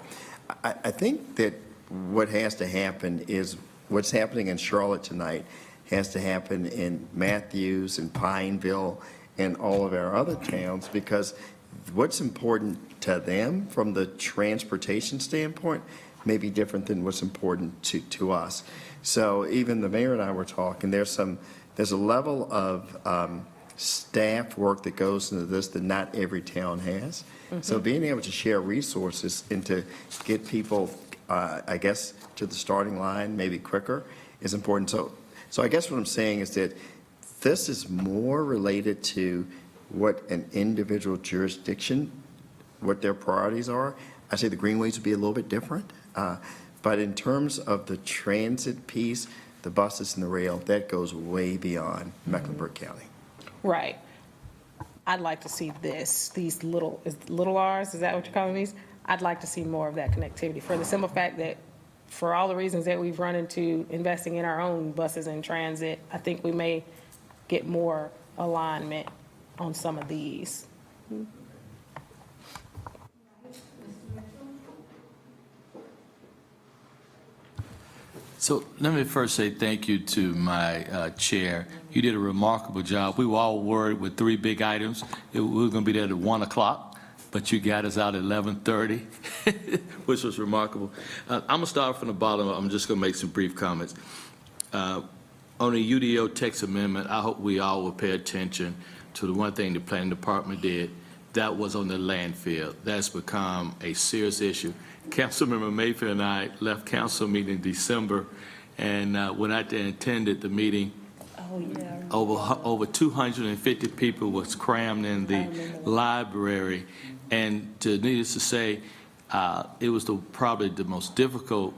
I think that what has to happen is what's happening in Charlotte tonight has to happen in Matthews and Pineville and all of our other towns, because what's important to them from the transportation standpoint may be different than what's important to us. So even the mayor and I were talking, there's a level of staff work that goes into this that not every town has. So being able to share resources and to get people, I guess, to the starting line maybe quicker is important. So I guess what I'm saying is that this is more related to what an individual jurisdiction, what their priorities are. I say the greenways would be a little bit different. But in terms of the transit piece, the buses and the rail, that goes way beyond Mecklenburg County. Right. I'd like to see these little R's, is that what you're calling these? I'd like to see more of that connectivity for the simple fact that for all the reasons that we've run into investing in our own buses and transit, I think we may get more alignment on some of these. So let me first say thank you to my chair. You did a remarkable job. We were all worried with 3 big items. We were going to be there at 1 o'clock, but you got us out at 11:30, which was remarkable. I'm going to start from the bottom. I'm just going to make some brief comments. On the UDO text amendment, I hope we all will pay attention to the one thing the planning department did. That was on the landfill. That's become a serious issue. Councilmember Mayfield and I left council meeting in December, and when I attended the meeting, over 250 people was crammed in the library, and needless to say, it was probably the most difficult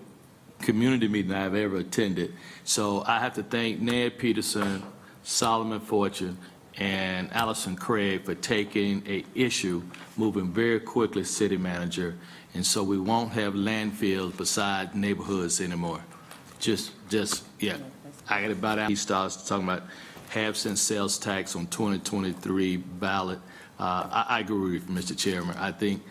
community meeting I've ever attended. So I have to thank Ned Peterson, Solomon Fortune, and Allison Craig for taking an issue, moving very quickly, city manager, and so we won't have landfills beside neighborhoods anymore. Yeah. I got about out. He starts talking about half-cent sales tax on 2023 ballot. I agree with Mr. Chairman. I think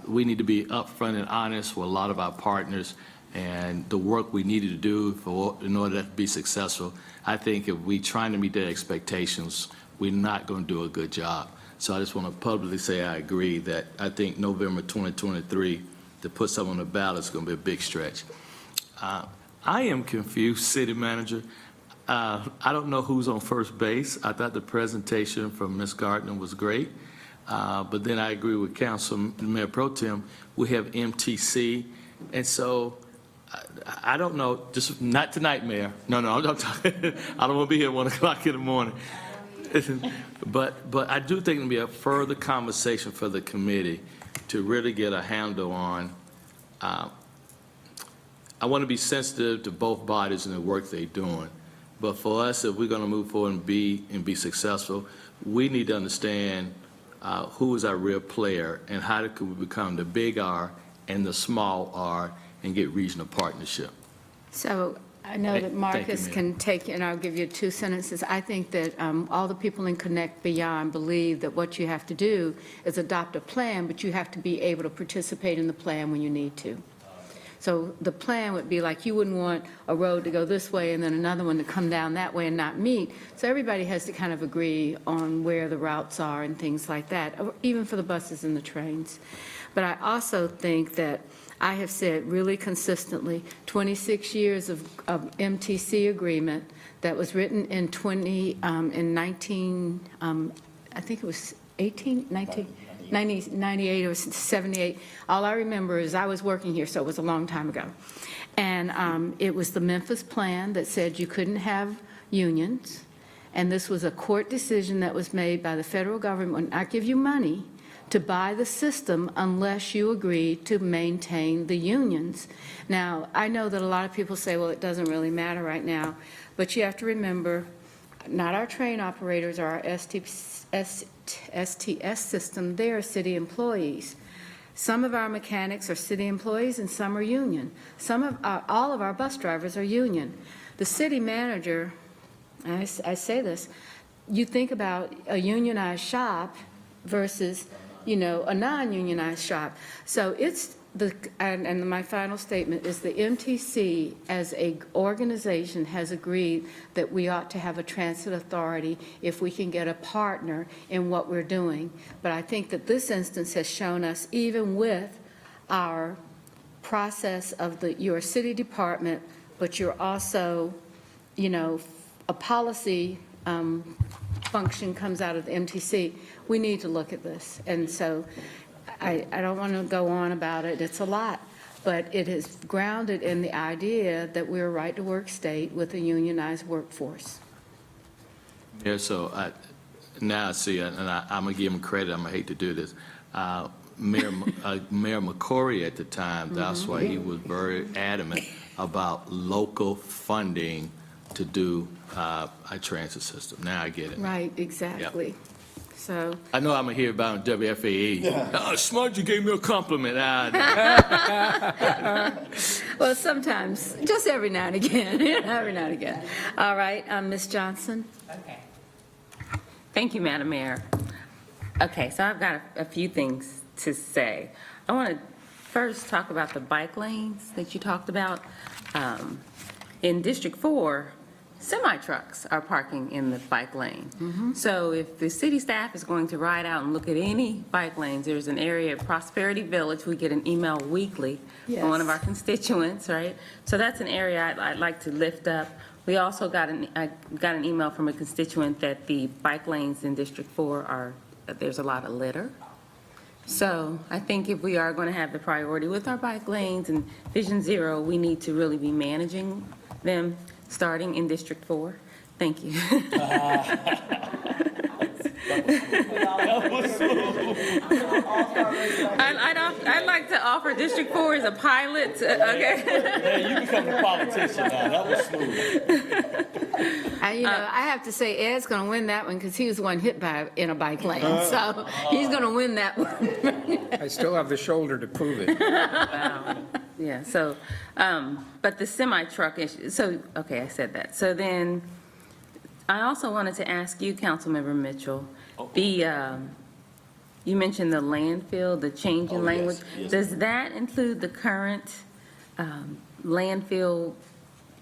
we need to be upfront and honest with a lot of our partners and the work we needed to do in order to be successful. I think if we trying to meet their expectations, we're not going to do a good job. So I just want to publicly say I agree that I think November 2023 to put something on the ballot is going to be a big stretch. I am confused, City Manager. I don't know who's on first base. I thought the presentation from Ms. Gardner was great. But then I agree with Council Mayor Pro Tem. We have MTC. And so I don't know, just not tonight, Mayor. No, I'm not talking. I don't want to be here at 1 o'clock in the morning. But I do think it'll be a further conversation for the committee to really get a handle on. I want to be sensitive to both bodies and the work they're doing. But for us, if we're going to move forward and be successful, we need to understand who is our real player and how can we become the big R and the small R and get regional partnership. So I know that Thank you, Marcus Mayor. can take, and I'll give you 2 sentences. I think that all the people in Connect Beyond believe that what you have to do is adopt a plan, but you have to be able to participate in the plan when you need to. So the plan would be like, you wouldn't want a road to go this way and then another one to come down that way and not meet. So everybody has to kind of agree on where the routes are and things like that, even for the buses and the trains. But I also think that I have said really consistently, 26 years of MTC agreement that was written in 19, I think it was 98 or 78. All I remember is I was working here, so it was a long time ago. And it was the Memphis plan that said you couldn't have unions. And this was a court decision that was made by the federal government, would not give you money to buy the system unless you agree to maintain the unions. Now, I know that a lot of people say, well, it doesn't really matter right now, but you have to remember, not our train operators or our STS system, they are city employees. Some of our mechanics are city employees and some are union. All of our bus drivers are union. The city manager, I say this, you think about a unionized shop versus a non-unionized shop. So it's and my final statement is the MTC as a organization has agreed that we ought to have a transit authority if we can get a partner in what we're doing. But I think that this instance has shown us, even with our process of your city department, but you're also, a policy function comes out of the MTC, we need to look at this. And so I don't want to go on about it. It's a lot. But it is grounded in the idea that we're a right-to-work state with a unionized workforce. Yeah, so now I see, and I'm going to give him credit. I'm going to hate to do this. Mayor McCory at the time, that's why he was very adamant about local funding to do a transit system. Now I get it. Right, exactly. Yep. So, I know I'm going to hear about WFAE. Oh, smart, you gave me a compliment. well, sometimes, just every now and again, every now and again. All right, Ms. Johnson. Okay. Thank you, Madam Mayor. Okay, so I've got a few things to say. I want to first talk about the bike lanes that you talked about. In District 4, semi-trucks are parking in the bike lane. So if the city staff is going to ride out and look at any bike lanes, there's an area at Prosperity Village, we get an email weekly from one of our constituents, right? So that's an area I'd like to lift up. We also got an email from a constituent that the bike lanes in District 4 there's a lot of litter. So I think if we are going to have the priority with our bike lanes and Vision Zero, we need to really be managing them starting in District 4. Thank you. I'd like to offer District 4 as a pilot. Okay. Yeah, you become a politician now. That was smooth. I have to say, Ed's going to win that one because he was the one hit in a bike lane. So he's going to win that one. I still have the shoulder to prove it. Wow. Yeah, so, but the semi-truck issue, so, okay, I said that. So then, I also wanted to ask you, Councilmember Mitchell, you mentioned the landfill, the change in Oh, yes, language. yes. Does that include the current landfill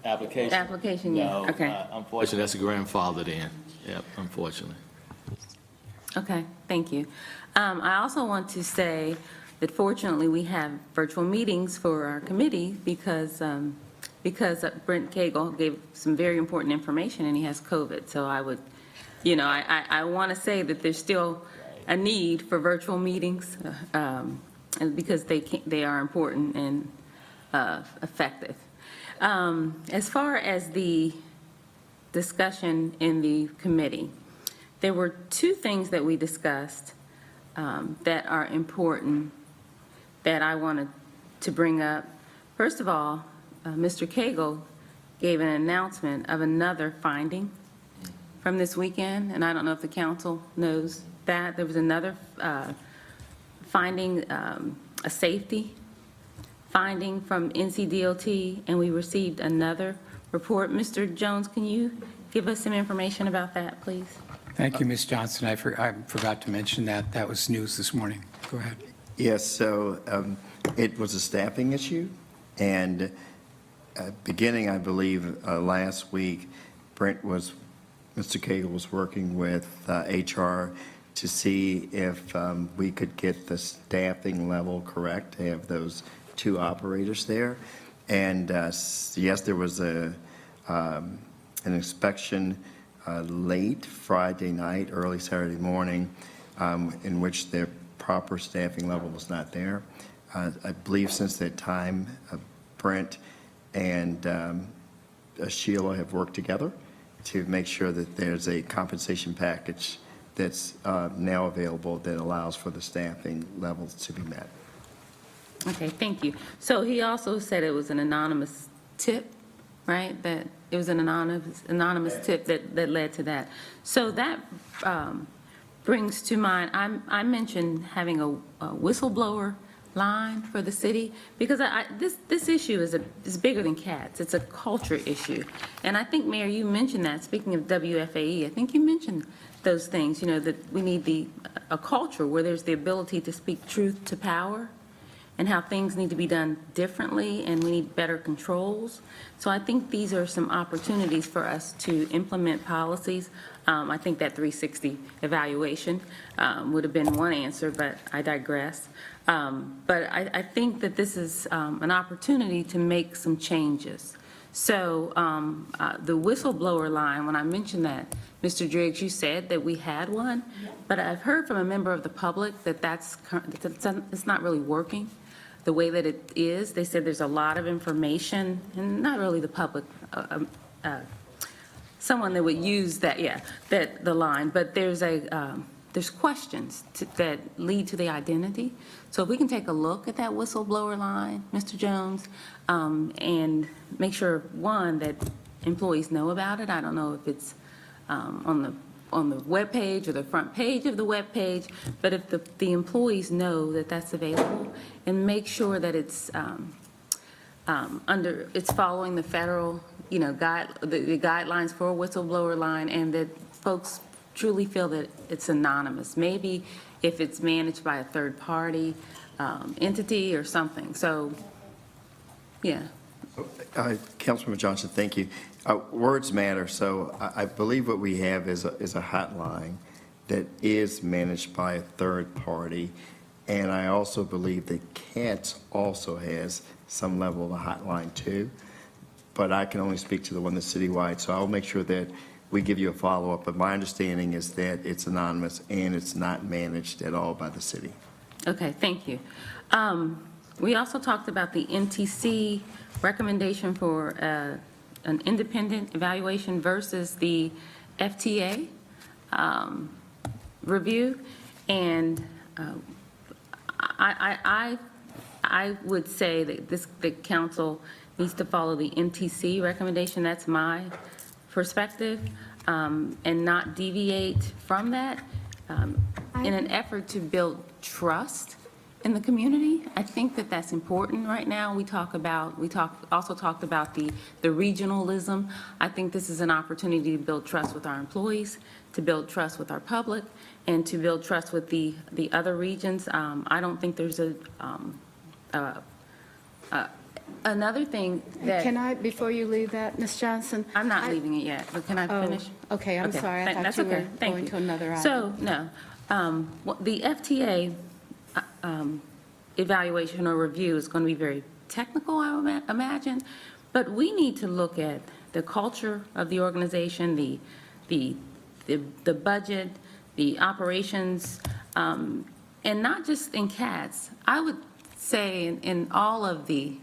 Application? application? Yeah. No, Okay. unfortunately, that's a grandfather then. Yep, unfortunately. Okay, thank you. I also want to say that fortunately, we have virtual meetings for our committee because Brent Cagle gave some very important information and he has COVID. So I would, I want to say that there's still a need for virtual meetings and because they are important and effective. As far as the discussion in the committee, there were two things that we discussed that are important that I wanted to bring up. First of all, Mr. Cagle gave an announcement of another finding from this weekend, and I don't know if the council knows that. There was another finding, a safety finding from NCDOT, and we received another report. Mr. Jones, can you give us some information about that, please? Thank you, Ms. Johnson. I forgot to mention that. That was news this morning. Go ahead. Yes, so it was a staffing issue, and beginning, I believe, last week, Mr. Cagle was working with HR to see if we could get the staffing level correct, to have those two operators there. And yes, there was an inspection late Friday night, early Saturday morning, in which their proper staffing level was not there. I believe since that time, Brent and Sheila have worked together to make sure that there's a compensation package that's now available that allows for the staffing levels to be met. Okay, thank you. So he also said it was an anonymous tip, right? That it was an anonymous tip that led to that. So that brings to mind, I mentioned having a whistleblower line for the city, because this issue is bigger than cats. It's a culture issue. And I think, Mayor, you mentioned that, speaking of WFAE, I think you mentioned those things, that we need a culture where there's the ability to speak truth to power and how things need to be done differently, and we need better controls. So I think these are some opportunities for us to implement policies. I think that 360 evaluation would have been one answer, but I digress. But I think that this is an opportunity to make some changes. So the whistleblower line, when I mentioned that, Mr. Driggs, you said that we had one, but I've heard from a member of the public that it's not really working the way that it is. They said there's a lot of information, and not really the public, someone that would use that, the line, but there's questions that lead to the identity. So if we can take a look at that whistleblower line, Mr. Jones, and make sure, one, that employees know about it. I don't know if it's on the webpage or the front page of the webpage, but if the employees know that that's available, and make sure that it's it's following the federal, the guidelines for a whistleblower line, and that folks truly feel that it's anonymous. Maybe if it's managed by a third party entity or something. So, yeah. Councilmember Johnson, thank you. Words matter, so I believe what we have is a hotline that is managed by a third party, and I also believe that CATS also has some level of a hotline too, but I can only speak to the one that's citywide, so I'll make sure that we give you a follow-up, but my understanding is that it's anonymous and it's not managed at all by the city. Okay, thank you. We also talked about the NTC recommendation for an independent evaluation versus the FTA review, and I would say that the council needs to follow the NTC recommendation. That's my perspective, and not deviate from that in an effort to build trust in the community. I think that that's important right now. We also talked about the regionalism. I think this is an opportunity to build trust with our employees, to build trust with our public, and to build trust with the other regions. I don't think there's another thing that. Can I, before you leave that, Ms. Johnson? I'm not leaving it yet, but can I Oh, finish? okay, I'm sorry. I thought That's you okay. were Thank going you. to another item. So, no, the FTA evaluation or review is going to be very technical, I imagine, but we need to look at the culture of the organization, the budget, the operations, and not just in CATS. I would say in all of the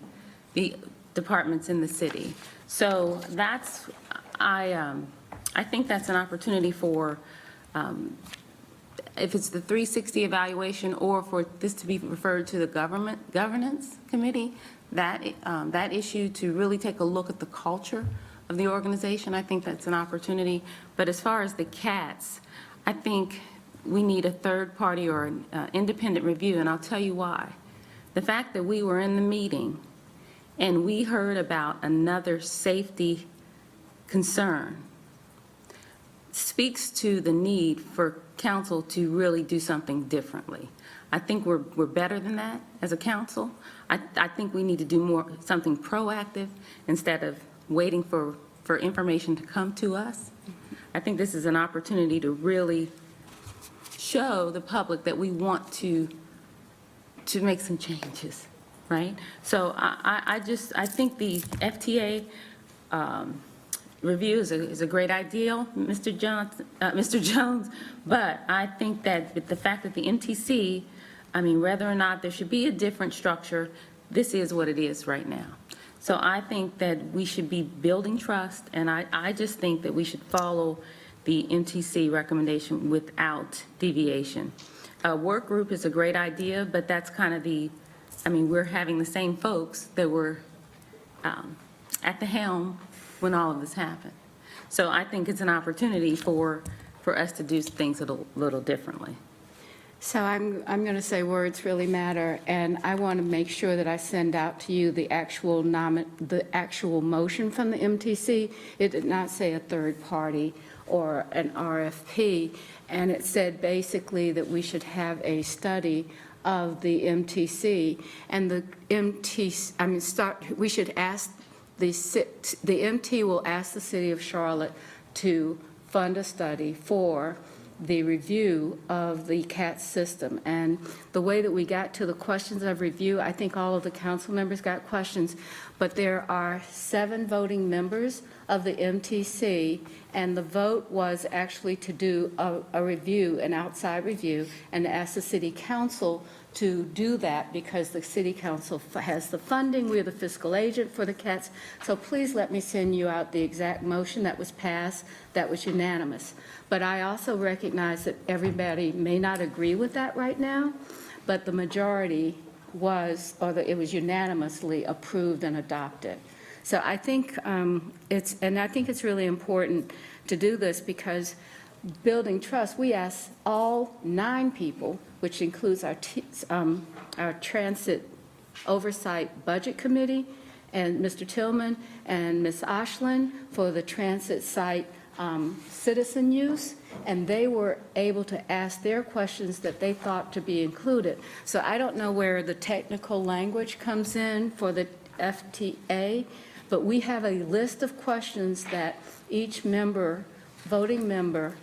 departments in the city. So that's, I think that's an opportunity for, if it's the 360 evaluation or for this to be referred to the governance committee, that issue to really take a look at the culture of the organization, I think that's an opportunity. But as far as the CATS, I think we need a third party or an independent review, and I'll tell you why. The fact that we were in the meeting and we heard about another safety concern speaks to the need for council to really do something differently. I think we're better than that as a council. I think we need to do something proactive instead of waiting for information to come to us. I think this is an opportunity to really show the public that we want to make some changes, right? So I think the FTA review is a great idea, Mr. Jones, but I think that with the fact that the MTC, I mean, whether or not there should be a different structure, this is what it is right now. So I think that we should be building trust, and I just think that we should follow the MTC recommendation without deviation. A work group is a great idea, but that's kind of we're having the same folks that were at the helm when all of this happened. So I think it's an opportunity for us to do things a little differently. So I'm going to say words really matter, and I want to make sure that I send out to you the actual motion from the MTC. It did not say a third party or an RFP, and it said basically that we should have a study of the MTC, and the MT, we should ask the MT will ask the City of Charlotte to fund a study for the review of the CAT system. And the way that we got to the questions of review, I think all of the council members got questions, but there are 7 voting members of the MTC, and the vote was actually to do a review, an outside review, and ask the city council to do that because the city council has the funding. We're the fiscal agent for the CATS. So please let me send you out the exact motion that was passed. That was unanimous. But I also recognize that everybody may not agree with that right now, but the majority was, it was unanimously approved and adopted. So I think it's really important to do this because building trust, we asked all 9 people, which includes our Transit Oversight Budget Committee, and Mr. Tillman and Ms. Ashland for the transit site citizen use, and they were able to ask their questions that they thought to be included. So I don't know where the technical language comes in for the FTA, but we have a list of questions that each member, voting member,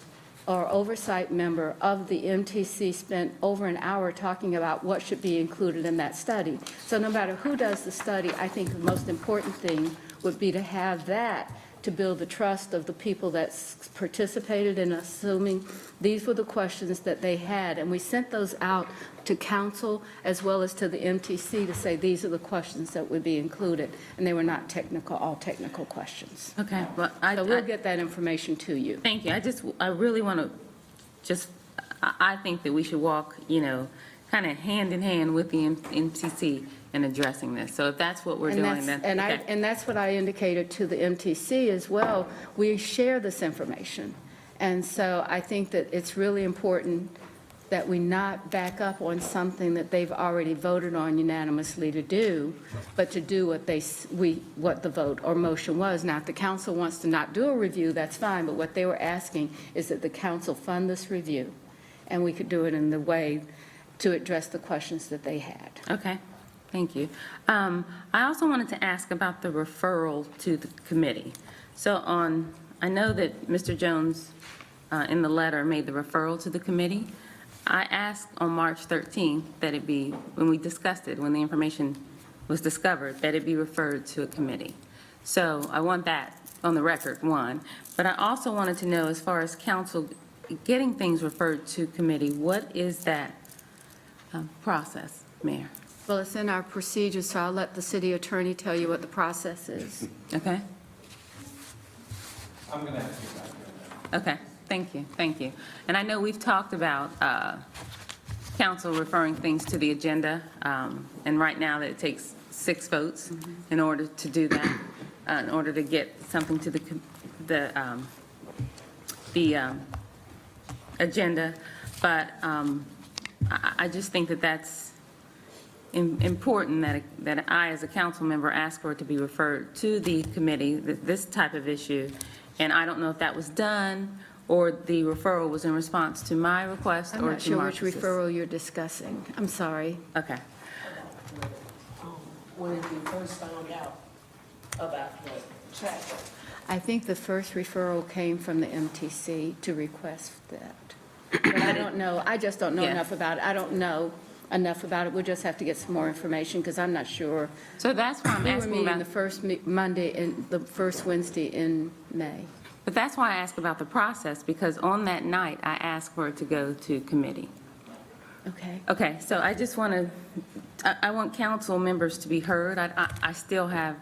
or oversight member of the MTC spent over an hour talking about what should be included in that study. So no matter who does the study, I think the most important thing would be to have that to build the trust of the people that participated in assuming these were the questions that they had. And we sent those out to council as well as to the MTC to say these are the questions that would be included. And they were not all technical questions. Okay, well, So we'll get that information to you. Thank you. I really want to I think that we should walk, kind of hand in hand with the MTC in addressing this. So if that's what we're doing, then. And that's what I indicated to the MTC as well. We share this information. And so I think that it's really important that we not back up on something that they've already voted on unanimously to do, but to do what what the vote or motion was. Now, if the council wants to not do a review, that's fine, but what they were asking is that the council fund this review, and we could do it in the way to address the questions that they had. Okay, thank you. I also wanted to ask about the referral to the committee. So I know that Mr. Jones, in the letter, made the referral to the committee. I asked on March 13th that it be, when we discussed it, when the information was discovered, that it be referred to a committee. So I want that on the record, one. But I also wanted to know, as far as council getting things referred to committee, what is that process, Mayor? Well, it's in our procedures, so I'll let the city attorney tell you what the process is. Okay? I'm going to ask you about that. Okay, thank you, thank you. And I know we've talked about council referring things to the agenda, and right now that it takes 6 votes in order to do that, in order to get something to the agenda. But I just think that that's important that I, as a council member, ask for it to be referred to the committee, this type of issue. And I don't know if that was done, or the referral was in response to my request or to I'm not sure which Marcus's. referral you're discussing. I'm sorry. Okay. When did you first found out about the traffic? I think the first referral came from the MTC to request that. But I don't know, I just don't know Yeah. enough about it. I don't know enough about it. We'll just have to get some more information, because I'm not sure. So that's why I'm We were asking meeting about. the first Monday, and the first Wednesday in May. But that's why I ask about the process, because on that night, I asked for it to go to committee. Okay. Okay, so I just want to, I want council members to be heard. I still have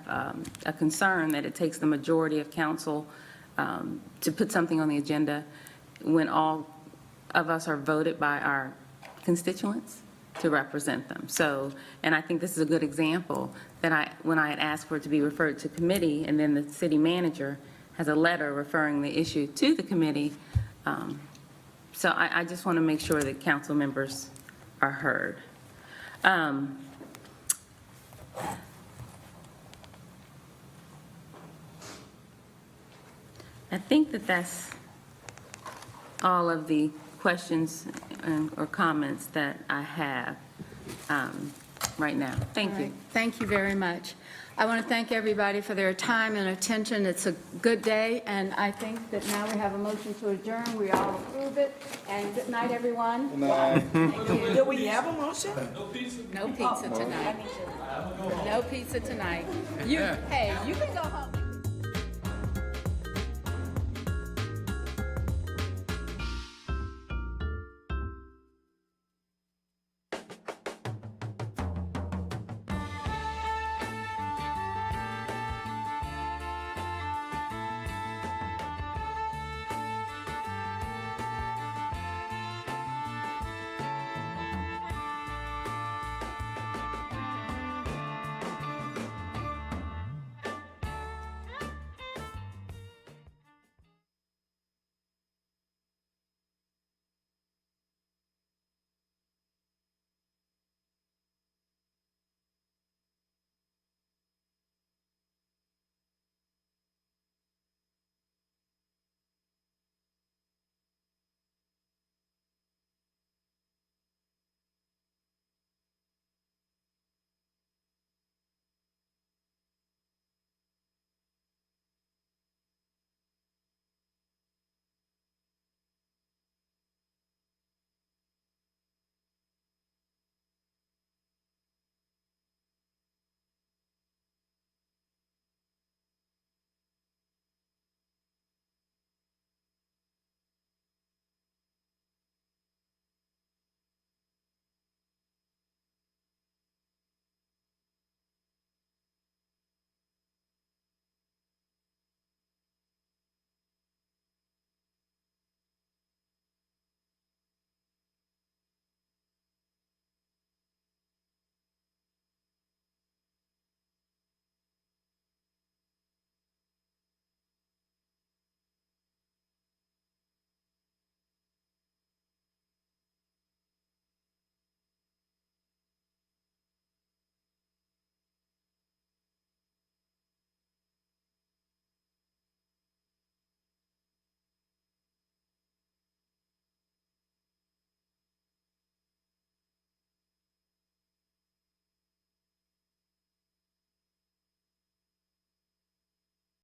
a concern that it takes the majority of council to put something on the agenda when all of us are voted by our constituents to represent them. So, and I think this is a good example that when I had asked for it to be referred to committee, and then the city manager has a letter referring the issue to the committee. So I just want to make sure that council members are heard. I think that that's all of the questions or comments that I have right now. Thank All you. right. Thank you very much. I want to thank everybody for their time and attention. It's a good day, and I think that now we have a motion to adjourn. We all approve it, and good night, everyone. Good night. Do we have a motion? No pizza tonight. No pizza tonight. Hey, you can go home.